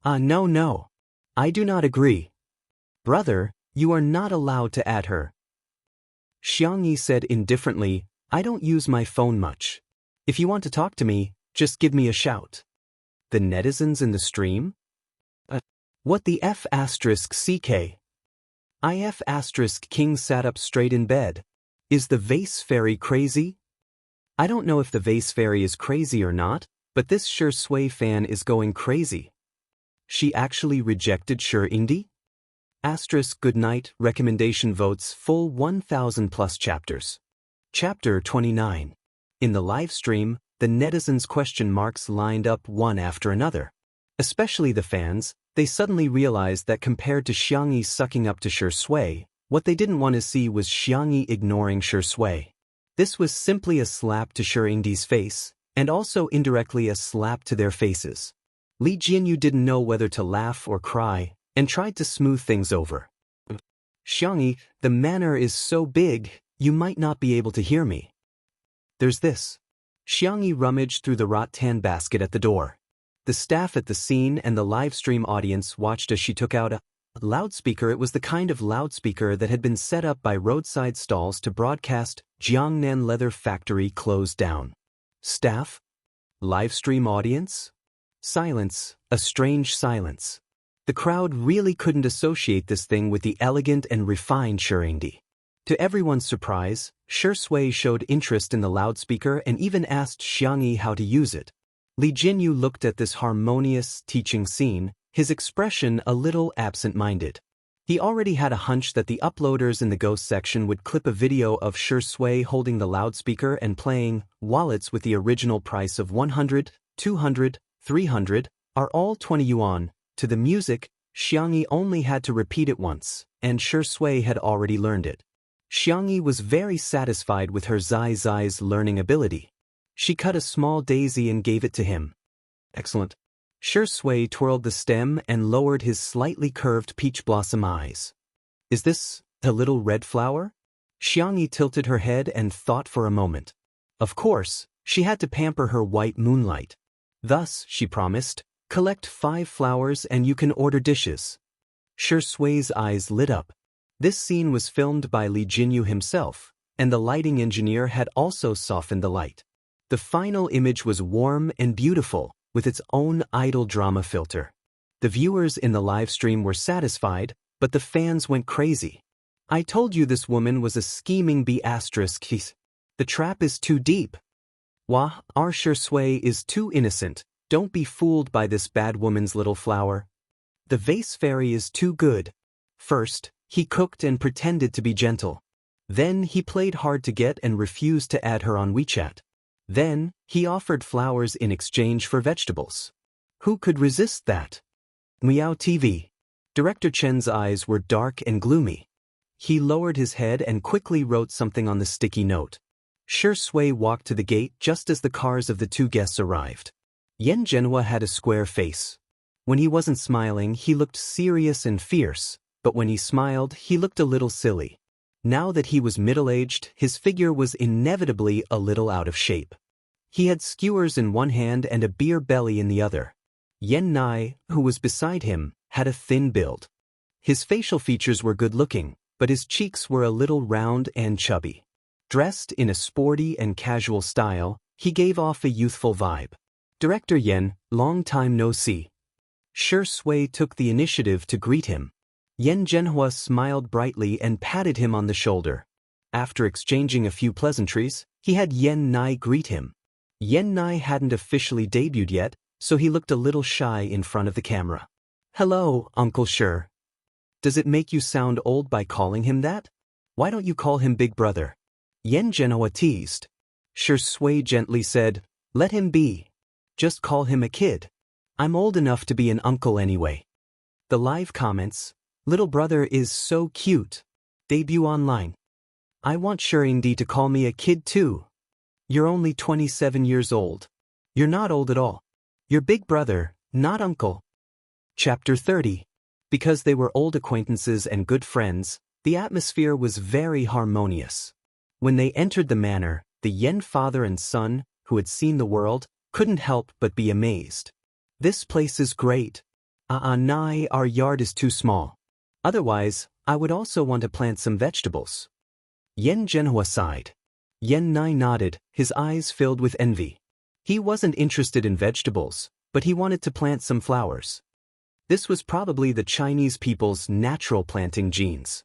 No. I do not agree. Brother, you are not allowed to add her. Xianxia said indifferently, I don't use my phone much. If you want to talk to me, just give me a shout. The netizens in the stream? What the F***? IF** King sat up straight in bed. Is the vase fairy crazy? I don't know if the vase fairy is crazy or not, but this Shui fan is going crazy. She actually rejected Indie? Good night, recommendation votes full 1,000 plus chapters. Chapter 29. In the live stream, the netizens' question marks lined up one after another. Especially the fans, they suddenly realized that compared to Xianxia sucking up to Shui, what they didn't want to see was Xianxia ignoring Shui. This was simply a slap to Indie's face, and also indirectly a slap to their faces. Li Jinyu didn't know whether to laugh or cry, and tried to smooth things over. Xianxia, the manor is so big, you might not be able to hear me. There's this. Xianxia rummaged through the rattan basket at the door. The staff at the scene and the live stream audience watched as she took out a loudspeaker. It was the kind of loudspeaker that had been set up by roadside stalls to broadcast Jiangnan Leather Factory closed down. Staff? Live stream audience? Silence, a strange silence. The crowd really couldn't associate this thing with the elegant and refined Indie. To everyone's surprise, Shui showed interest in the loudspeaker and even asked Xianxia how to use it. Li Jinyu looked at this harmonious, teaching scene, his expression a little absent-minded. He already had a hunch that the uploaders in the ghost section would clip a video of Shui holding the loudspeaker and playing wallets with the original price of 100, 200, 300, are all 20 yuan. To the music, Xianxia only had to repeat it once, and Shui had already learned it. Xianxia was very satisfied with her Zai's learning ability. She cut a small daisy and gave it to him. Excellent. Shui twirled the stem and lowered his slightly curved peach blossom eyes. Is this a little red flower? Xianxia tilted her head and thought for a moment. Of course, she had to pamper her white moonlight. Thus, she promised, collect 5 flowers and you can order dishes. Shui's eyes lit up. This scene was filmed by Li Jinyu himself, and the lighting engineer had also softened the light. The final image was warm and beautiful, with its own idol drama filter. The viewers in the live stream were satisfied, but the fans went crazy. I told you this woman was a scheming B***. The trap is too deep. Wah, our Shui is too innocent. Don't be fooled by this bad woman's little flower. The vase fairy is too good. First, he cooked and pretended to be gentle. Then he played hard to get and refused to add her on WeChat. Then, he offered flowers in exchange for vegetables. Who could resist that? Meow TV. Director Chen's eyes were dark and gloomy. He lowered his head and quickly wrote something on the sticky note. Shui walked to the gate just as the cars of the 2 guests arrived. Yan Zhenhua had a square face. When he wasn't smiling, he looked serious and fierce, but when he smiled, he looked a little silly. Now that he was middle-aged, his figure was inevitably a little out of shape. He had skewers in one hand and a beer belly in the other. Yan Nai, who was beside him, had a thin build. His facial features were good-looking, but his cheeks were a little round and chubby. Dressed in a sporty and casual style, he gave off a youthful vibe. Director Yen, long time no see. Shui took the initiative to greet him. Yen Zhenhua smiled brightly and patted him on the shoulder. After exchanging a few pleasantries, he had Yen Nai greet him. Yen Nai hadn't officially debuted yet, so he looked a little shy in front of the camera. Hello, Uncle Shi. Does it make you sound old by calling him that? Why don't you call him Big Brother? Yen Zhenhua teased. Shui gently said, let him be. Just call him a kid. I'm old enough to be an uncle anyway. The live comments, little brother is so cute. Debut online. I want Shirindi to call me a kid too. You're only 27 years old. You're not old at all. You're big brother, not uncle. Chapter 30. Because they were old acquaintances and good friends, the atmosphere was very harmonious. When they entered the manor, the Yen father and son, who had seen the world, couldn't help but be amazed. This place is great. Nai, our yard is too small. Otherwise, I would also want to plant some vegetables. Yen Zhenhua sighed. Yen Nai nodded, his eyes filled with envy. He wasn't interested in vegetables, but he wanted to plant some flowers. This was probably the Chinese people's natural planting genes.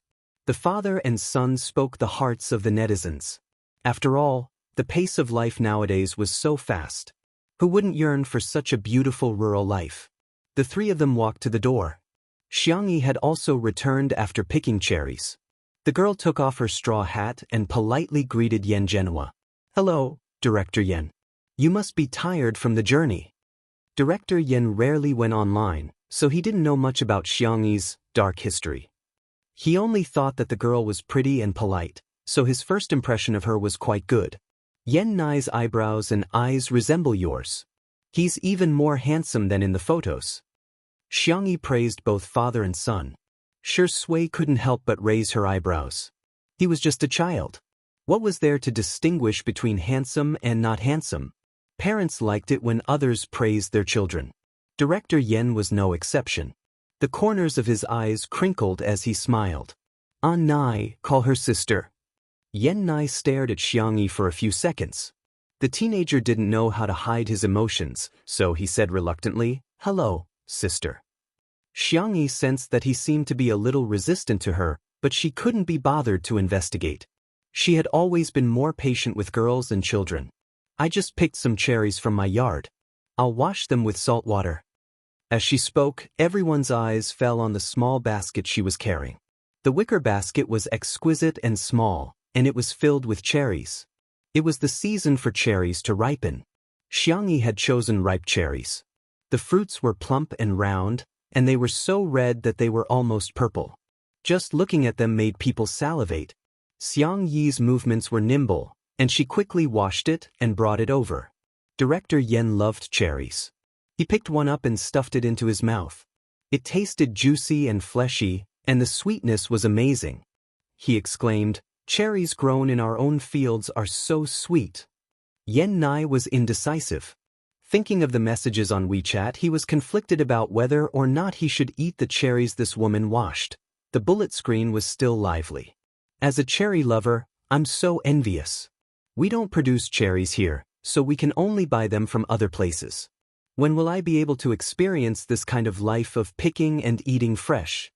The father and son spoke the hearts of the netizens. After all, the pace of life nowadays was so fast. Who wouldn't yearn for such a beautiful rural life? The three of them walked to the door. Xianxia had also returned after picking cherries. The girl took off her straw hat and politely greeted Yen Zhenhua. Hello, Director Yen. You must be tired from the journey. Director Yen rarely went online, so he didn't know much about Xianxia's dark history. He only thought that the girl was pretty and polite, so his first impression of her was quite good. Yen Nai's eyebrows and eyes resemble yours. He's even more handsome than in the photos. Xianxia praised both father and son. Shui couldn't help but raise her eyebrows. He was just a child. What was there to distinguish between handsome and not handsome? Parents liked it when others praised their children. Director Yen was no exception. The corners of his eyes crinkled as he smiled. Nai, call her sister. Yen Nai stared at Xianxia for a few seconds. The teenager didn't know how to hide his emotions, so he said reluctantly, hello, sister. Xianxia sensed that he seemed to be a little resistant to her, but she couldn't be bothered to investigate. She had always been more patient with girls and children. I just picked some cherries from my yard. I'll wash them with salt water. As she spoke, everyone's eyes fell on the small basket she was carrying. The wicker basket was exquisite and small, and it was filled with cherries. It was the season for cherries to ripen. Xianxia had chosen ripe cherries. The fruits were plump and round, and they were so red that they were almost purple. Just looking at them made people salivate. Xiangyi's movements were nimble, and she quickly washed it and brought it over. Director Yen loved cherries. He picked one up and stuffed it into his mouth. It tasted juicy and fleshy, and the sweetness was amazing. He exclaimed, cherries grown in our own fields are so sweet. Yen Nai was indecisive. Thinking of the messages on WeChat, he was conflicted about whether or not he should eat the cherries this woman washed. The bullet screen was still lively. As a cherry lover, I'm so envious. We don't produce cherries here, so we can only buy them from other places. When will I be able to experience this kind of life of picking and eating fresh?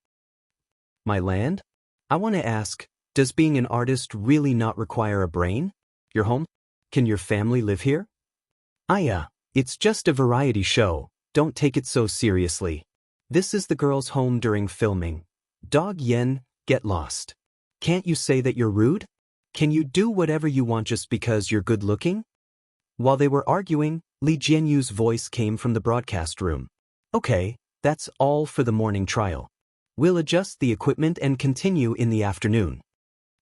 My land? I want to ask, does being an artist really not require a brain? Your home? Can your family live here? It's just a variety show, don't take it so seriously. This is the girl's home during filming. Dog Yen, get lost. Can't you say that you're rude? Can you do whatever you want just because you're good looking? While they were arguing, Li Jianyu's voice came from the broadcast room. Okay, that's all for the morning trial. We'll adjust the equipment and continue in the afternoon.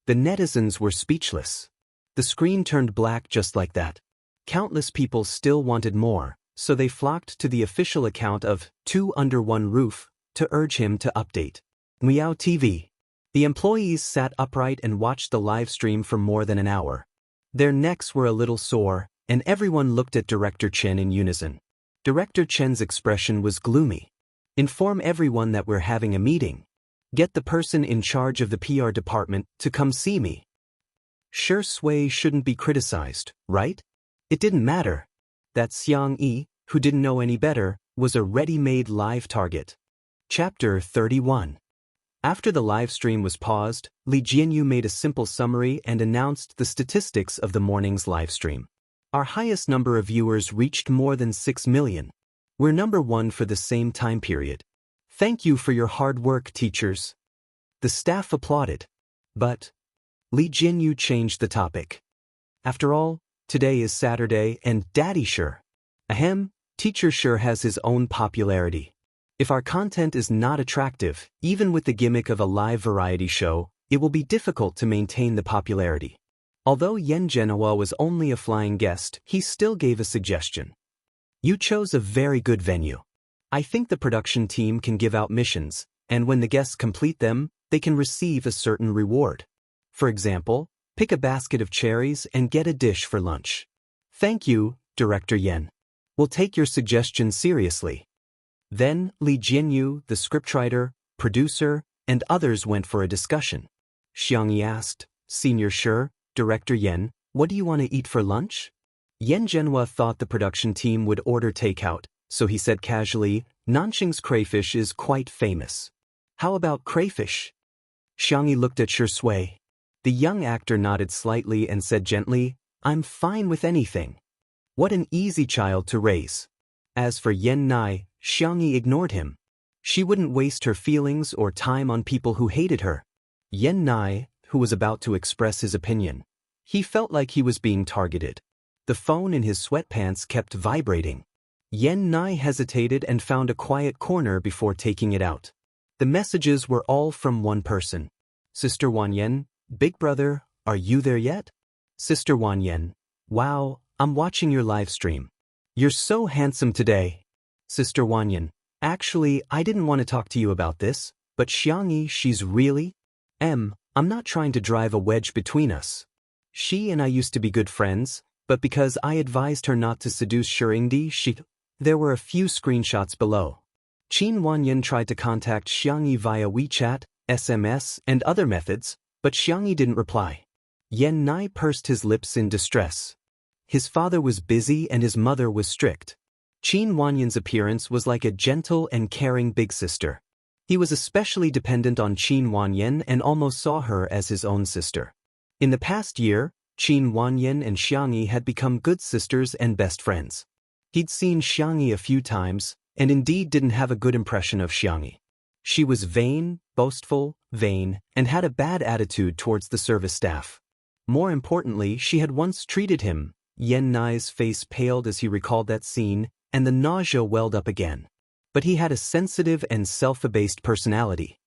The netizens were speechless. The screen turned black just like that. Countless people still wanted more, so they flocked to the official account of Two Under One Roof to urge him to update. Miao TV. The employees sat upright and watched the live stream for more than an hour. Their necks were a little sore, and everyone looked at Director Chen in unison. Director Chen's expression was gloomy. Inform everyone that we're having a meeting. Get the person in charge of the PR department to come see me. Sure, sway shouldn't be criticized, right? It didn't matter. That Xianxia, who didn't know any better, was a ready-made live target. Chapter 31. After the live stream was paused, Li Jianyu made a simple summary and announced the statistics of the morning's live stream. Our highest number of viewers reached more than 6 million. We're number 1 for the same time period. Thank you for your hard work, teachers. The staff applauded. But Li Jianyu changed the topic. After all, today is Saturday and Daddy sure. Teacher sure has his own popularity. If our content is not attractive, even with the gimmick of a live variety show, it will be difficult to maintain the popularity. Although Yan Zhenhua was only a flying guest, he still gave a suggestion. You chose a very good venue. I think the production team can give out missions, and when the guests complete them, they can receive a certain reward. For example, pick a basket of cherries and get a dish for lunch. Thank you, Director Yan. We'll take your suggestion seriously. Then, Li Jianyu, the scriptwriter, producer, and others went for a discussion. Xianxia asked, Senior Sure, Director Yan, what do you want to eat for lunch? Yan Zhenhua thought the production team would order takeout, so he said casually, Nanxing's crayfish is quite famous. How about crayfish? Xianxia looked at Sure Sui. The young actor nodded slightly and said gently, I'm fine with anything. What an easy child to raise. As for Yan Nai, Xianxia ignored him. She wouldn't waste her feelings or time on people who hated her. Yan Nai, who was about to express his opinion. He felt like he was being targeted. The phone in his sweatpants kept vibrating. Yan Nai hesitated and found a quiet corner before taking it out. The messages were all from one person. Sister Wanyan, Big Brother, are you there yet? Sister Wanyan, wow, I'm watching your live stream. You're so handsome today. Sister Wanyan, actually, I didn't want to talk to you about this, but Xianxia, she's really? I'm not trying to drive a wedge between us. She and I used to be good friends, but because I advised her not to seduce Shuringdi, There were a few screenshots below. Qin Wanyan tried to contact Xianxia via WeChat, SMS, and other methods, but Xianxia didn't reply. Yan Nai pursed his lips in distress. His father was busy and his mother was strict. Qin Wanyan's appearance was like a gentle and caring big sister. He was especially dependent on Qin Wanyan and almost saw her as his own sister. In the past year, Qin Wanyan and Xianxia had become good sisters and best friends. He'd seen Xianxia a few times, and indeed didn't have a good impression of Xianxia. She was vain, boastful, and had a bad attitude towards the service staff. More importantly, she had once treated him. Yan Nai's face paled as he recalled that scene, and the nausea welled up again. But he had a sensitive and self-abased personality.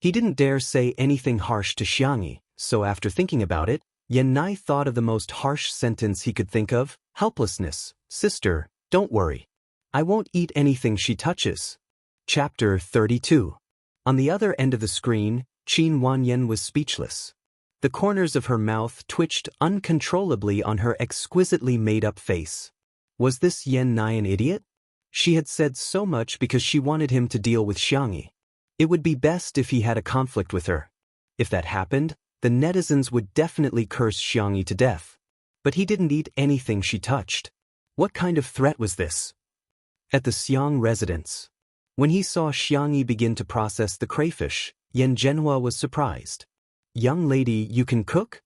He didn't dare say anything harsh to Xianxia, so after thinking about it, Yan Nai thought of the most harsh sentence he could think of, helplessness. Sister, don't worry. I won't eat anything she touches. Chapter 32. On the other end of the screen, Qin Wanyan was speechless. The corners of her mouth twitched uncontrollably on her exquisitely made-up face. Was this Yan Nai an idiot? She had said so much because she wanted him to deal with Xianxia. It would be best if he had a conflict with her. If that happened, the netizens would definitely curse Xianxia to death. But he didn't eat anything she touched. What kind of threat was this? At the Xiang residence. When he saw Xianxia begin to process the crayfish, Yan Zhenhua was surprised. Young lady, you can cook?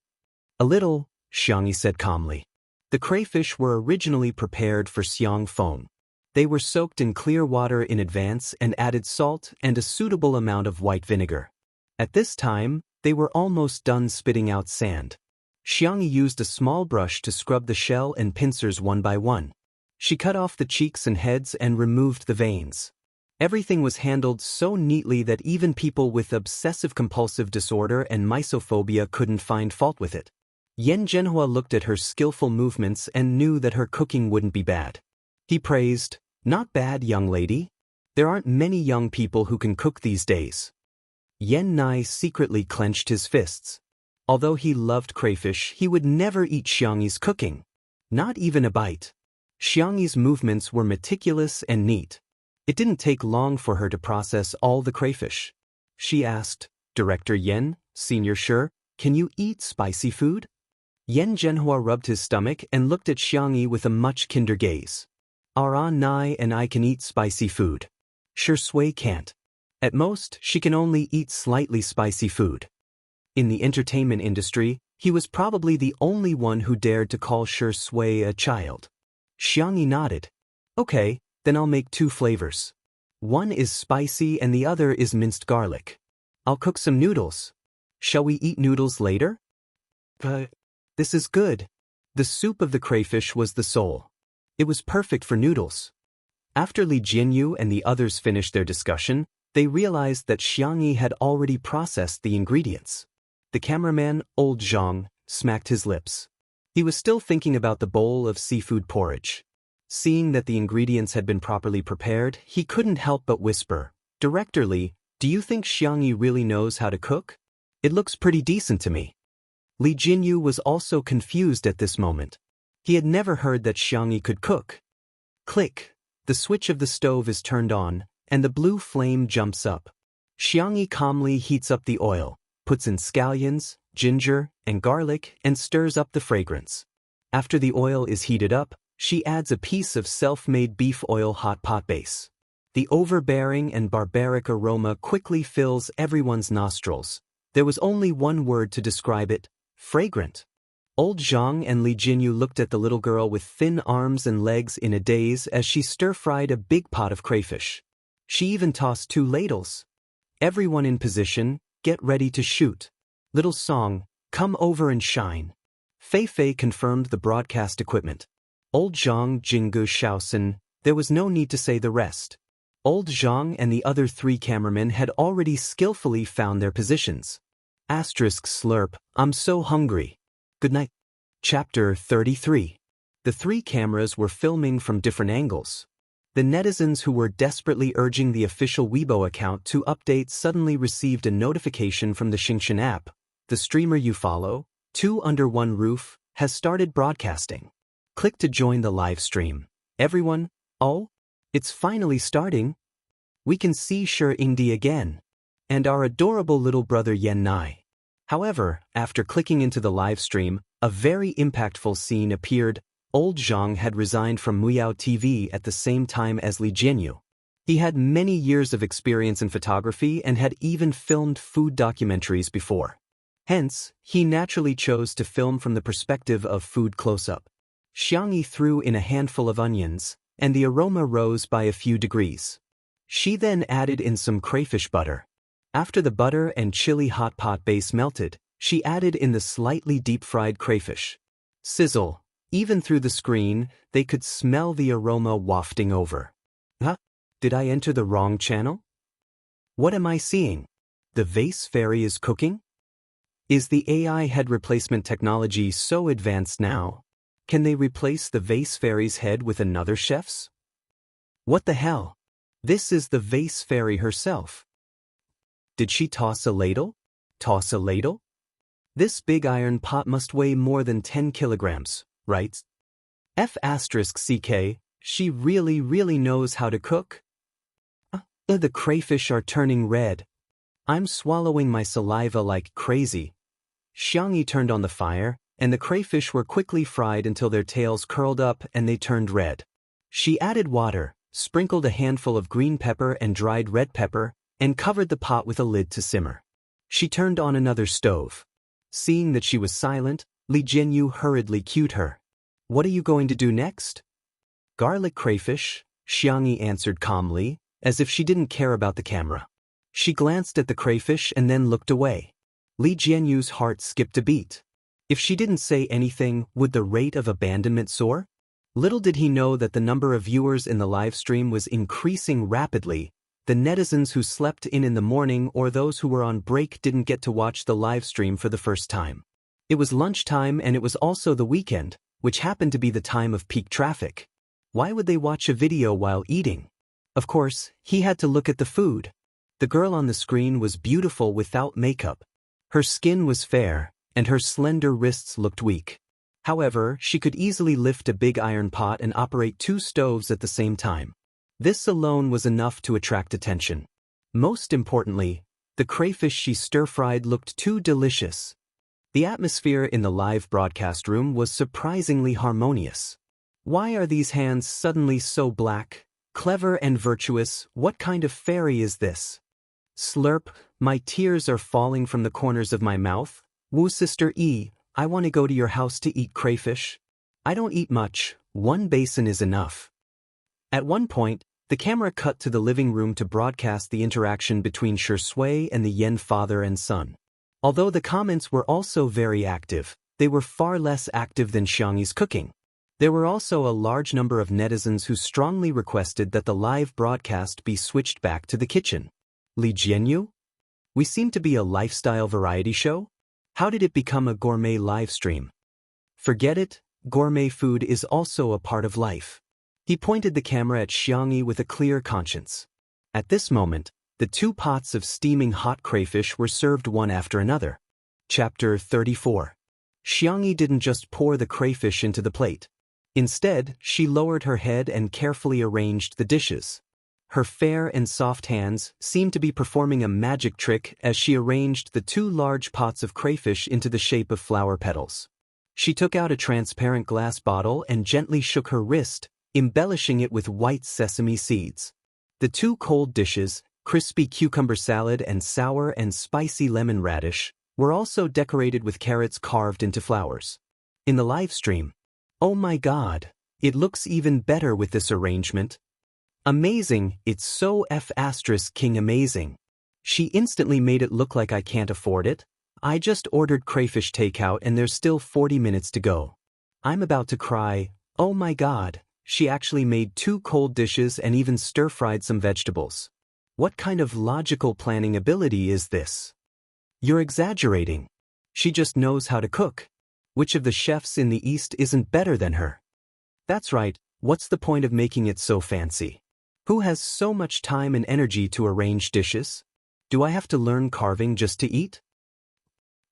A little, Xianxia said calmly. The crayfish were originally prepared for Xiang Feng. They were soaked in clear water in advance and added salt and a suitable amount of white vinegar. At this time, they were almost done spitting out sand. Xianxia used a small brush to scrub the shell and pincers one by one. She cut off the cheeks and heads and removed the veins. Everything was handled so neatly that even people with obsessive-compulsive disorder and mysophobia couldn't find fault with it. Yan Zhenhua looked at her skillful movements and knew that her cooking wouldn't be bad. He praised, "Not bad, young lady. There aren't many young people who can cook these days." Yan Nai secretly clenched his fists. Although he loved crayfish, he would never eat Xianxia's cooking. Not even a bite. Xianxia's movements were meticulous and neat. It didn't take long for her to process all the crayfish. She asked, "Director Yan, Senior Sure, can you eat spicy food?" Yen Zhenhua rubbed his stomach and looked at Xiangyi with a much kinder gaze. Ara Nai and I can eat spicy food. Shui can't. At most, she can only eat slightly spicy food. In the entertainment industry, he was probably the only one who dared to call Shui a child. Xiangyi nodded. Okay, then I'll make 2 flavors. One is spicy and the other is minced garlic. I'll cook some noodles. Shall we eat noodles later? This is good. The soup of the crayfish was the soul. It was perfect for noodles. After Li Jianyu and the others finished their discussion, they realized that Xiangyi had already processed the ingredients. The cameraman, Old Zhang, smacked his lips. He was still thinking about the bowl of seafood porridge. Seeing that the ingredients had been properly prepared, he couldn't help but whisper, Director Li, do you think Xiangyi really knows how to cook? It looks pretty decent to me. Li Jinyu was also confused at this moment. He had never heard that Xiangyi could cook. Click. The switch of the stove is turned on, and the blue flame jumps up. Xiangyi calmly heats up the oil, puts in scallions, ginger, and garlic, and stirs up the fragrance. After the oil is heated up, she adds a piece of self-made beef oil hot pot base. The overbearing and barbaric aroma quickly fills everyone's nostrils. There was only one word to describe it: fragrant. Old Zhang and Li Jinyu looked at the little girl with thin arms and legs in a daze as she stir-fried a big pot of crayfish. She even tossed 2 ladles. Everyone in position, get ready to shoot. Little Song, come over and shine. Fei Fei confirmed the broadcast equipment. Old Zhang, Jinggu, Shaoxin, there was no need to say the rest. Old Zhang and the other 3 cameramen had already skillfully found their positions. Slurp, I'm so hungry. Good night. Chapter 33. The 3 cameras were filming from different angles. The netizens who were desperately urging the official Weibo account to update suddenly received a notification from the Xianxia app. The streamer you follow, 2 under one roof, has started broadcasting. Click to join the live stream. Everyone, oh, it's finally starting. We can see Shi Ingdi again. And our adorable little brother Yan Nai. However, after clicking into the live stream, a very impactful scene appeared. Old Zhang had resigned from Muyao TV at the same time as Li Jianyu. He had many years of experience in photography and had even filmed food documentaries before. Hence, he naturally chose to film from the perspective of food close-up. Xiangyi threw in a handful of onions, and the aroma rose by a few degrees. She then added in some crayfish butter. After the butter and chili hot pot base melted, she added in the slightly deep-fried crayfish. Sizzle. Even through the screen, they could smell the aroma wafting over. Huh? Did I enter the wrong channel? What am I seeing? The vase fairy is cooking? Is the AI head replacement technology so advanced now? Can they replace the vase fairy's head with another chef's? What the hell? This is the vase fairy herself. Did she toss a ladle? Toss a ladle? This big iron pot must weigh more than 10 kilograms, right? F***ck, she really knows how to cook? The crayfish are turning red. I'm swallowing my saliva like crazy. Xiangyi turned on the fire, and the crayfish were quickly fried until their tails curled up and they turned red. She added water, sprinkled a handful of green pepper and dried red pepper, and covered the pot with a lid to simmer. She turned on another stove. Seeing that she was silent, Li Jianyu hurriedly cued her. What are you going to do next? Garlic crayfish, Xiangyi answered calmly, as if she didn't care about the camera. She glanced at the crayfish and then looked away. Li Jianyu's heart skipped a beat. If she didn't say anything, would the rate of abandonment soar? Little did he know that the number of viewers in the live stream was increasing rapidly. The netizens who slept in the morning or those who were on break didn't get to watch the live stream for the first time. It was lunchtime and it was also the weekend, which happened to be the time of peak traffic. Why would they watch a video while eating? Of course, he had to look at the food. The girl on the screen was beautiful without makeup. Her skin was fair, and her slender wrists looked weak. However, she could easily lift a big iron pot and operate 2 stoves at the same time. This alone was enough to attract attention. Most importantly, the crayfish she stir-fried looked too delicious. The atmosphere in the live broadcast room was surprisingly harmonious. Why are these hands suddenly so black, clever and virtuous? What kind of fairy is this? Slurp, my tears are falling from the corners of my mouth. Wu Sister E, I want to go to your house to eat crayfish. I don't eat much, one basin is enough. At one point, the camera cut to the living room to broadcast the interaction between Shui and the Yen father and son. Although the comments were also very active, they were far less active than Xianxi's cooking. There were also a large number of netizens who strongly requested that the live broadcast be switched back to the kitchen. Li Jianyu? We seem to be a lifestyle variety show? How did it become a gourmet live stream? Forget it, gourmet food is also a part of life. He pointed the camera at Xianxia with a clear conscience. At this moment, the 2 pots of steaming hot crayfish were served one after another. Chapter 34. Xianxia didn't just pour the crayfish into the plate. Instead, she lowered her head and carefully arranged the dishes. Her fair and soft hands seemed to be performing a magic trick as she arranged the 2 large pots of crayfish into the shape of flower petals. She took out a transparent glass bottle and gently shook her wrist, embellishing it with white sesame seeds. The 2 cold dishes, crispy cucumber salad and sour and spicy lemon radish, were also decorated with carrots carved into flowers. In the live stream, oh my god, it looks even better with this arrangement. Amazing, it's so F***ing amazing. She instantly made it look like I can't afford it. I just ordered crayfish takeout and there's still 40 minutes to go. I'm about to cry, oh my god, she actually made 2 cold dishes and even stir-fried some vegetables. What kind of logical planning ability is this? You're exaggerating. She just knows how to cook. Which of the chefs in the East isn't better than her? That's right, what's the point of making it so fancy? Who has so much time and energy to arrange dishes? Do I have to learn carving just to eat?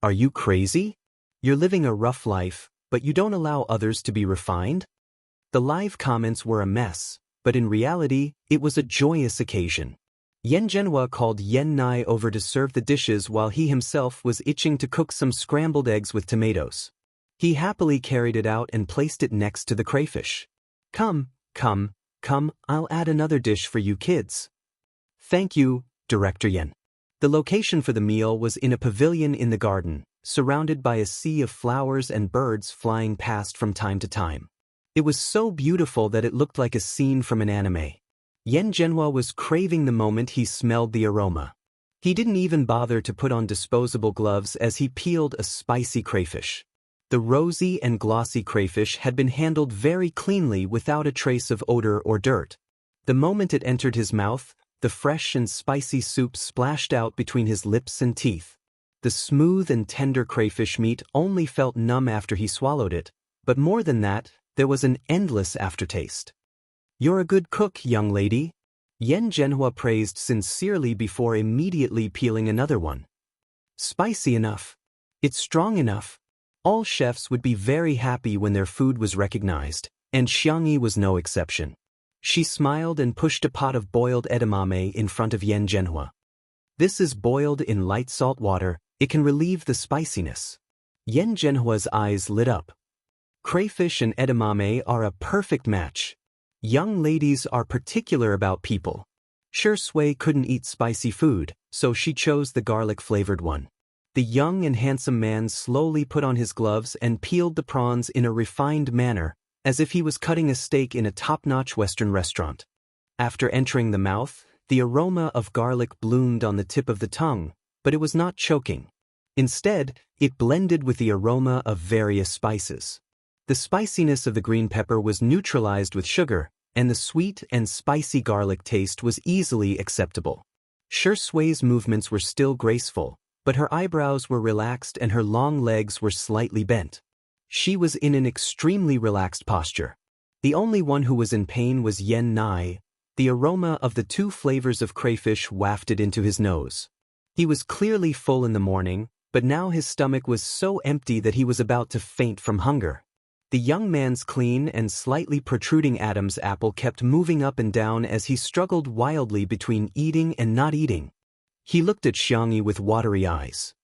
Are you crazy? You're living a rough life, but you don't allow others to be refined? The live comments were a mess, but in reality, it was a joyous occasion. Yen Zhenhua called Yen Nai over to serve the dishes while he himself was itching to cook some scrambled eggs with tomatoes. He happily carried it out and placed it next to the crayfish. Come, I'll add another dish for you kids. Thank you, Director Yen. The location for the meal was in a pavilion in the garden, surrounded by a sea of flowers and birds flying past from time to time. It was so beautiful that it looked like a scene from an anime. Yen Zhenhua was craving the moment he smelled the aroma. He didn't even bother to put on disposable gloves as he peeled a spicy crayfish. The rosy and glossy crayfish had been handled very cleanly without a trace of odor or dirt. The moment it entered his mouth, the fresh and spicy soup splashed out between his lips and teeth. The smooth and tender crayfish meat only felt numb after he swallowed it, but more than that, there was an endless aftertaste. You're a good cook, young lady. Yen Zhenhua praised sincerely before immediately peeling another one. Spicy enough. It's strong enough. All chefs would be very happy when their food was recognized, and Xianxia was no exception. She smiled and pushed a pot of boiled edamame in front of Yen Zhenhua. This is boiled in light salt water, it can relieve the spiciness. Yen Zhenhua's eyes lit up. Crayfish and edamame are a perfect match. Young ladies are particular about people. Shui couldn't eat spicy food, so she chose the garlic-flavored one. The young and handsome man slowly put on his gloves and peeled the prawns in a refined manner, as if he was cutting a steak in a top-notch Western restaurant. After entering the mouth, the aroma of garlic bloomed on the tip of the tongue, but it was not choking. Instead, it blended with the aroma of various spices. The spiciness of the green pepper was neutralized with sugar, and the sweet and spicy garlic taste was easily acceptable. Shui's movements were still graceful, but her eyebrows were relaxed and her long legs were slightly bent. She was in an extremely relaxed posture. The only one who was in pain was Yen Nai. The aroma of the 2 flavors of crayfish wafted into his nose. He was clearly full in the morning, but now his stomach was so empty that he was about to faint from hunger. The young man's clean and slightly protruding Adam's apple kept moving up and down as he struggled wildly between eating and not eating. He looked at Xianxia with watery eyes.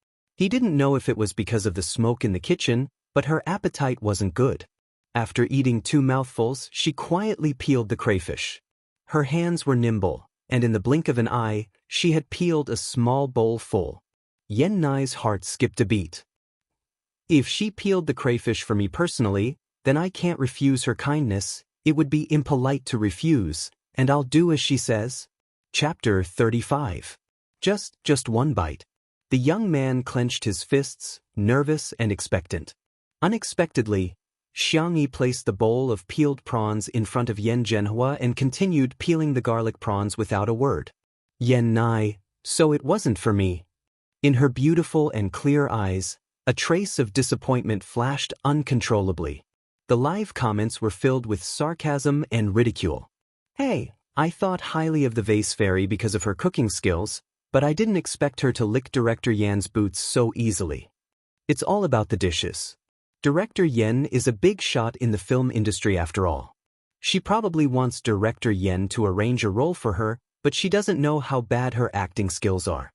He didn't know if it was because of the smoke in the kitchen, but her appetite wasn't good. After eating 2 mouthfuls, she quietly peeled the crayfish. Her hands were nimble, and in the blink of an eye, she had peeled a small bowl full. Yen Nai's heart skipped a beat. If she peeled the crayfish for me personally, then I can't refuse her kindness. It would be impolite to refuse, and I'll do as she says. Chapter 35. Just one bite. The young man clenched his fists, nervous and expectant. Unexpectedly, Xianxia placed the bowl of peeled prawns in front of Yen Zhenhua and continued peeling the garlic prawns without a word. Yen Nai, so it wasn't for me. In her beautiful and clear eyes, a trace of disappointment flashed uncontrollably. The live comments were filled with sarcasm and ridicule. Hey, I thought highly of the vase fairy because of her cooking skills, but I didn't expect her to lick Director Yan's boots so easily. It's all about the dishes. Director Yen is a big shot in the film industry after all. She probably wants Director Yen to arrange a role for her, but she doesn't know how bad her acting skills are.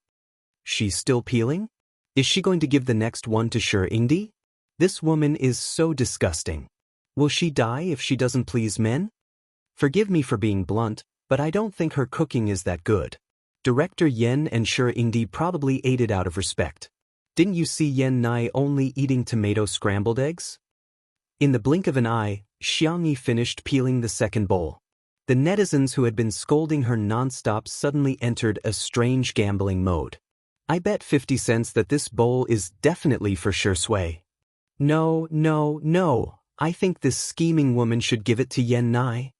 She's still peeling? Is she going to give the next one to Xianxia? This woman is so disgusting. Will she die if she doesn't please men? Forgive me for being blunt, but I don't think her cooking is that good. Director Yen and Xianxia probably ate it out of respect. Didn't you see Yen Nai only eating tomato scrambled eggs? In the blink of an eye, Xianxia finished peeling the second bowl. The netizens who had been scolding her nonstop suddenly entered a strange gambling mode. I bet 50 cents that this bowl is definitely for Xianxia. No. I think this scheming woman should give it to Yen Nai.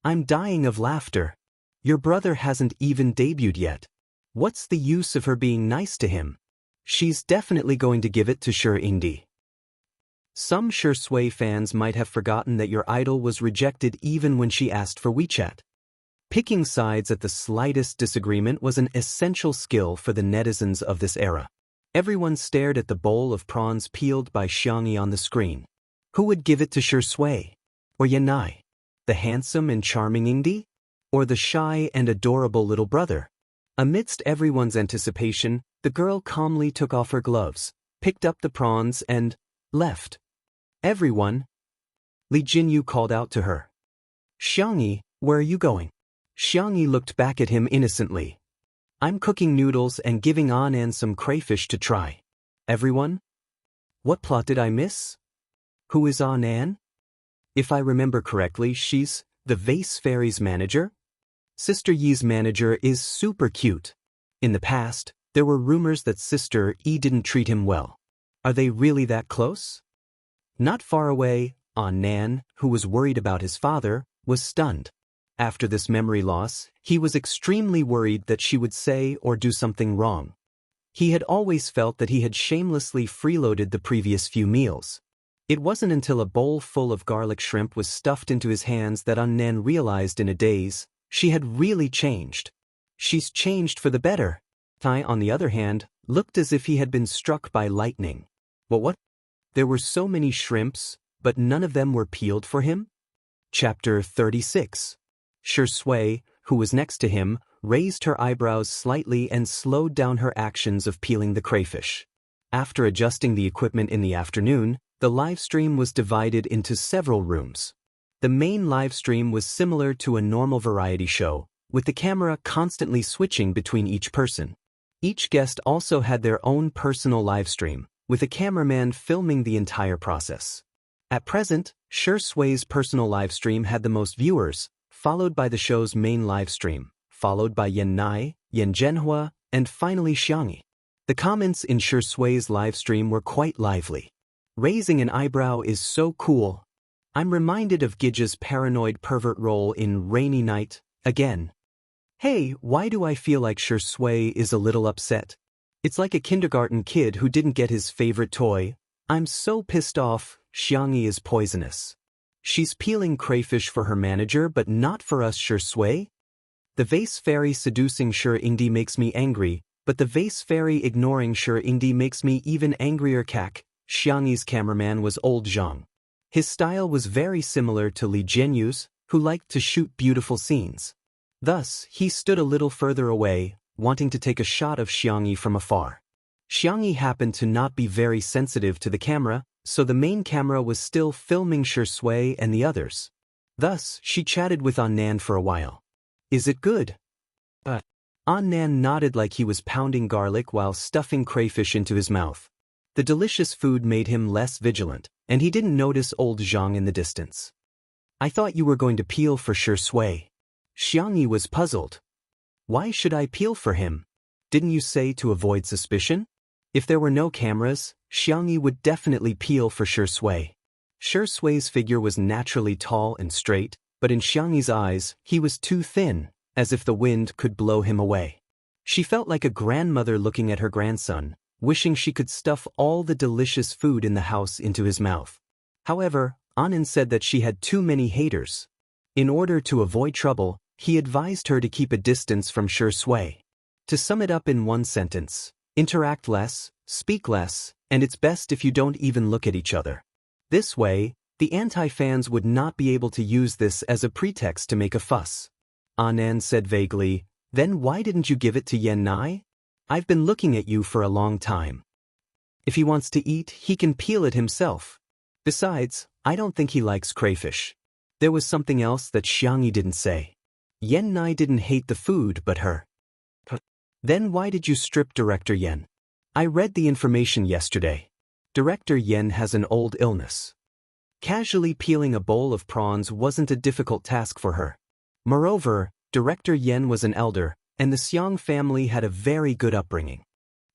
I'm dying of laughter. Your brother hasn't even debuted yet. What's the use of her being nice to him? She's definitely going to give it to Xianxia. Some Xianxia fans might have forgotten that your idol was rejected even when she asked for WeChat. Picking sides at the slightest disagreement was an essential skill for the netizens of this era. Everyone stared at the bowl of prawns peeled by Xianxia on the screen. Who would give it to Xianxia? Or Yen Nai? The handsome and charming Xianxia? Or the shy and adorable little brother? Amidst everyone's anticipation, the girl calmly took off her gloves, picked up the prawns and left. Everyone. Li Jinyu called out to her. Xianxia, where are you going? Xianxia looked back at him innocently. I'm cooking noodles and giving An some crayfish to try. Everyone? What plot did I miss? Who is An? If I remember correctly, she's the vase fairy's manager? Sister Yi's manager is super cute. In the past, there were rumors that Sister Yi didn't treat him well. Are they really that close? Not far away, Nan, who was worried about his father, was stunned. After this memory loss, he was extremely worried that she would say or do something wrong. He had always felt that he had shamelessly freeloaded the previous few meals. It wasn't until a bowl full of garlic shrimp was stuffed into his hands that Nan realized in a daze, she had really changed. She's changed for the better. Tai, on the other hand, looked as if he had been struck by lightning. What? There were so many shrimps, but none of them were peeled for him? Chapter 36. Xianxia, who was next to him, raised her eyebrows slightly and slowed down her actions of peeling the crayfish. After adjusting the equipment in the afternoon, the live stream was divided into several rooms. The main live stream was similar to a normal variety show, with the camera constantly switching between each person. Each guest also had their own personal live stream, with a cameraman filming the entire process. At present, Xianxia's personal live stream had the most viewers, followed by the show's main live stream, followed by Yen Nai, Yen Zhenhua, and finally Xianxia. The comments in Xianxia's live stream were quite lively. Raising an eyebrow is so cool. I'm reminded of Gija's paranoid pervert role in Rainy Night, again. Hey, why do I feel like Xianxia is a little upset? It's like a kindergarten kid who didn't get his favorite toy. I'm so pissed off. Xianxia is poisonous. She's peeling crayfish for her manager but not for us Xianxia? The vase fairy seducing Xianxia makes me angry, but the vase fairy ignoring Xianxia makes me even angrier. Xianxia's cameraman was old Zhang. His style was very similar to Li Jinyu's, who liked to shoot beautiful scenes. Thus, he stood a little further away, wanting to take a shot of Xianxia from afar. Xianxia happened to not be very sensitive to the camera, so the main camera was still filming Swordplay and the others. Thus, she chatted with Annan for a while. Is it good? Annan nodded like he was pounding garlic while stuffing crayfish into his mouth. The delicious food made him less vigilant, and he didn't notice old Zhang in the distance. I thought you were going to peel for Swordplay. Xianxia was puzzled. Why should I peel for him? Didn't you say to avoid suspicion? If there were no cameras, Xianxia would definitely peel for Swordplay. Swordplay's figure was naturally tall and straight, but in Xianxia's eyes, he was too thin, as if the wind could blow him away. She felt like a grandmother looking at her grandson, wishing she could stuff all the delicious food in the house into his mouth. However, Annan said that she had too many haters. In order to avoid trouble, he advised her to keep a distance from Swordplay. To sum it up in one sentence, interact less, speak less, and it's best if you don't even look at each other. This way, the anti-fans would not be able to use this as a pretext to make a fuss. Annan said vaguely, then why didn't you give it to Xianxia? I've been looking at you for a long time. If he wants to eat, he can peel it himself. Besides, I don't think he likes crayfish. There was something else that Xianxia didn't say. Xianxia didn't hate the food but her. Then why did you strip Director Yen? I read the information yesterday. Director Yen has an old illness. Casually peeling a bowl of prawns wasn't a difficult task for her. Moreover, Director Yen was an elder, and the Xiang family had a very good upbringing.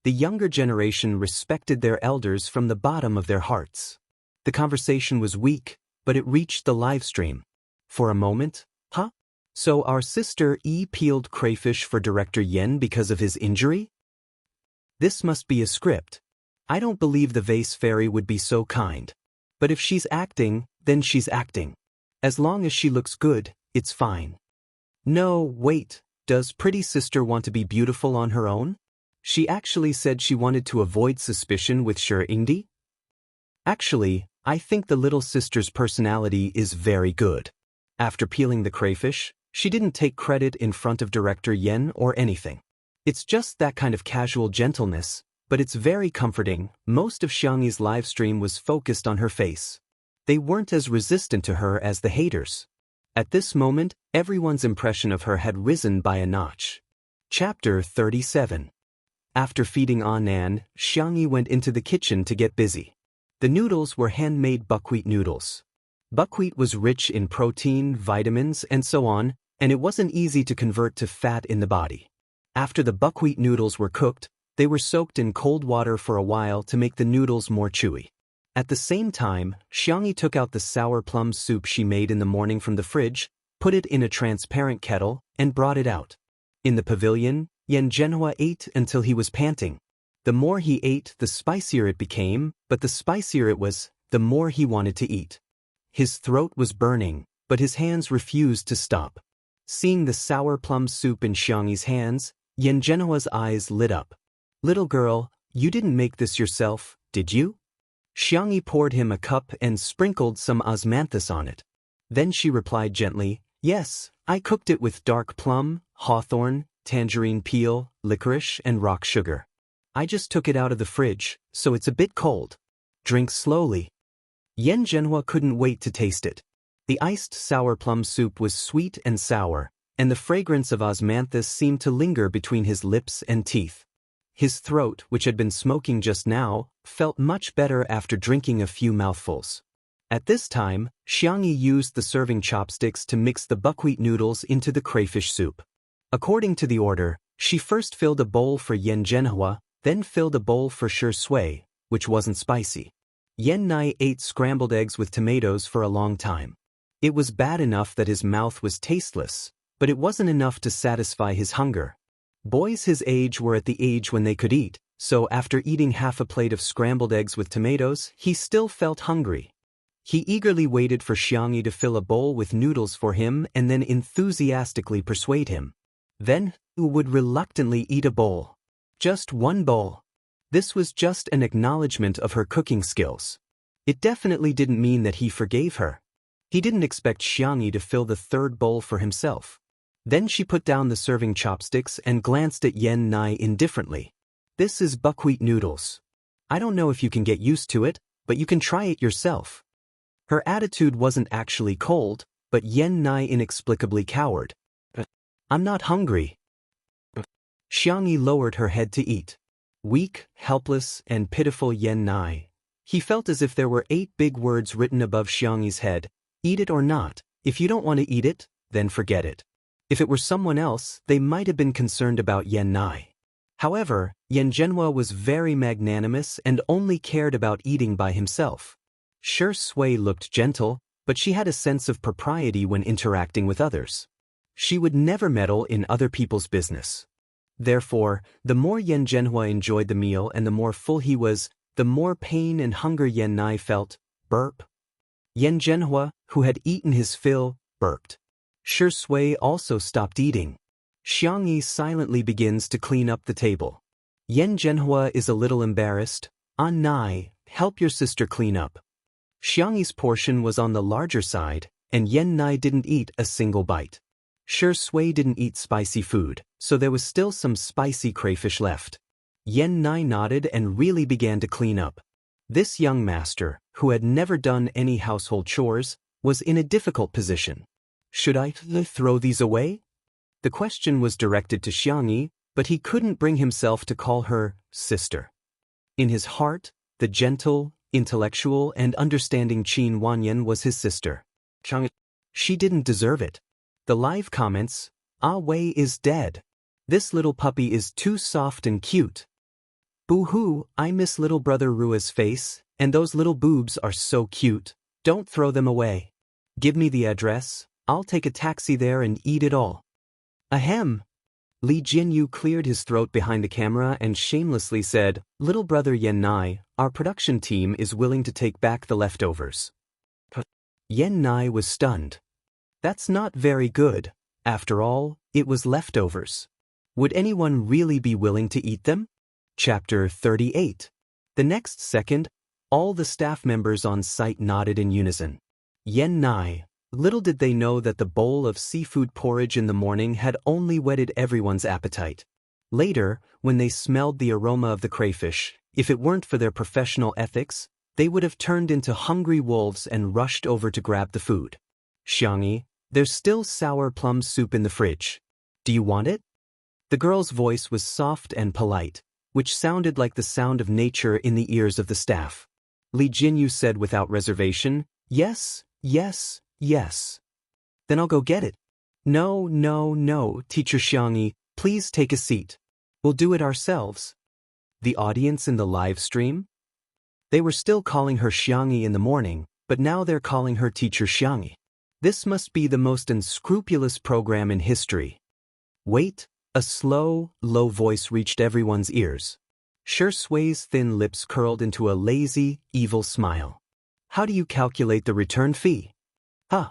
The younger generation respected their elders from the bottom of their hearts. The conversation was weak, but it reached the live stream. For a moment, huh? So our sister E peeled crayfish for Director Yen because of his injury? This must be a script. I don't believe the vase fairy would be so kind. But if she's acting, then she's acting. As long as she looks good, it's fine. No, wait, does pretty sister want to be beautiful on her own? She actually said she wanted to avoid suspicion with Xianxia? Actually, I think the little sister's personality is very good. After peeling the crayfish, she didn't take credit in front of Director Yen or anything. It's just that kind of casual gentleness, but it's very comforting. Most of Xianxia's live stream was focused on her face. They weren't as resistant to her as the haters. At this moment, everyone's impression of her had risen by a notch. Chapter 37. After feeding Annan, Xianxia went into the kitchen to get busy. The noodles were handmade buckwheat noodles. Buckwheat was rich in protein, vitamins, and so on, and it wasn't easy to convert to fat in the body. After the buckwheat noodles were cooked, they were soaked in cold water for a while to make the noodles more chewy. At the same time, Xianxia took out the sour plum soup she made in the morning from the fridge, put it in a transparent kettle, and brought it out. In the pavilion, Xianxia ate until he was panting. The more he ate, the spicier it became, but the spicier it was, the more he wanted to eat. His throat was burning, but his hands refused to stop. Seeing the sour plum soup in Xianxia's hands, Xianxia's eyes lit up. Little girl, you didn't make this yourself, did you? Xianxia poured him a cup and sprinkled some osmanthus on it. Then she replied gently, yes, I cooked it with dark plum, hawthorn, tangerine peel, licorice, and rock sugar. I just took it out of the fridge, so it's a bit cold. Drink slowly. Xianxia couldn't wait to taste it. The iced sour plum soup was sweet and sour, and the fragrance of osmanthus seemed to linger between his lips and teeth. His throat, which had been smoking just now, felt much better after drinking a few mouthfuls. At this time, Xianxia used the serving chopsticks to mix the buckwheat noodles into the crayfish soup. According to the order, she first filled a bowl for Xianxia, then filled a bowl for Swordplay, which wasn't spicy. Xianxia ate scrambled eggs with tomatoes for a long time. It was bad enough that his mouth was tasteless, but it wasn't enough to satisfy his hunger. Boys his age were at the age when they could eat, so after eating half a plate of scrambled eggs with tomatoes, he still felt hungry. He eagerly waited for Xianxia to fill a bowl with noodles for him and then enthusiastically persuade him. Then, he would reluctantly eat a bowl. Just one bowl. This was just an acknowledgement of her cooking skills. It definitely didn't mean that he forgave her. He didn't expect Xianxia to fill the third bowl for himself. Then she put down the serving chopsticks and glanced at Xianxia indifferently. This is buckwheat noodles. I don't know if you can get used to it, but you can try it yourself. Her attitude wasn't actually cold, but Yen Nai inexplicably cowered. I'm not hungry. Xianxia lowered her head to eat. Weak, helpless, and pitiful Yen Nai. He felt as if there were 8 big words written above Xianxi's head. Eat it or not. If you don't want to eat it, then forget it. If it were someone else, they might have been concerned about Yen Nai. However, Yen Zhenhua was very magnanimous and only cared about eating by himself. Shi Sui looked gentle, but she had a sense of propriety when interacting with others. She would never meddle in other people's business. Therefore, the more Yen Zhenhua enjoyed the meal and the more full he was, the more pain and hunger Yen Nai felt. Burp. Yen Zhenhua, who had eaten his fill, burped. Shi Sui also stopped eating. Xianxia silently begins to clean up the table. Yen Zhenhua is a little embarrassed. An Nai, help your sister clean up. Xianxi's portion was on the larger side, and Yen Nai didn't eat a single bite. Shi Sui didn't eat spicy food, so there was still some spicy crayfish left. Yen Nai nodded and really began to clean up. This young master, who had never done any household chores, was in a difficult position. Should I throw these away? The question was directed to Xianxia, but he couldn't bring himself to call her sister. In his heart, the gentle, intellectual, and understanding Qin Wanyan was his sister. She didn't deserve it. The live comments, Ah Wei is dead. This little puppy is too soft and cute. Boo-hoo, I miss little brother Rua's face, and those little boobs are so cute. Don't throw them away. Give me the address, I'll take a taxi there and eat it all. Ahem. Li Jinyu cleared his throat behind the camera and shamelessly said, Little brother Yen Nai, our production team is willing to take back the leftovers. Yen Nai was stunned. That's not very good. After all, it was leftovers. Would anyone really be willing to eat them? Chapter 38. The next second, all the staff members on site nodded in unison. Yen Nai. Little did they know that the bowl of seafood porridge in the morning had only whetted everyone's appetite. Later, when they smelled the aroma of the crayfish, if it weren't for their professional ethics, they would have turned into hungry wolves and rushed over to grab the food. Xianxia, there's still sour plum soup in the fridge. Do you want it? The girl's voice was soft and polite, which sounded like the sound of nature in the ears of the staff. Li Jinyu said without reservation, Yes, yes, yes. Then I'll go get it. No, no, no, Teacher Xianxia, please take a seat. We'll do it ourselves. The audience in the live stream? They were still calling her Xianxia in the morning, but now they're calling her Teacher Xianxia. This must be the most unscrupulous program in history. Wait, a slow, low voice reached everyone's ears. Shi Sui's thin lips curled into a lazy, evil smile. How do you calculate the return fee? Huh.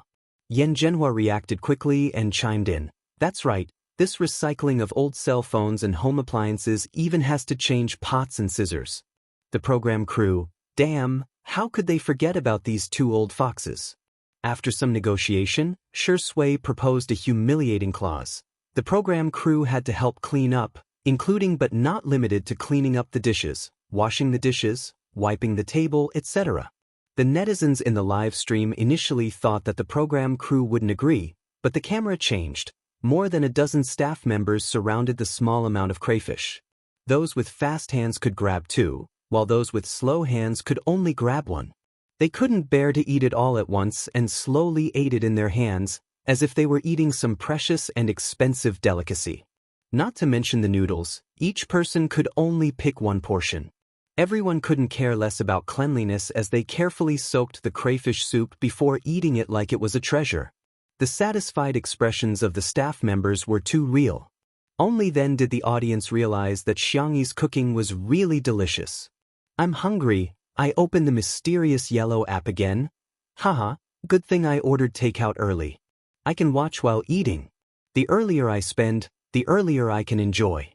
Yen Zhenhua reacted quickly and chimed in. That's right, this recycling of old cell phones and home appliances even has to change pots and scissors. The program crew, damn, how could they forget about these 2 old foxes? After some negotiation, Shi Sui proposed a humiliating clause. The program crew had to help clean up, including but not limited to cleaning up the dishes, washing the dishes, wiping the table, etc. The netizens in the live stream initially thought that the program crew wouldn't agree, but the camera changed. More than a dozen staff members surrounded the small amount of crayfish. Those with fast hands could grab 2, while those with slow hands could only grab 1. They couldn't bear to eat it all at once and slowly ate it in their hands, as if they were eating some precious and expensive delicacy. Not to mention the noodles, each person could only pick 1 portion. Everyone couldn't care less about cleanliness as they carefully soaked the crayfish soup before eating it like it was a treasure. The satisfied expressions of the staff members were too real. Only then did the audience realize that Xianxi's cooking was really delicious. I'm hungry. I opened the mysterious yellow app again. Haha, good thing I ordered takeout early. I can watch while eating. The earlier I spend, the earlier I can enjoy.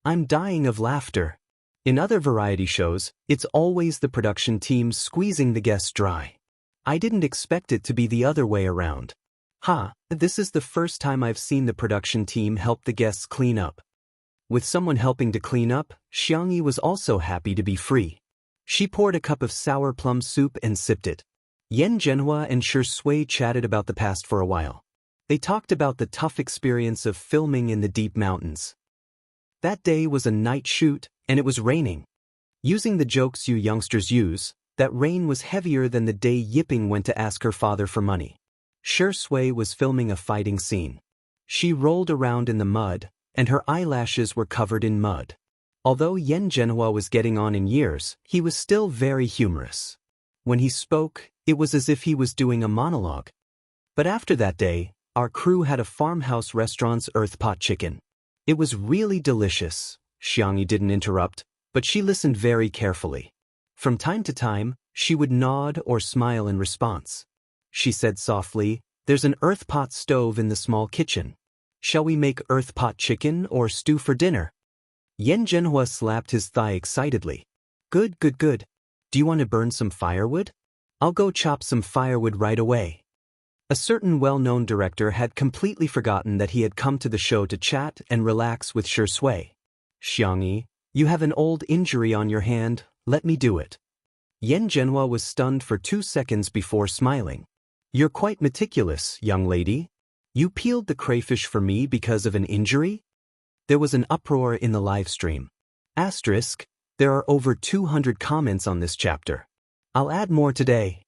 I'm dying of laughter. In other variety shows, it's always the production team squeezing the guests dry. I didn't expect it to be the other way around. This is the first time I've seen the production team help the guests clean up. With someone helping to clean up, Xianxia was also happy to be free. She poured a cup of sour plum soup and sipped it. Yan Zhenhua and Shui chatted about the past for a while. They talked about the tough experience of filming in the deep mountains. That day was a night shoot, and it was raining. Using the jokes you youngsters use, that rain was heavier than the day Yiping went to ask her father for money. Shui was filming a fighting scene. She rolled around in the mud, and her eyelashes were covered in mud. Although Yan Zhenhua was getting on in years, he was still very humorous. When he spoke, it was as if he was doing a monologue. But after that day, our crew had a farmhouse restaurant's earth-pot chicken. It was really delicious. Xianxia didn't interrupt, but she listened very carefully. From time to time, she would nod or smile in response. She said softly, "There's an earth-pot stove in the small kitchen. Shall we make earth-pot chicken or stew for dinner?" Yan Zhenhua slapped his thigh excitedly. Good, good, good. Do you want to burn some firewood? I'll go chop some firewood right away." A certain well-known director had completely forgotten that he had come to the show to chat and relax with Shui. "Xianxia, you have an old injury on your hand, let me do it." Yan Zhenhua was stunned for 2 seconds before smiling. "You're quite meticulous, young lady. You peeled the crayfish for me because of an injury?" There was an uproar in the live stream. Asterisk, there are over 200 comments on this chapter. I'll add more today.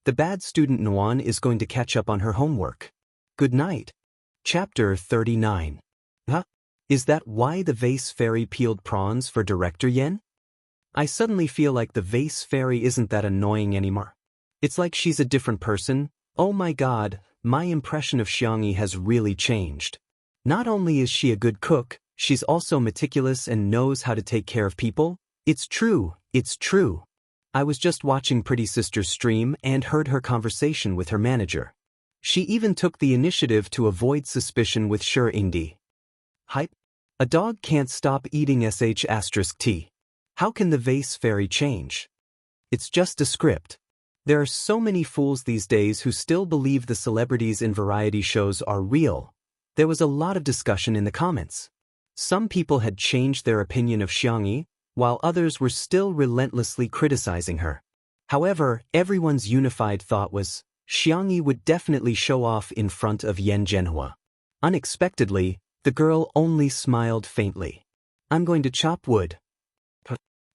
The bad student Nuan is going to catch up on her homework. Good night. Chapter 39. Huh? Is that why the vase fairy peeled prawns for Director Yen? I suddenly feel like the vase fairy isn't that annoying anymore. It's like she's a different person. Oh my god, my impression of Xianxia has really changed. Not only is she a good cook, she's also meticulous and knows how to take care of people. It's true, it's true. I was just watching Pretty Sister's stream and heard her conversation with her manager. She even took the initiative to avoid suspicion with Sure Indy. Hype? A dog can't stop eating sh*t. How can the vase fairy change? It's just a script. There are so many fools these days who still believe the celebrities in variety shows are real. There was a lot of discussion in the comments. Some people had changed their opinion of Xianxia, while others were still relentlessly criticizing her. However, everyone's unified thought was, Xianxia would definitely show off in front of Yan Zhenhua. Unexpectedly, the girl only smiled faintly. "I'm going to chop wood."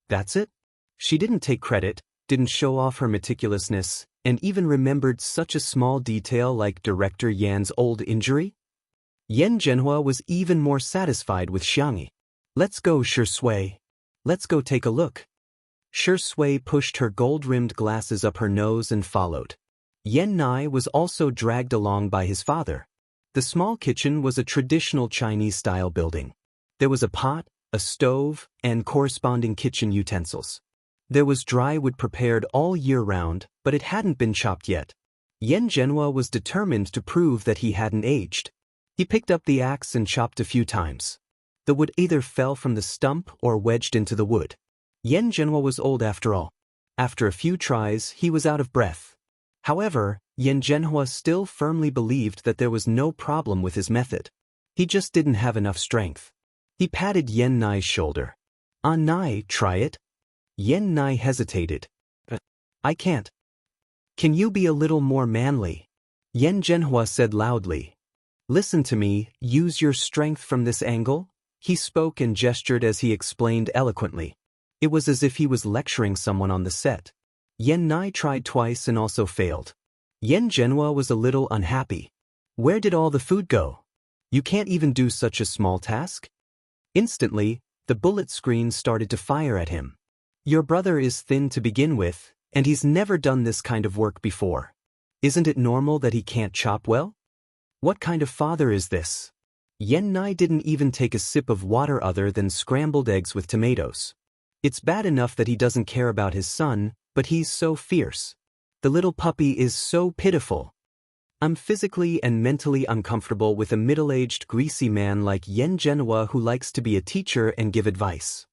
That's it? She didn't take credit, didn't show off her meticulousness, and even remembered such a small detail like Director Yan's old injury? Yan Zhenhua was even more satisfied with Xianxia. "Let's go, Shui. Let's go take a look." Shui pushed her gold-rimmed glasses up her nose and followed. Yan Nai was also dragged along by his father. The small kitchen was a traditional Chinese-style building. There was a pot, a stove, and corresponding kitchen utensils. There was dry wood prepared all year round, but it hadn't been chopped yet. Yan Zhenhua was determined to prove that he hadn't aged. He picked up the axe and chopped a few times. The wood either fell from the stump or wedged into the wood. Yan Zhenhua was old after all. After a few tries, he was out of breath. However, Yan Zhenhua still firmly believed that there was no problem with his method. He just didn't have enough strength. He patted Yan Nai's shoulder. Nai, try it." Yan Nai hesitated. I can't." "Can you be a little more manly?" Yan Zhenhua said loudly. "Listen to me, use your strength from this angle." He spoke and gestured as he explained eloquently. It was as if he was lecturing someone on the set. Yan Nai tried twice and also failed. Yan Zhenhua was a little unhappy. Where did all the food go? You can't even do such a small task? Instantly, the bullet screen started to fire at him. Your brother is thin to begin with, and he's never done this kind of work before. Isn't it normal that he can't chop well? What kind of father is this? Yan Nai didn't even take a sip of water other than scrambled eggs with tomatoes. It's bad enough that he doesn't care about his son, but he's so fierce. The little puppy is so pitiful. I'm physically and mentally uncomfortable with a middle-aged greasy man like Yan Zhenhua who likes to be a teacher and give advice.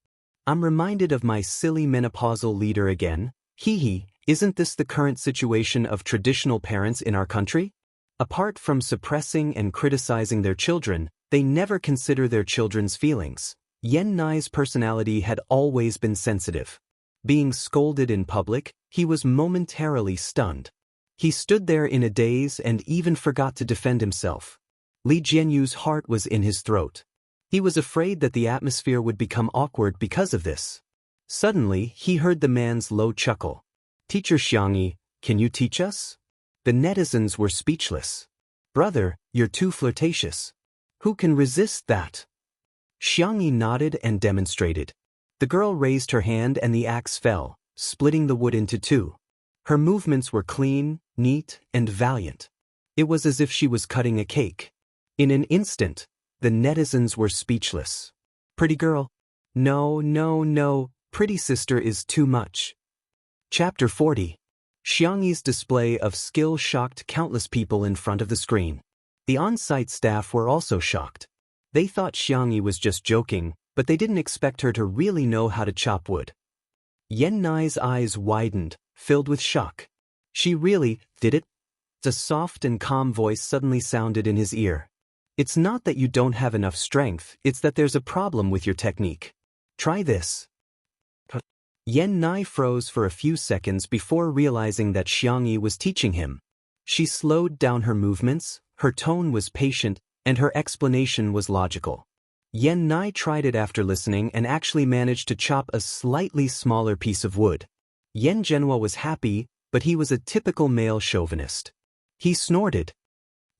I'm reminded of my silly menopausal leader again. Hee, isn't this the current situation of traditional parents in our country? Apart from suppressing and criticizing their children, They never consider their children's feelings. Yan Nai's personality had always been sensitive. Being scolded in public, he was momentarily stunned. He stood there in a daze and even forgot to defend himself. Li Jianyu's heart was in his throat. He was afraid that the atmosphere would become awkward because of this. Suddenly, he heard the man's low chuckle. "Teacher Xianxia, can you teach us?" The netizens were speechless. "Brother, you're too flirtatious. Who can resist that?" Xianxia nodded and demonstrated. The girl raised her hand and the axe fell, splitting the wood into two. Her movements were clean, neat, and valiant. It was as if she was cutting a cake. In an instant, the netizens were speechless. "Pretty girl? No, no, no, pretty sister is too much." Chapter 40. Xiangyi's display of skill shocked countless people in front of the screen. The on-site staff were also shocked. They thought Xiangyi was just joking, but they didn't expect her to really know how to chop wood. Yan Nai's eyes widened, filled with shock. "She really did it?" A soft and calm voice suddenly sounded in his ear. "It's not that you don't have enough strength, it's that there's a problem with your technique. Try this." Yan Nai froze for a few seconds before realizing that Xiangyi was teaching him. She slowed down her movements, her tone was patient, and her explanation was logical. Yan Nai tried it after listening and actually managed to chop a slightly smaller piece of wood. Yan Zhenhua was happy, but he was a typical male chauvinist. He snorted.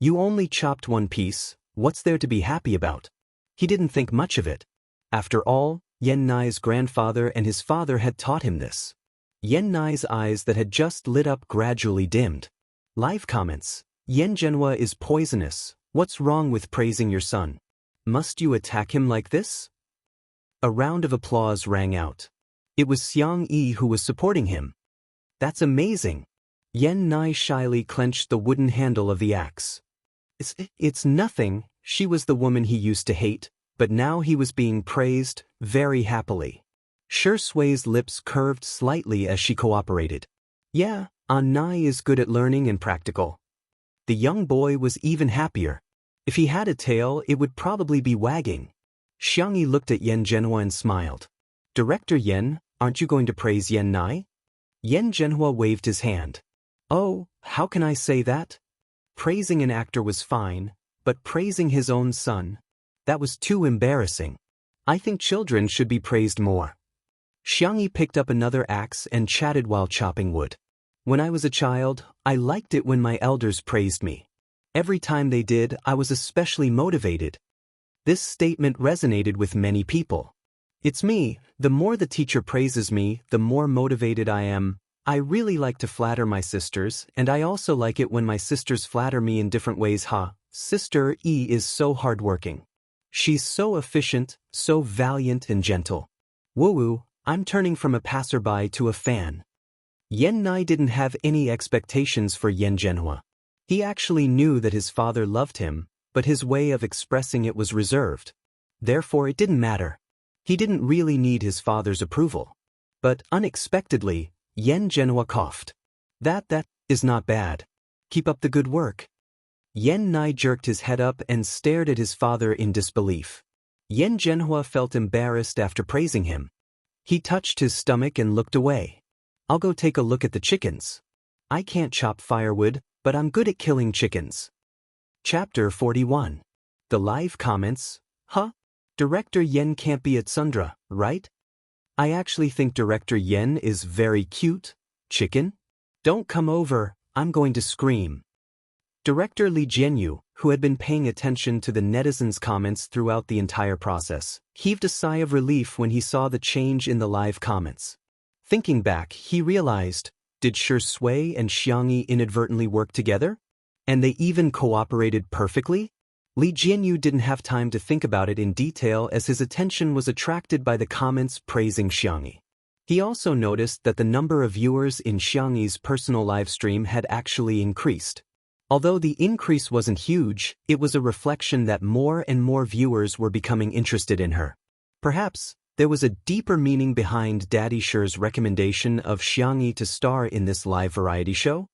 "You only chopped one piece, what's there to be happy about?" He didn't think much of it. After all, Yan Nai's grandfather and his father had taught him this. Yan Nai's eyes that had just lit up gradually dimmed. Live comments. "Yan Zhenhua is poisonous. What's wrong with praising your son? Must you attack him like this?" A round of applause rang out. It was Xiangyi who was supporting him. "That's amazing." Yan Nai shyly clenched the wooden handle of the axe. It's nothing, she was the woman he used to hate, but now he was being praised, very happily. Shi Sui's lips curved slightly as she cooperated. "Yeah, An Nai is good at learning and practical." The young boy was even happier. If he had a tail, it would probably be wagging. Xiangyi looked at Yan Zhenhua and smiled. "Director Yan, aren't you going to praise Yan Nai?" Yan Zhenhua waved his hand. "Oh, how can I say that? Praising an actor was fine, but praising his own son, that was too embarrassing. I think children should be praised more." Xiangyi picked up another axe and chatted while chopping wood. "When I was a child, I liked it when my elders praised me. Every time they did, I was especially motivated." This statement resonated with many people. "It's me, the more the teacher praises me, the more motivated I am. I really like to flatter my sisters, and I also like it when my sisters flatter me in different ways. Sister E is so hardworking. She's so efficient, so valiant and gentle. Woo-woo, I'm turning from a passerby to a fan." Yan Nai didn't have any expectations for Yan Zhenhua. He actually knew that his father loved him, but his way of expressing it was reserved. Therefore it didn't matter. He didn't really need his father's approval. But unexpectedly, Yan Zhenhua coughed. That is not bad. Keep up the good work." Yan Nai jerked his head up and stared at his father in disbelief. Yan Zhenhua felt embarrassed after praising him. He touched his stomach and looked away. "I'll go take a look at the chickens. I can't chop firewood, but I'm good at killing chickens." Chapter 41. The live comments. Director Yen can't be at Sundra, right? I actually think Director Yen is very cute. Chicken? Don't come over, I'm going to scream." Director Li Jianyu, who had been paying attention to the netizens' comments throughout the entire process, heaved a sigh of relief when he saw the change in the live comments. Thinking back, he realized, did Shi Sui and Xiangyi inadvertently work together? And they even cooperated perfectly? Li Jianyu didn't have time to think about it in detail as his attention was attracted by the comments praising Xiangyi. He also noticed that the number of viewers in Xiangyi's personal livestream had actually increased. Although the increase wasn't huge, it was a reflection that more and more viewers were becoming interested in her. Perhaps, there was a deeper meaning behind Daddy Shi's recommendation of Xiangyi to star in this live variety show?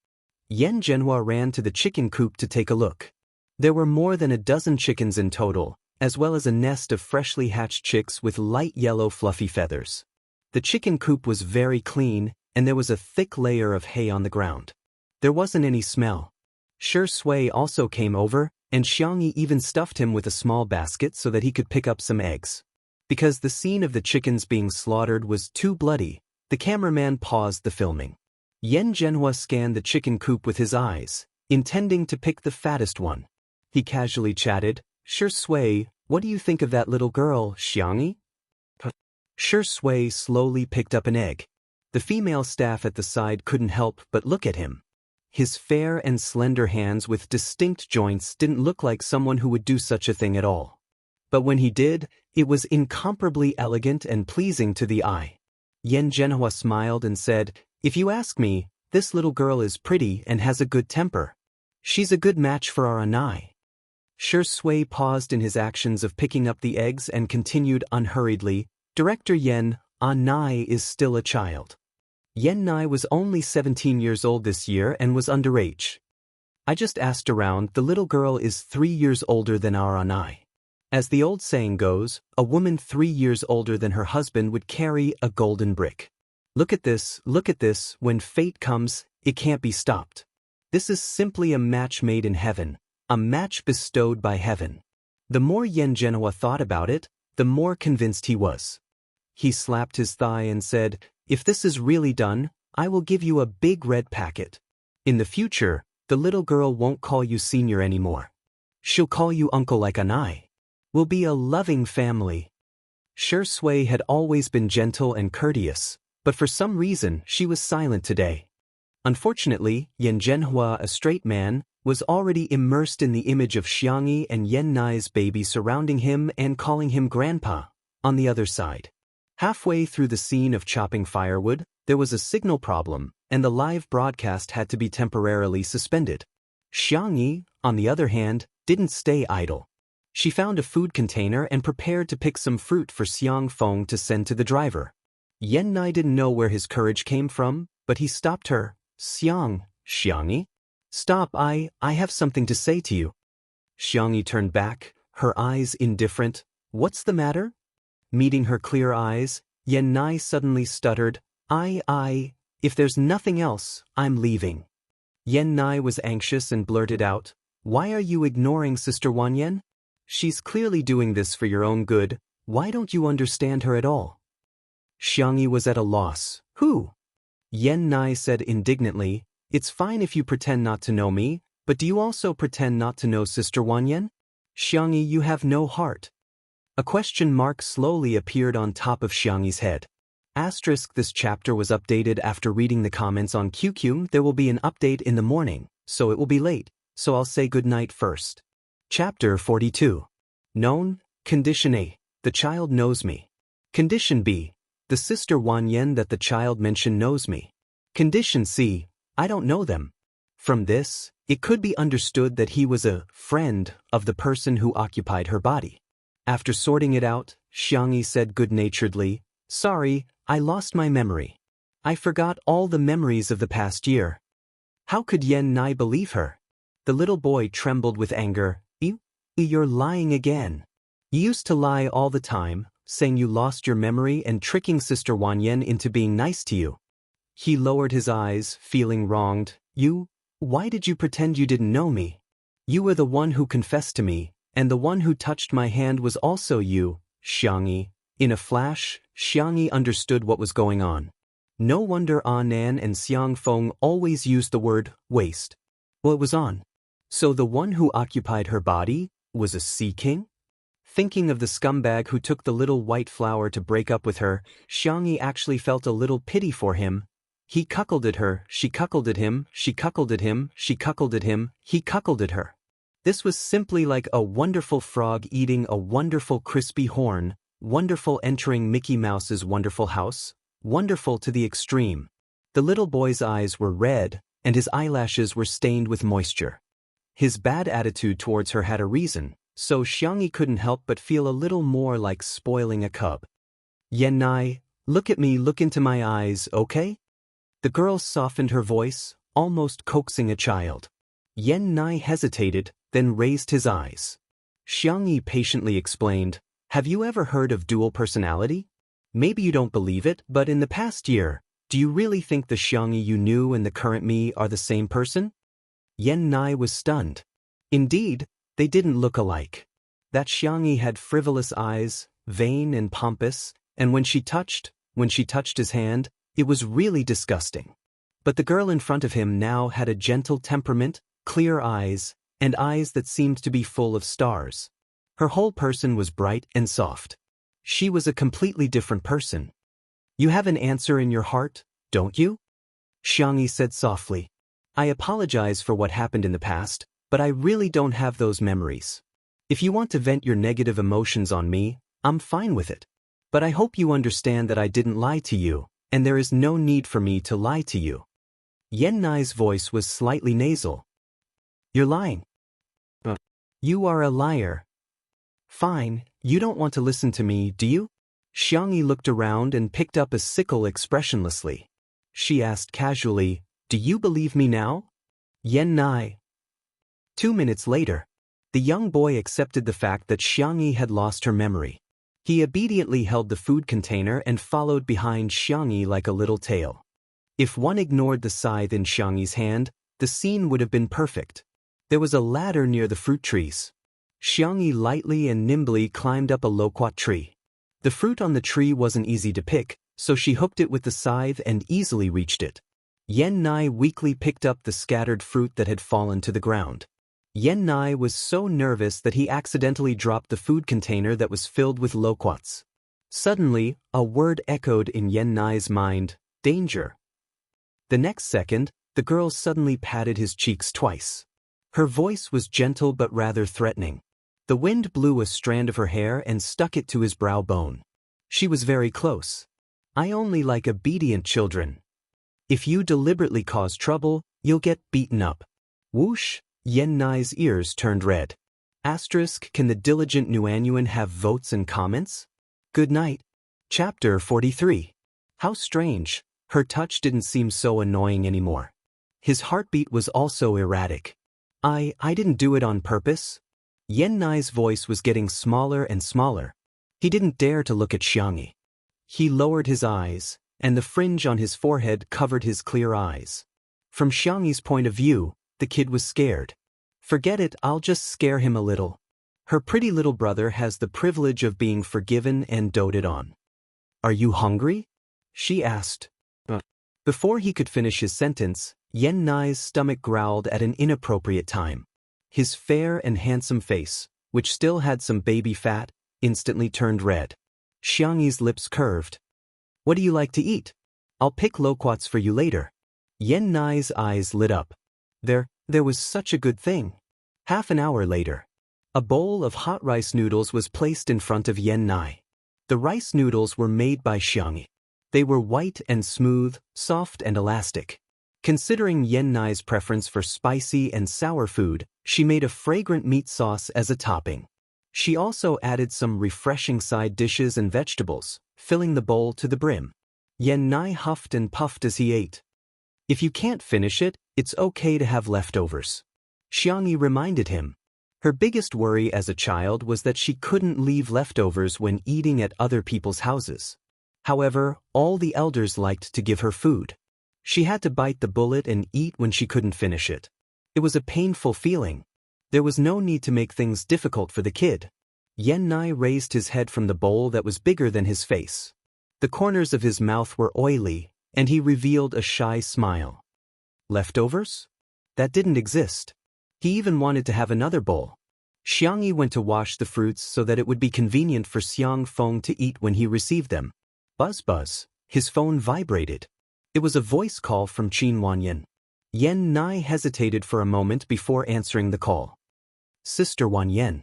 Yan Zhenhua ran to the chicken coop to take a look. There were more than a dozen chickens in total, as well as a nest of freshly hatched chicks with light yellow fluffy feathers. The chicken coop was very clean, and there was a thick layer of hay on the ground. There wasn't any smell. Shui also came over, and Xianxia even stuffed him with a small basket so that he could pick up some eggs. Because the scene of the chickens being slaughtered was too bloody, the cameraman paused the filming. Yan Zhenhua scanned the chicken coop with his eyes, intending to pick the fattest one. He casually chatted, "Shui, what do you think of that little girl, Xianxia?" Shui slowly picked up an egg. The female staff at the side couldn't help but look at him. His fair and slender hands with distinct joints didn't look like someone who would do such a thing at all. But when he did, it was incomparably elegant and pleasing to the eye. Yan Zhenhua smiled and said, "If you ask me, this little girl is pretty and has a good temper. She's a good match for our Anai." Shui paused in his actions of picking up the eggs and continued unhurriedly, "Director Yan, Anai is still a child. Yan Nai was only 17 years old this year and was underage. I just asked around, the little girl is 3 years older than our Anai. As the old saying goes, a woman 3 years older than her husband would carry a golden brick. Look at this, when fate comes, it can't be stopped. This is simply a match made in heaven, a match bestowed by heaven." The more Yan Zhenhua thought about it, the more convinced he was. He slapped his thigh and said, "If this is really done, I will give you a big red packet. In the future, the little girl won't call you senior anymore. She'll call you uncle like Anai. We'll be a loving family." Shui had always been gentle and courteous, but for some reason she was silent today. Unfortunately, Yan Zhenhua, a straight man, was already immersed in the image of Xianxia and Yan Nai's baby surrounding him and calling him grandpa. On the other side, halfway through the scene of chopping firewood, there was a signal problem, and the live broadcast had to be temporarily suspended. Xianxia, on the other hand, didn't stay idle. She found a food container and prepared to pick some fruit for Xiang Feng to send to the driver. Yan Nai didn't know where his courage came from, but he stopped her. Xianxia? Stop, I have something to say to you." Xianxia turned back, her eyes indifferent. "What's the matter?" Meeting her clear eyes, Yan Nai suddenly stuttered, If there's nothing else, I'm leaving." Yan Nai was anxious and blurted out, "Why are you ignoring Sister Wanyan? She's clearly doing this for your own good. Why don't you understand her at all?" Xianxia was at a loss. "Who?" Yan Nai said indignantly, "It's fine if you pretend not to know me, but do you also pretend not to know Sister Wanyan? Xianxia, you have no heart." A question mark slowly appeared on top of Xiangxi's head. This chapter was updated after reading the comments on QQ. There will be an update in the morning, so it will be late, so I'll say good night first. Chapter 42. Known. Condition A. The child knows me. Condition B. The Sister Wanyan that the child mentioned knows me. Condition C. I don't know them. From this, it could be understood that he was a friend of the person who occupied her body. After sorting it out, Xianxia said good-naturedly, "Sorry, I lost my memory. I forgot all the memories of the past year." How could Yan Nai believe her? The little boy trembled with anger. You're lying again. You used to lie all the time, saying you lost your memory and tricking Sister Wanyan into being nice to you." He lowered his eyes, feeling wronged. Why did you pretend you didn't know me? You were the one who confessed to me, and the one who touched my hand was also you, Xianxia." In a flash, Xianxia understood what was going on. No wonder Anan and Xiang Feng always used the word waste. Well, it was on. So the one who occupied her body was a sea king? Thinking of the scumbag who took the little white flower to break up with her, Xianxia actually felt a little pity for him. He cuckolded at her, she cuckolded him, she cuckolded him, she cuckolded him, he cuckolded her. This was simply like a wonderful frog eating a wonderful crispy horn, wonderful entering Mickey Mouse's wonderful house, wonderful to the extreme. The little boy's eyes were red, and his eyelashes were stained with moisture. His bad attitude towards her had a reason, so Xianxia couldn't help but feel a little more like spoiling a cub. "Yan Nai, look at me, look into my eyes, okay?" The girl softened her voice, almost coaxing a child. Yan Nai hesitated, then raised his eyes. Xianxia patiently explained, "Have you ever heard of dual personality? Maybe you don't believe it, but in the past year, do you really think the Xianxia you knew and the current me are the same person?" Xianxia was stunned. Indeed, they didn't look alike. That Xianxia had frivolous eyes, vain and pompous, and when she touched his hand, it was really disgusting. But the girl in front of him now had a gentle temperament, clear eyes, and eyes that seemed to be full of stars. Her whole person was bright and soft. She was a completely different person. "You have an answer in your heart, don't you?" Xianxia said softly. "I apologize for what happened in the past, but I really don't have those memories. If you want to vent your negative emotions on me, I'm fine with it. But I hope you understand that I didn't lie to you, and there is no need for me to lie to you." Xianxia's voice was slightly nasal. "You're lying. You are a liar." "Fine, you don't want to listen to me, do you?" Xianxia looked around and picked up a sickle expressionlessly. She asked casually, "Do you believe me now?" Xianxia. 2 minutes later, the young boy accepted the fact that Xianxia had lost her memory. He obediently held the food container and followed behind Xianxia like a little tail. If one ignored the scythe in Xianxia's hand, the scene would have been perfect. There was a ladder near the fruit trees. Xianxia lightly and nimbly climbed up a loquat tree. The fruit on the tree wasn't easy to pick, so she hooked it with the scythe and easily reached it. Xianxia weakly picked up the scattered fruit that had fallen to the ground. Xianxia was so nervous that he accidentally dropped the food container that was filled with loquats. Suddenly, a word echoed in Xianxia's mind, "Danger." The next second, the girl suddenly patted his cheeks twice. Her voice was gentle but rather threatening. The wind blew a strand of her hair and stuck it to his brow bone. She was very close. "I only like obedient children. If you deliberately cause trouble, you'll get beaten up." Whoosh, Xianxia's ears turned red. Asterisk, can the diligent Nuanuan have votes and comments? Good night. Chapter 43. How strange, her touch didn't seem so annoying anymore. His heartbeat was also erratic. I didn't do it on purpose." Xianxia's voice was getting smaller and smaller. He didn't dare to look at Xianxia. He lowered his eyes, and the fringe on his forehead covered his clear eyes. From Xianxia's point of view, the kid was scared. "Forget it, I'll just scare him a little. Her pretty little brother has the privilege of being forgiven and doted on." "Are you hungry?" she asked. Before he could finish his sentence, Xianxia's stomach growled at an inappropriate time. His fair and handsome face, which still had some baby fat, instantly turned red. Xianxia's lips curved. "What do you like to eat? I'll pick loquats for you later." Xianxia's eyes lit up. There was such a good thing. Half an hour later, a bowl of hot rice noodles was placed in front of Xianxia. The rice noodles were made by Xianxia. They were white and smooth, soft and elastic. Considering Xianxia's preference for spicy and sour food, she made a fragrant meat sauce as a topping. She also added some refreshing side dishes and vegetables, filling the bowl to the brim. Xianxia huffed and puffed as he ate. "If you can't finish it, it's okay to have leftovers," Xianxia reminded him. Her biggest worry as a child was that she couldn't leave leftovers when eating at other people's houses. However, all the elders liked to give her food. She had to bite the bullet and eat when she couldn't finish it. It was a painful feeling. There was no need to make things difficult for the kid. Xianxia raised his head from the bowl that was bigger than his face. The corners of his mouth were oily, and he revealed a shy smile. Leftovers? That didn't exist. He even wanted to have another bowl. Xianxia went to wash the fruits so that it would be convenient for Xiang Feng to eat when he received them. Buzz buzz, his phone vibrated. It was a voice call from Qin Wanyan. Xianxia hesitated for a moment before answering the call. "Sister Wanyan."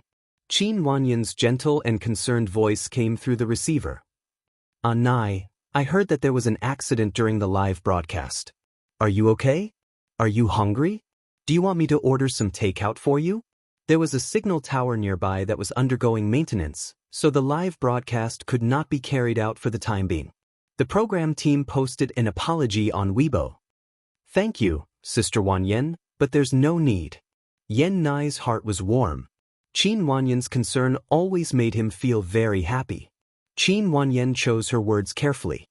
Qin Wanyan's gentle and concerned voice came through the receiver. "Nai, I heard that there was an accident during the live broadcast. Are you okay? Are you hungry? Do you want me to order some takeout for you?" There was a signal tower nearby that was undergoing maintenance, so the live broadcast could not be carried out for the time being. The program team posted an apology on Weibo. "Thank you, Sister Wanyan, but there's no need." Xianxia's heart was warm. Qin Wanyan's concern always made him feel very happy. Qin Wanyan chose her words carefully.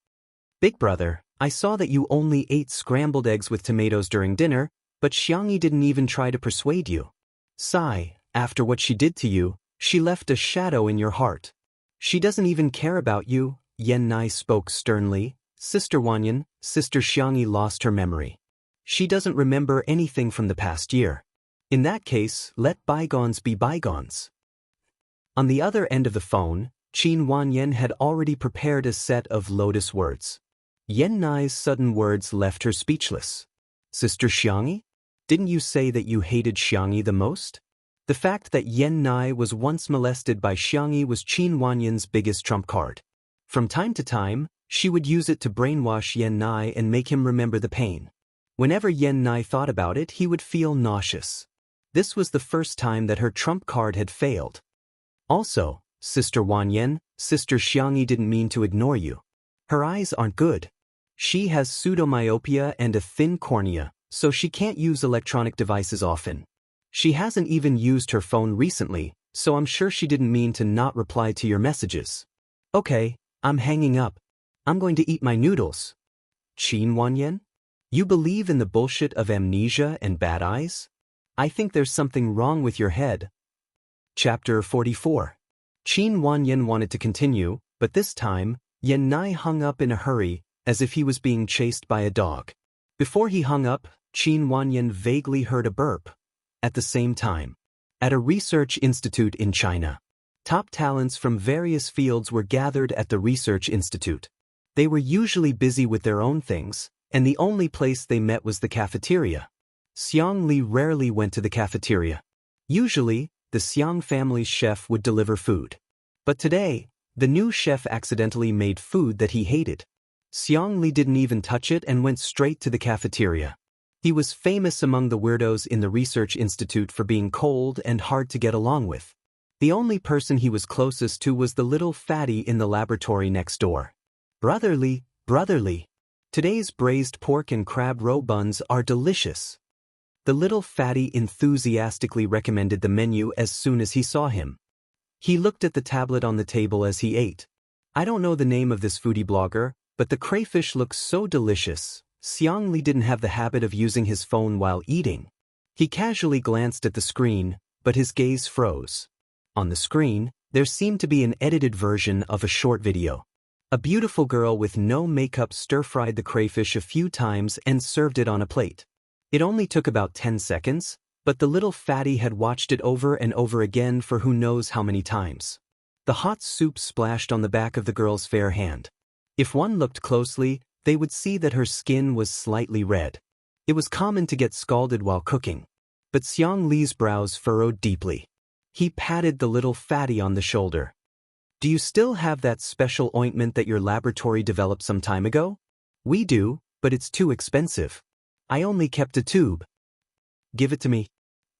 Big brother, I saw that you only ate scrambled eggs with tomatoes during dinner, but Xianxia didn't even try to persuade you. Sigh, after what she did to you, she left a shadow in your heart. She doesn't even care about you, Yan Nai spoke sternly. Sister Wanyan, Sister Xianxia lost her memory. She doesn't remember anything from the past year. In that case, let bygones be bygones. On the other end of the phone, Qin Wanyan had already prepared a set of lotus words. Yan Nai's sudden words left her speechless. Sister Xianxia? Didn't you say that you hated Xianxia the most? The fact that Yan Nai was once molested by Xianxia was Qin Wanyan's biggest trump card. From time to time, she would use it to brainwash Yan Nai and make him remember the pain. Whenever Yan Nai thought about it, he would feel nauseous. This was the first time that her trump card had failed. Also, Sister Wanyan, Sister Xianxia didn't mean to ignore you. Her eyes aren't good. She has pseudomyopia and a thin cornea, so she can't use electronic devices often. She hasn't even used her phone recently, so I'm sure she didn't mean to not reply to your messages. Okay, I'm hanging up. I'm going to eat my noodles. Qin Wanyan? You believe in the bullshit of amnesia and bad eyes? I think there's something wrong with your head. Chapter 44. Qin Wanyan wanted to continue, but this time, Yan Nai hung up in a hurry, as if he was being chased by a dog. Before he hung up, Qin Wanyan vaguely heard a burp. At the same time, at a research institute in China, top talents from various fields were gathered at the research institute. They were usually busy with their own things, and the only place they met was the cafeteria. Xiang Li rarely went to the cafeteria. Usually, the Xiang family's chef would deliver food. But today, the new chef accidentally made food that he hated. Xiang Li didn't even touch it and went straight to the cafeteria. He was famous among the weirdos in the research institute for being cold and hard to get along with. The only person he was closest to was the little fatty in the laboratory next door. Brotherly, today's braised pork and crab roe buns are delicious. The little fatty enthusiastically recommended the menu as soon as he saw him. He looked at the tablet on the table as he ate. I don't know the name of this foodie blogger, but the crayfish looks so delicious. Xiang Li didn't have the habit of using his phone while eating. He casually glanced at the screen, but his gaze froze. On the screen, there seemed to be an edited version of a short video. A beautiful girl with no makeup stir-fried the crayfish a few times and served it on a plate. It only took about 10 seconds, but the little fatty had watched it over and over again for who knows how many times. The hot soup splashed on the back of the girl's fair hand. If one looked closely, they would see that her skin was slightly red. It was common to get scalded while cooking. But Xiang Li's brows furrowed deeply. He patted the little fatty on the shoulder. Do you still have that special ointment that your laboratory developed some time ago? We do, but it's too expensive. I only kept a tube. Give it to me.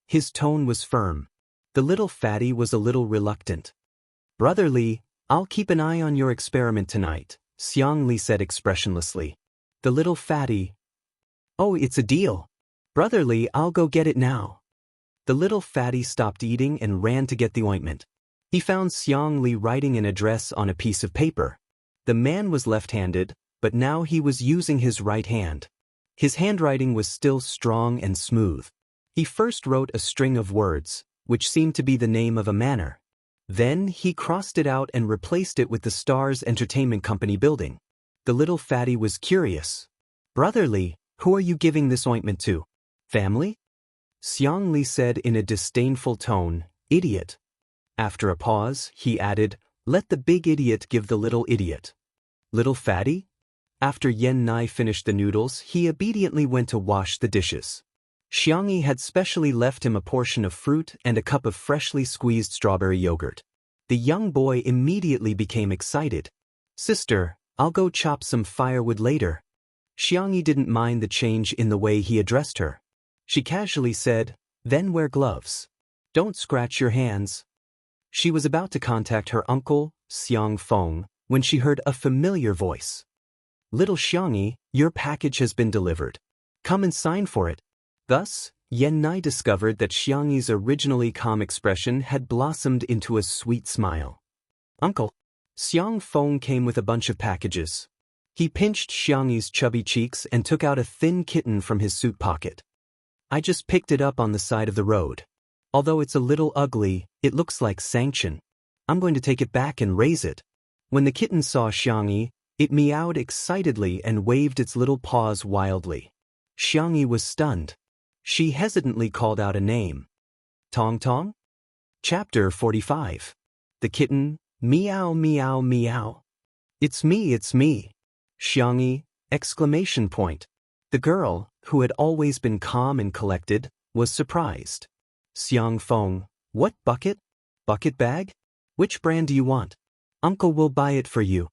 His tone was firm. The little fatty was a little reluctant. Brotherly, I'll keep an eye on your experiment tonight, Xiang Li said expressionlessly. The little fatty. Oh, it's a deal. Brotherly, I'll go get it now. The little fatty stopped eating and ran to get the ointment. He found Xiang Li writing an address on a piece of paper. The man was left-handed, but now he was using his right hand. His handwriting was still strong and smooth. He first wrote a string of words, which seemed to be the name of a manor. Then he crossed it out and replaced it with the Stars Entertainment Company building. The little fatty was curious. Brotherly, who are you giving this ointment to? Family? Xiang Li said in a disdainful tone, idiot. After a pause, he added, let the big idiot give the little idiot. Little fatty? After Yan Nai finished the noodles, he obediently went to wash the dishes. Xiangxia had specially left him a portion of fruit and a cup of freshly squeezed strawberry yogurt. The young boy immediately became excited. Sister, I'll go chop some firewood later. Xiangxia didn't mind the change in the way he addressed her. She casually said, then wear gloves. Don't scratch your hands. She was about to contact her uncle, Xiang Feng, when she heard a familiar voice. Little Xiangxia, your package has been delivered. Come and sign for it. Thus, Yan Nai discovered that Xianxi's originally calm expression had blossomed into a sweet smile. Uncle. Xiang Feng came with a bunch of packages. He pinched Xianxi's chubby cheeks and took out a thin kitten from his suit pocket. I just picked it up on the side of the road. Although it's a little ugly, it looks like Xianxia. I'm going to take it back and raise it. When the kitten saw Xianxi, it meowed excitedly and waved its little paws wildly. Xianxi was stunned. She hesitantly called out a name. Tong Tong? Chapter 45. The kitten, meow meow meow. It's me, it's me. Xianxi, exclamation point. The girl, who had always been calm and collected, was surprised. Xiang Feng, what bucket? Bucket bag? Which brand do you want? Uncle will buy it for you.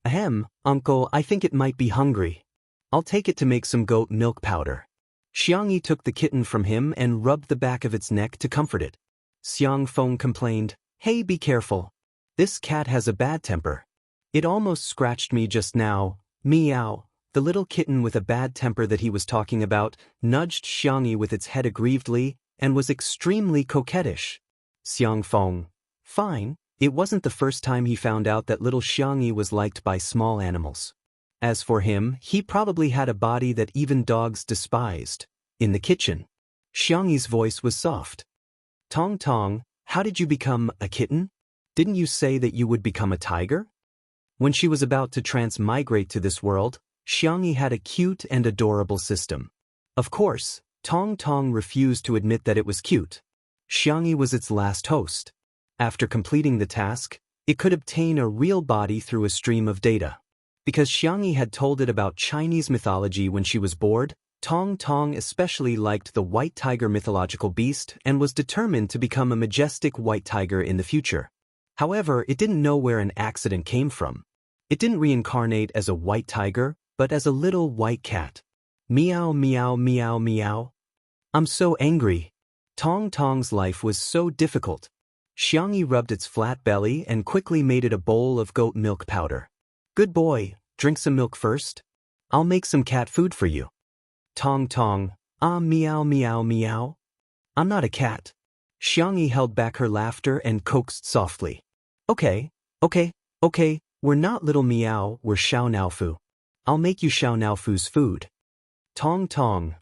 Ahem, Uncle, I think it might be hungry. I'll take it to make some goat milk powder. Xianxi took the kitten from him and rubbed the back of its neck to comfort it. Xiang Feng complained, Hey, be careful. This cat has a bad temper. It almost scratched me just now. Meow. The little kitten with a bad temper that he was talking about nudged Xianxi with its head aggrievedly and was extremely coquettish. Xiang Feng. Fine. It wasn't the first time he found out that little Xianxi was liked by small animals. As for him, he probably had a body that even dogs despised. In the kitchen, Xianxi's voice was soft. Tong Tong, how did you become a kitten? Didn't you say that you would become a tiger? When she was about to transmigrate to this world, Xianxi had a cute and adorable system. Of course, Tong Tong refused to admit that it was cute. Xianxi was its last host. After completing the task, it could obtain a real body through a stream of data. Because Xianxi had told it about Chinese mythology when she was bored, Tong Tong especially liked the white tiger mythological beast and was determined to become a majestic white tiger in the future. However, it didn't know where an accident came from. It didn't reincarnate as a white tiger, but as a little white cat. Meow meow meow meow. I'm so angry. Tong Tong's life was so difficult. Xianxi rubbed its flat belly and quickly made it a bowl of goat milk powder. Good boy, drink some milk first. I'll make some cat food for you. Tong Tong, meow meow meow. I'm not a cat. Xianxi held back her laughter and coaxed softly. Okay, we're not little meow, we're Xiao Naofu. I'll make you Xiao Naofu's food. Tong Tong,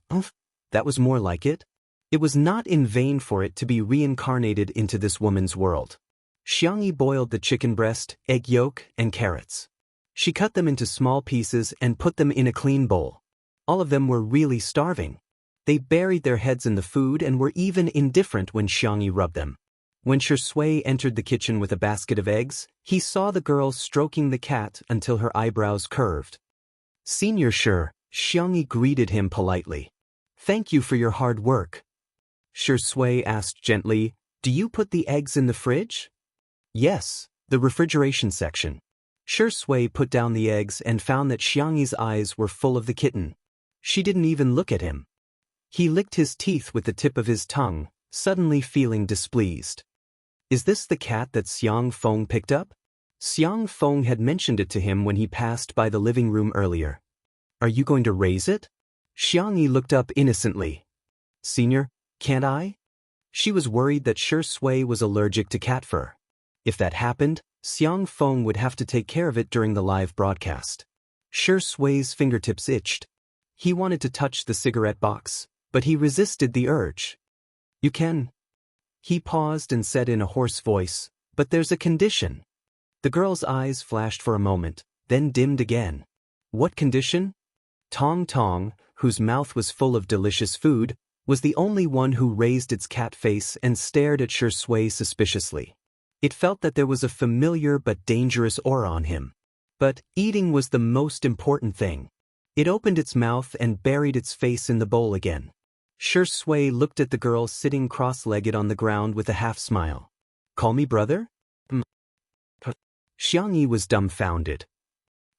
that was more like it. It was not in vain for it to be reincarnated into this woman's world. Xianxi boiled the chicken breast, egg yolk, and carrots. She cut them into small pieces and put them in a clean bowl. All of them were really starving. They buried their heads in the food and were even indifferent when Xianxi rubbed them. When Shui entered the kitchen with a basket of eggs, he saw the girl stroking the cat until her eyebrows curved. Senior Xianxi greeted him politely. Thank you for your hard work. Shui asked gently, Do you put the eggs in the fridge? Yes, the refrigeration section. Shui put down the eggs and found that Xianxi's eyes were full of the kitten. She didn't even look at him. He licked his teeth with the tip of his tongue, suddenly feeling displeased. Is this the cat that Xiang Feng picked up? Xiang Feng had mentioned it to him when he passed by the living room earlier. Are you going to raise it? Xianxi looked up innocently. Senior, can't I? She was worried that Shui was allergic to cat fur. If that happened, Xiang Feng would have to take care of it during the live broadcast. Shui's fingertips itched. He wanted to touch the cigarette box, but he resisted the urge. You can. He paused and said in a hoarse voice, but there's a condition. The girl's eyes flashed for a moment, then dimmed again. What condition? Tong Tong, whose mouth was full of delicious food, was the only one who raised its cat face and stared at Shui suspiciously. It felt that there was a familiar but dangerous aura on him. But eating was the most important thing. It opened its mouth and buried its face in the bowl again. Shui looked at the girl sitting cross-legged on the ground with a half-smile. Call me brother? Xianxi was dumbfounded.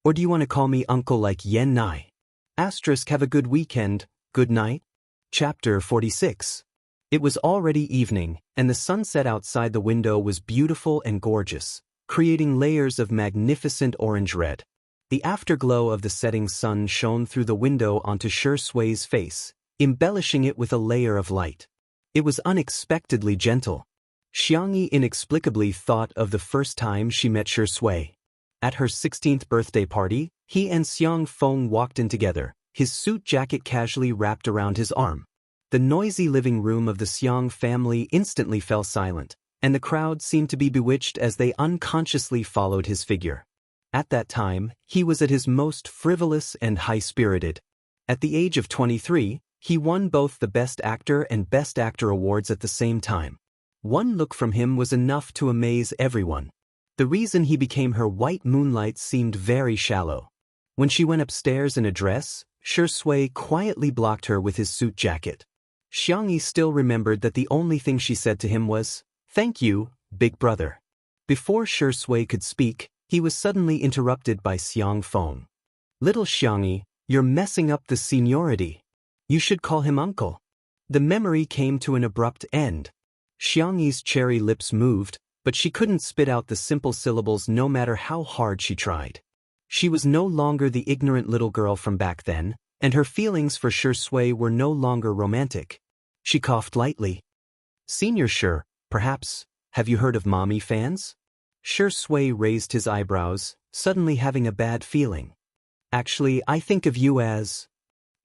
Or do you want to call me uncle like Yan Nai? Have a good weekend, good night. Chapter 46. It was already evening, and the sunset outside the window was beautiful and gorgeous, creating layers of magnificent orange-red. The afterglow of the setting sun shone through the window onto Shui's face, embellishing it with a layer of light. It was unexpectedly gentle. Xianxia inexplicably thought of the first time she met Shui. At her 16th birthday party, he and Xiang Feng walked in together, his suit jacket casually wrapped around his arm. The noisy living room of the Xiang family instantly fell silent, and the crowd seemed to be bewitched as they unconsciously followed his figure. At that time, he was at his most frivolous and high-spirited. At the age of 23, he won both the Best Actor and Best Actor awards at the same time. One look from him was enough to amaze everyone. The reason he became her white moonlight seemed very shallow. When she went upstairs in a dress, Shui quietly blocked her with his suit jacket. Xianxia still remembered that the only thing she said to him was, "Thank you, big brother." Before Shui could speak, he was suddenly interrupted by Xiang Feng. "Little Xianxia, you're messing up the seniority. You should call him uncle." The memory came to an abrupt end. Xiangyi's cherry lips moved, but she couldn't spit out the simple syllables no matter how hard she tried. She was no longer the ignorant little girl from back then, and her feelings for Shui were no longer romantic. She coughed lightly. "Senior Sure, perhaps, have you heard of mommy fans?" Shui raised his eyebrows, suddenly having a bad feeling. "Actually, I think of you as..."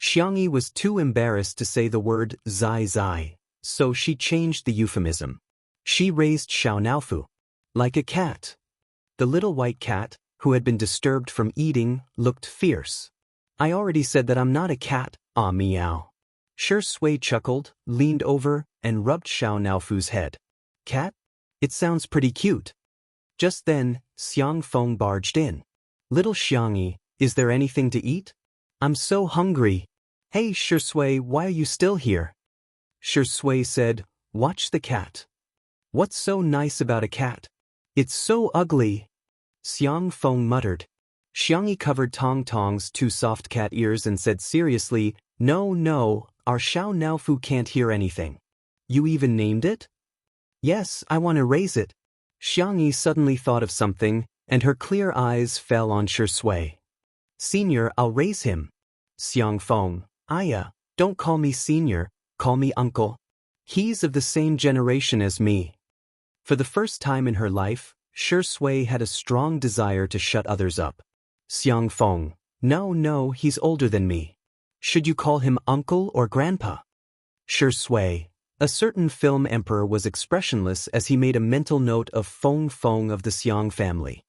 Xianxia was too embarrassed to say the word zai, so she changed the euphemism. She raised Xiao Naofu. "Like a cat." The little white cat, who had been disturbed from eating, looked fierce. "I already said that I'm not a cat, ah meow." Shui chuckled, leaned over, and rubbed Xiao Naofu's head. "Cat? It sounds pretty cute." Just then, Xiang Feng barged in. "Little Xianxia, is there anything to eat? I'm so hungry." "Hey Shui, why are you still here?" Shui said, "Watch the cat." "What's so nice about a cat?" "It's so ugly." Xiang Feng muttered. Xianxia covered Tong Tong's two soft cat ears and said seriously, No, our Xiao Naofu can't hear anything." "You even named it?" "Yes, I want to raise it." Xianxia suddenly thought of something, and her clear eyes fell on Shui. "Senior, I'll raise him." Xiang Feng, "Aya, don't call me senior, call me uncle. He's of the same generation as me." For the first time in her life, Shui had a strong desire to shut others up. Xiang Feng, No, he's older than me. Should you call him uncle or grandpa?" Shui. A certain film emperor was expressionless as he made a mental note of Feng of the Xiang family.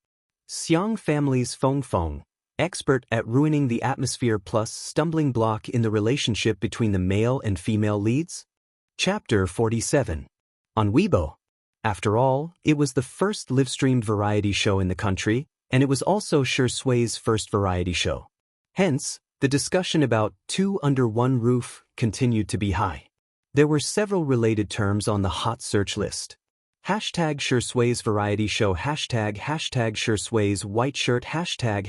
Xiang family's Feng, expert at ruining the atmosphere plus stumbling block in the relationship between the male and female leads? Chapter 47. On Weibo. After all, it was the first live-streamed variety show in the country, and it was also Shui's first variety show. Hence, the discussion about two under one roof continued to be high. There were several related terms on the hot search list. Hashtag Shui's variety show, hashtag Shui's white shirt, hashtag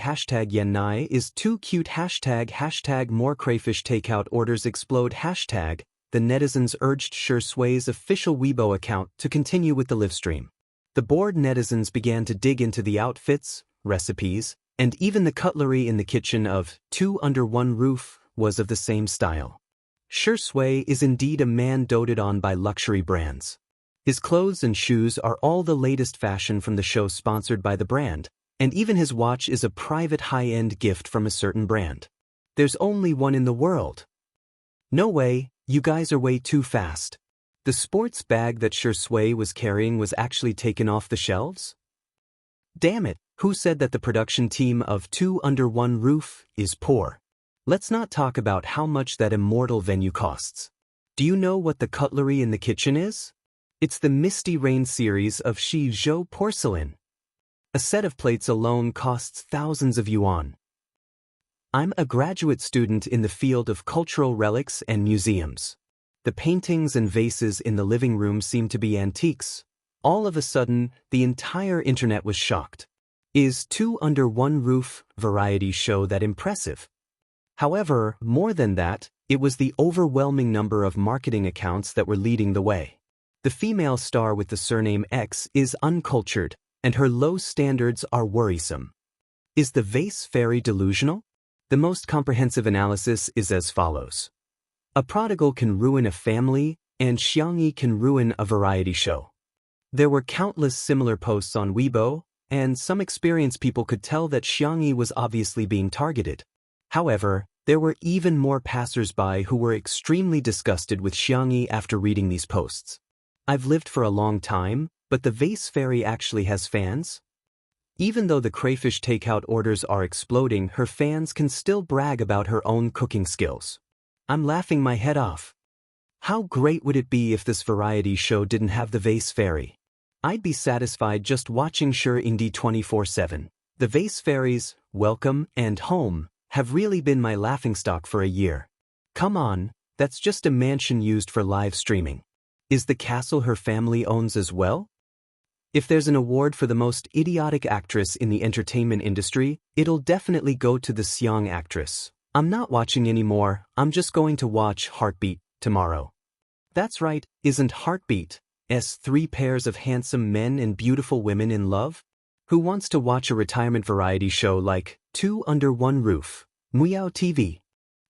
Yennai is too cute, hashtag more crayfish takeout orders explode, hashtag. The netizens urged Shui's official Weibo account to continue with the livestream. The bored netizens began to dig into the outfits, recipes, and even the cutlery in the kitchen of Two Under One Roof was of the same style. Shui is indeed a man doted on by luxury brands. His clothes and shoes are all the latest fashion from the show sponsored by the brand, and even his watch is a private high-end gift from a certain brand. There's only one in the world. No way, you guys are way too fast. The sports bag that Shui was carrying was actually taken off the shelves? Damn it, who said that the production team of Two Under One Roof is poor? Let's not talk about how much that immortal venue costs. Do you know what the cutlery in the kitchen is? It's the Misty Rain series of Shizhou porcelain. A set of plates alone costs thousands of yuan. I'm a graduate student in the field of cultural relics and museums. The paintings and vases in the living room seem to be antiques. All of a sudden, the entire internet was shocked. Is Two Under One Roof variety show that impressive? However, more than that, it was the overwhelming number of marketing accounts that were leading the way. The female star with the surname X is uncultured, and her low standards are worrisome. Is the vase fairy delusional? The most comprehensive analysis is as follows. A prodigal can ruin a family, and Xianxia can ruin a variety show. There were countless similar posts on Weibo, and some experienced people could tell that Xianxia was obviously being targeted. However, there were even more passers-by who were extremely disgusted with Xianxia after reading these posts. I've lived for a long time, but the vase fairy actually has fans? Even though the crayfish takeout orders are exploding, her fans can still brag about her own cooking skills. I'm laughing my head off. How great would it be if this variety show didn't have the vase fairy? I'd be satisfied just watching Sure Indie 24/7. The vase fairies, welcome, and home have really been my laughingstock for a year. Come on, that's just a mansion used for live streaming. Is the castle her family owns as well? If there's an award for the most idiotic actress in the entertainment industry, it'll definitely go to the Xiang actress. I'm not watching anymore, I'm just going to watch Heartbeat tomorrow. That's right, isn't Heartbeat three pairs of handsome men and beautiful women in love? Who wants to watch a retirement variety show like Two Under One Roof, Muyao TV?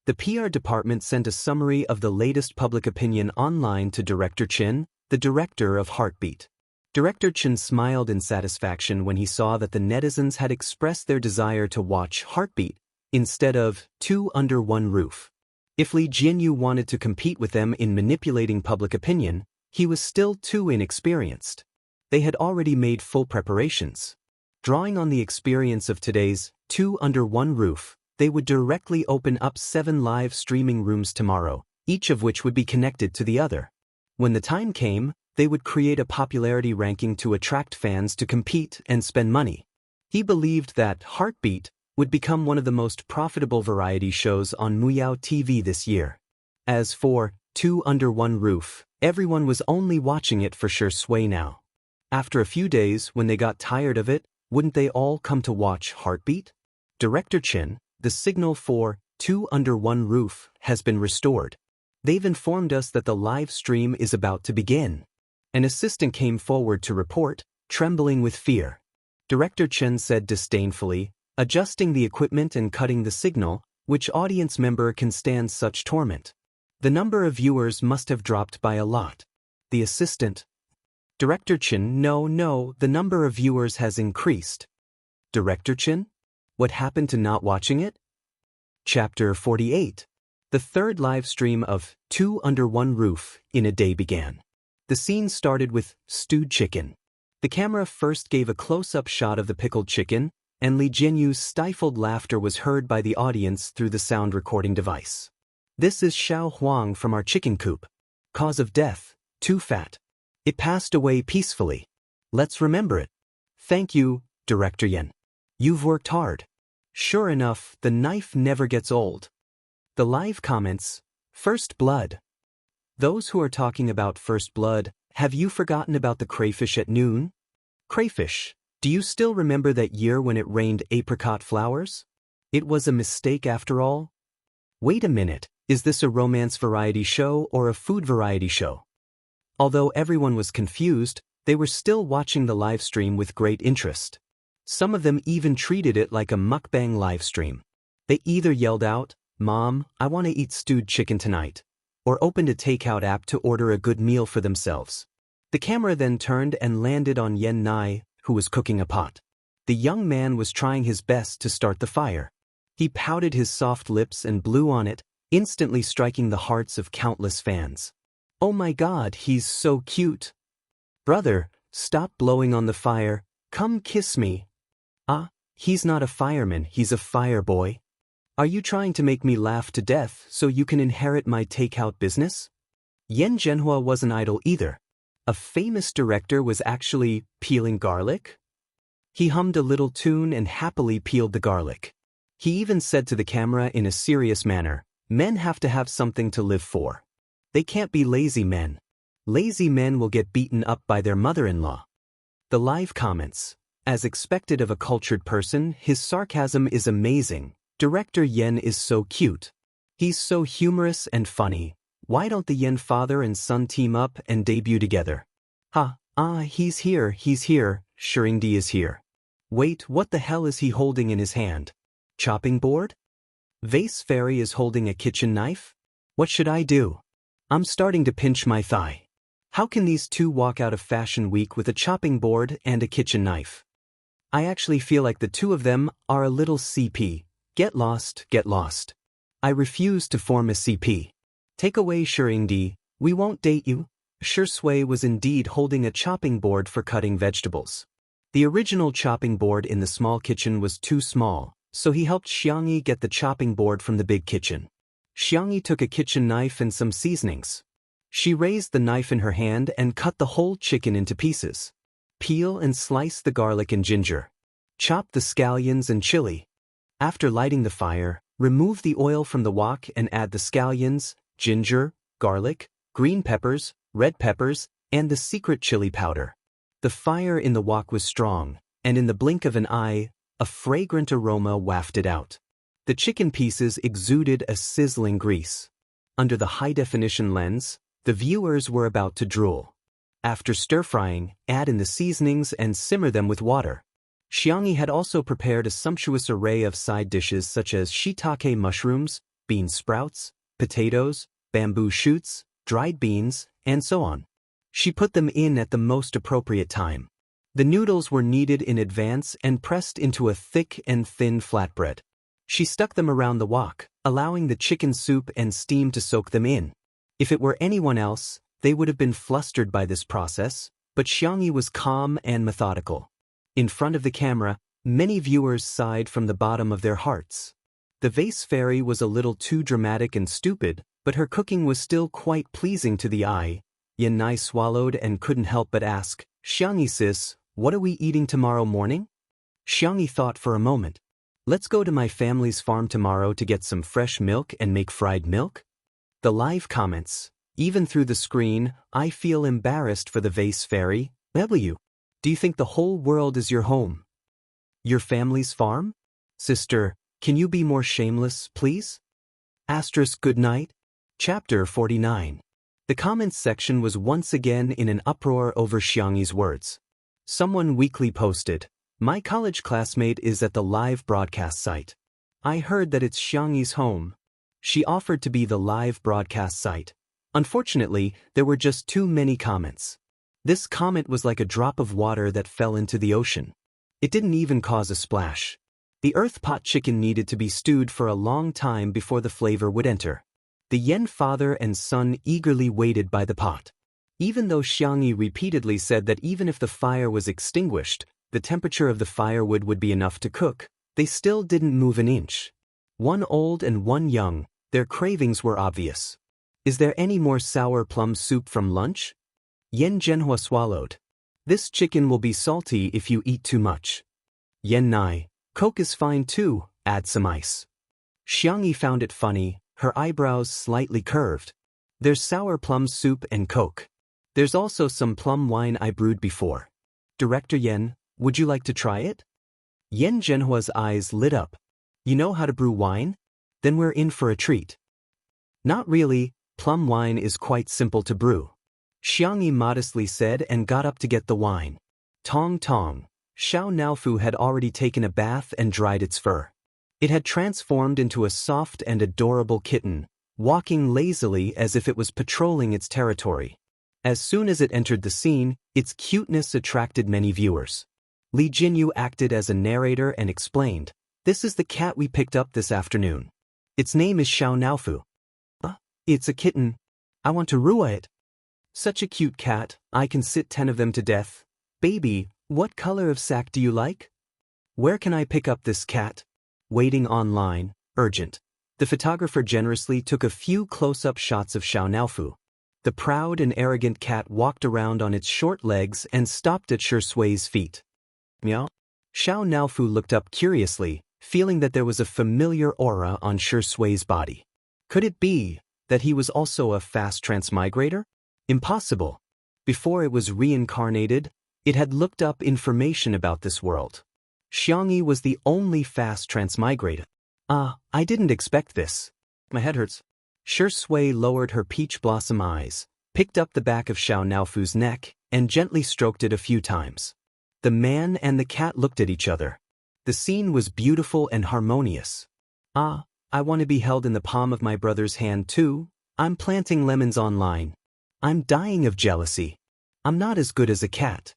The PR department sent a summary of the latest public opinion online to Director Chen, the director of Heartbeat. Director Chen smiled in satisfaction when he saw that the netizens had expressed their desire to watch Heartbeat instead of Two Under One Roof. If Li Jinyu wanted to compete with them in manipulating public opinion, he was still too inexperienced. They had already made full preparations. Drawing on the experience of today's Two Under One Roof, they would directly open up 7 live streaming rooms tomorrow, each of which would be connected to the other. When the time came, they would create a popularity ranking to attract fans to compete and spend money. He believed that Heartbeat would become one of the most profitable variety shows on Muyao TV this year. As for Two Under One Roof, everyone was only watching it for sure sway now. After a few days, when they got tired of it, wouldn't they all come to watch Heartbeat? Director Chen, the signal for Two Under One Roof has been restored. They've informed us that the live stream is about to begin. An assistant came forward to report, trembling with fear. Director Chen said disdainfully, adjusting the equipment and cutting the signal, which audience member can stand such torment? The number of viewers must have dropped by a lot. The assistant. Director Chen, no, the number of viewers has increased. Director Chen? What happened to not watching it? Chapter 48. The third live stream of Two Under One Roof in a Day began. The scene started with stewed chicken. The camera first gave a close-up shot of the pickled chicken, and Li Jinyu's stifled laughter was heard by the audience through the sound recording device. This is Xiao Huang from our chicken coop. Cause of death, too fat. It passed away peacefully. Let's remember it. Thank you, Director Yen. You've worked hard. Sure enough, the knife never gets old. The live comments, First Blood. Those who are talking about First Blood, have you forgotten about the crayfish at noon? Crayfish, do you still remember that year when it rained apricot flowers? It was a mistake after all? Wait a minute, is this a romance variety show or a food variety show? Although everyone was confused, they were still watching the live stream with great interest. Some of them even treated it like a mukbang live stream. They either yelled out, "Mom, I want to eat stewed chicken tonight," or opened a takeout app to order a good meal for themselves. The camera then turned and landed on Yen Nai, who was cooking a pot. The young man was trying his best to start the fire. He pouted his soft lips and blew on it, instantly striking the hearts of countless fans. Oh my God, he's so cute. Brother, stop blowing on the fire, come kiss me. Ah, he's not a fireman, he's a fire boy. Are you trying to make me laugh to death so you can inherit my takeout business? Yen Zhenhua wasn't idle either. A famous director was actually peeling garlic? He hummed a little tune and happily peeled the garlic. He even said to the camera in a serious manner, "Men have to have something to live for. They can't be lazy men. Lazy men will get beaten up by their mother-in-law." The live comments. As expected of a cultured person, his sarcasm is amazing. Director Yen is so cute. He's so humorous and funny. Why don't the Yen father and son team up and debut together? He's here, Shurindi is here. Wait, what the hell is he holding in his hand? Chopping board? Vase Fairy is holding a kitchen knife? What should I do? I'm starting to pinch my thigh. How can these two walk out of Fashion Week with a chopping board and a kitchen knife? I actually feel like the two of them are a little CP. Get lost, get lost. I refuse to form a CP. Take away Shurindi, we won't date you. Shui was indeed holding a chopping board for cutting vegetables. The original chopping board in the small kitchen was too small, so he helped Xianxia get the chopping board from the big kitchen. Xianxia took a kitchen knife and some seasonings. She raised the knife in her hand and cut the whole chicken into pieces. Peel and slice the garlic and ginger. Chop the scallions and chili. After lighting the fire, remove the oil from the wok and add the scallions, ginger, garlic, green peppers, red peppers, and the secret chili powder. The fire in the wok was strong, and in the blink of an eye, a fragrant aroma wafted out. The chicken pieces exuded a sizzling grease. Under the high-definition lens, the viewers were about to drool. After stir-frying, add in the seasonings and simmer them with water. Xianxia had also prepared a sumptuous array of side dishes such as shiitake mushrooms, bean sprouts, potatoes, bamboo shoots, dried beans, and so on. She put them in at the most appropriate time. The noodles were kneaded in advance and pressed into a thick and thin flatbread. She stuck them around the wok, allowing the chicken soup and steam to soak them in. If it were anyone else, they would have been flustered by this process, but Xianxia was calm and methodical. In front of the camera, many viewers sighed from the bottom of their hearts. The vase fairy was a little too dramatic and stupid, but her cooking was still quite pleasing to the eye. Yan swallowed and couldn't help but ask, Xianxia sis, what are we eating tomorrow morning? Xianxia thought for a moment. Let's go to my family's farm tomorrow to get some fresh milk and make fried milk? The live comments. Even through the screen, I feel embarrassed for the vase fairy. W. Do you think the whole world is your home? Your family's farm? Sister, can you be more shameless, please? Asterisk good night. Chapter 49. The comments section was once again in an uproar over Xianxia's words. Someone weakly posted, my college classmate is at the live broadcast site. I heard that it's Xianxia's home. She offered to be the live broadcast site. Unfortunately, there were just too many comments. This comment was like a drop of water that fell into the ocean. It didn't even cause a splash. The earth pot chicken needed to be stewed for a long time before the flavor would enter. The Yen father and son eagerly waited by the pot. Even though Xianxia repeatedly said that even if the fire was extinguished, the temperature of the firewood would be enough to cook, they still didn't move an inch. One old and one young, their cravings were obvious. Is there any more sour plum soup from lunch? Yen Zhenhua swallowed. This chicken will be salty if you eat too much. Yen Nai, Coke is fine too, add some ice. Xianxia found it funny, her eyebrows slightly curved. There's sour plum soup and Coke. There's also some plum wine I brewed before. Director Yen, would you like to try it? Yen Zhenhua's eyes lit up. You know how to brew wine? Then we're in for a treat. Not really, plum wine is quite simple to brew. Xianxia modestly said and got up to get the wine. Tong tong. Xiao Naofu had already taken a bath and dried its fur. It had transformed into a soft and adorable kitten, walking lazily as if it was patrolling its territory. As soon as it entered the scene, its cuteness attracted many viewers. Li Jinyu acted as a narrator and explained, this is the cat we picked up this afternoon. Its name is Xiao Naofu. It's a kitten. I want to rua it. Such a cute cat, I can sit 10 of them to death. Baby, what color of sack do you like? Where can I pick up this cat? Waiting online, urgent. The photographer generously took a few close-up shots of Xiao Naofu. The proud and arrogant cat walked around on its short legs and stopped at Shui's feet. Meow. Xiao Naofu looked up curiously, feeling that there was a familiar aura on Shui's body. Could it be that he was also a fast transmigrator? Impossible. Before it was reincarnated, it had looked up information about this world. Xianxia was the only fast transmigrator. I didn't expect this. My head hurts. Shui lowered her peach blossom eyes, picked up the back of Xiao Naofu's neck, and gently stroked it a few times. The man and the cat looked at each other. The scene was beautiful and harmonious. I want to be held in the palm of my brother's hand too. I'm planting lemons online. I'm dying of jealousy. I'm not as good as a cat.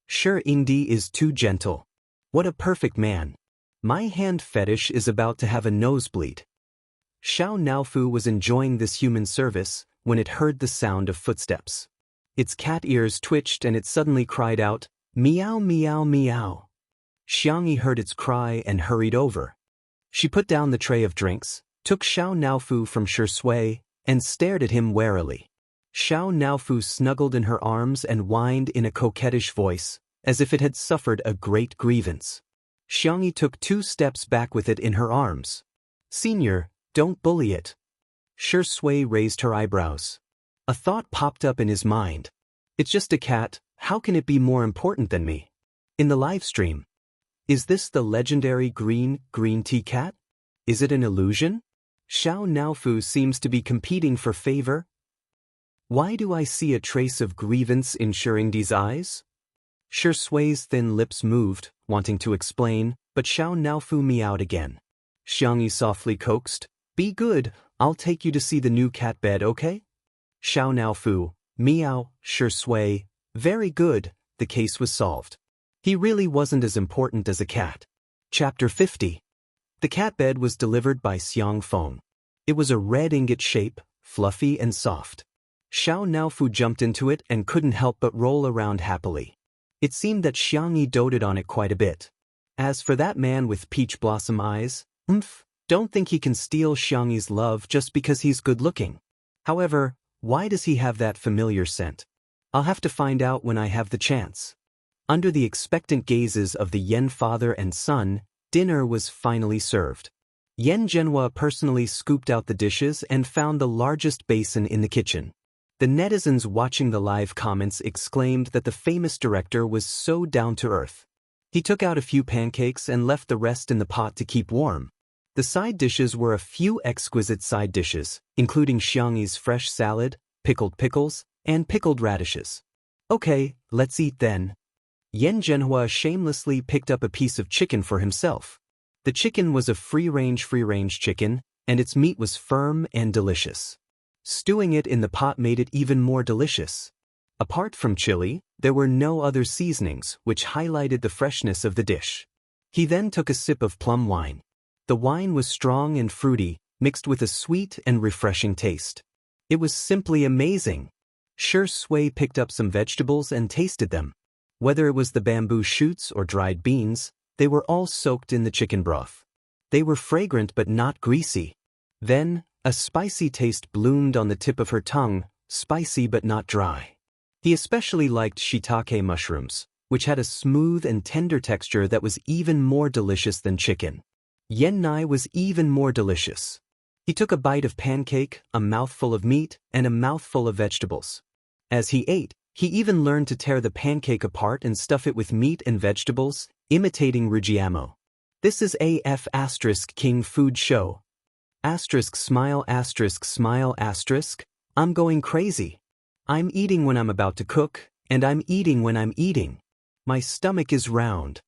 Sure, Ingdi is too gentle. What a perfect man. My hand fetish is about to have a nosebleed. Xiao Naofu was enjoying this human service when it heard the sound of footsteps. Its cat ears twitched and it suddenly cried out, "Meow, meow, meow." Xianxia heard its cry and hurried over. She put down the tray of drinks, took Xiao Naofu from Shui, and stared at him warily. Xiao Naofu snuggled in her arms and whined in a coquettish voice, as if it had suffered a great grievance. Xianxia took 2 steps back with it in her arms. "Senior, don't bully it." Shui raised her eyebrows. A thought popped up in his mind. It's just a cat, how can it be more important than me? In the live stream. Is this the legendary green tea cat? Is it an illusion? Xiao Naofu seems to be competing for favor. Why do I see a trace of grievance in Shengdi's eyes? Sui's thin lips moved, wanting to explain, but Xiao Naofu meowed again. Xianxia softly coaxed, "Be good, I'll take you to see the new cat bed, okay?" Xiao Naofu, meow, Shui, very good, the case was solved. He really wasn't as important as a cat. Chapter 50. The cat bed was delivered by Xiang Feng. It was a red ingot shape, fluffy and soft. Xiao Naofu jumped into it and couldn't help but roll around happily. It seemed that Xianxia doted on it quite a bit. As for that man with peach blossom eyes, don't think he can steal Xianxi's love just because he's good-looking. However, why does he have that familiar scent? I'll have to find out when I have the chance. Under the expectant gazes of the Yen father and son, dinner was finally served. Yen Zhenhua personally scooped out the dishes and found the largest basin in the kitchen. The netizens watching the live comments exclaimed that the famous director was so down-to-earth. He took out a few pancakes and left the rest in the pot to keep warm. The side dishes were a few exquisite side dishes, including Xianxi's fresh salad, pickled pickles, and pickled radishes. Okay, let's eat then. Yen Zhenhua shamelessly picked up a piece of chicken for himself. The chicken was a free-range chicken, and its meat was firm and delicious. Stewing it in the pot made it even more delicious. Apart from chili, there were no other seasonings, which highlighted the freshness of the dish. He then took a sip of plum wine. The wine was strong and fruity, mixed with a sweet and refreshing taste. It was simply amazing. Shui picked up some vegetables and tasted them. Whether it was the bamboo shoots or dried beans, they were all soaked in the chicken broth. They were fragrant but not greasy. Then, a spicy taste bloomed on the tip of her tongue, spicy but not dry. He especially liked shiitake mushrooms, which had a smooth and tender texture that was even more delicious than chicken. Yen Nai was even more delicious. He took a bite of pancake, a mouthful of meat, and a mouthful of vegetables. As he ate, he even learned to tear the pancake apart and stuff it with meat and vegetables, imitating Rujiamo. This is AF * King Food Show. Smile smile *, I'm going crazy. I'm eating when I'm about to cook, and I'm eating when I'm eating. My stomach is round.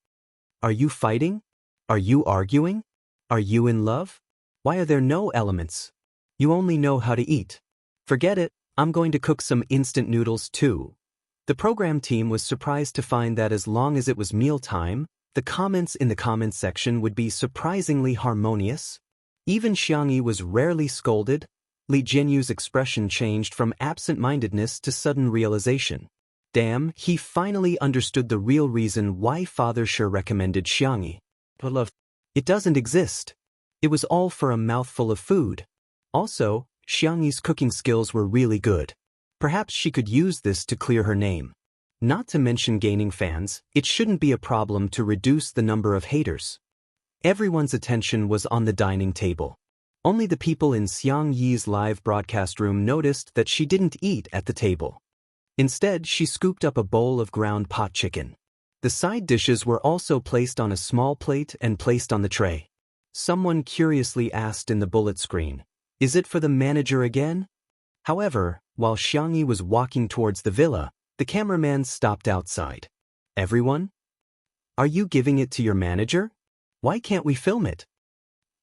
Are you fighting? Are you arguing? Are you in love? Why are there no elements? You only know how to eat. Forget it, I'm going to cook some instant noodles too. The program team was surprised to find that as long as it was mealtime, the comments in the comments section would be surprisingly harmonious. Even Xianxia was rarely scolded. Li Jianyu's expression changed from absent-mindedness to sudden realization. Damn, he finally understood the real reason why Father Sure recommended Xianxia. It doesn't exist. It was all for a mouthful of food. Also, Xianxi's cooking skills were really good. Perhaps she could use this to clear her name. Not to mention gaining fans, it shouldn't be a problem to reduce the number of haters. Everyone's attention was on the dining table. Only the people in Xiangyi's live broadcast room noticed that she didn't eat at the table. Instead, she scooped up a bowl of ground pot chicken. The side dishes were also placed on a small plate and placed on the tray. Someone curiously asked in the bullet screen, "Is it for the manager again?" However, while Xianxia was walking towards the villa, the cameraman stopped outside. "Everyone? Are you giving it to your manager? Why can't we film it?"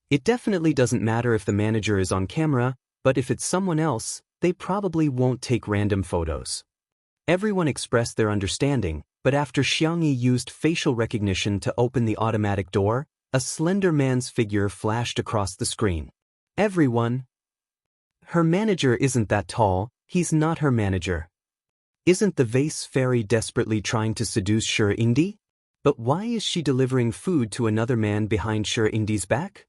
It definitely doesn't matter if the manager is on camera, But if it's someone else, they probably won't take random photos. Everyone expressed their understanding, but after Xianxia used facial recognition to open the automatic door, a slender man's figure flashed across the screen. Everyone. Her manager isn't that tall, he's not her manager. Isn't the vase fairy desperately trying to seduce Xianxia? But why is she delivering food to another man behind Xianxia's back?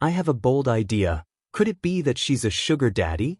I have a bold idea. Could it be that she's a sugar daddy?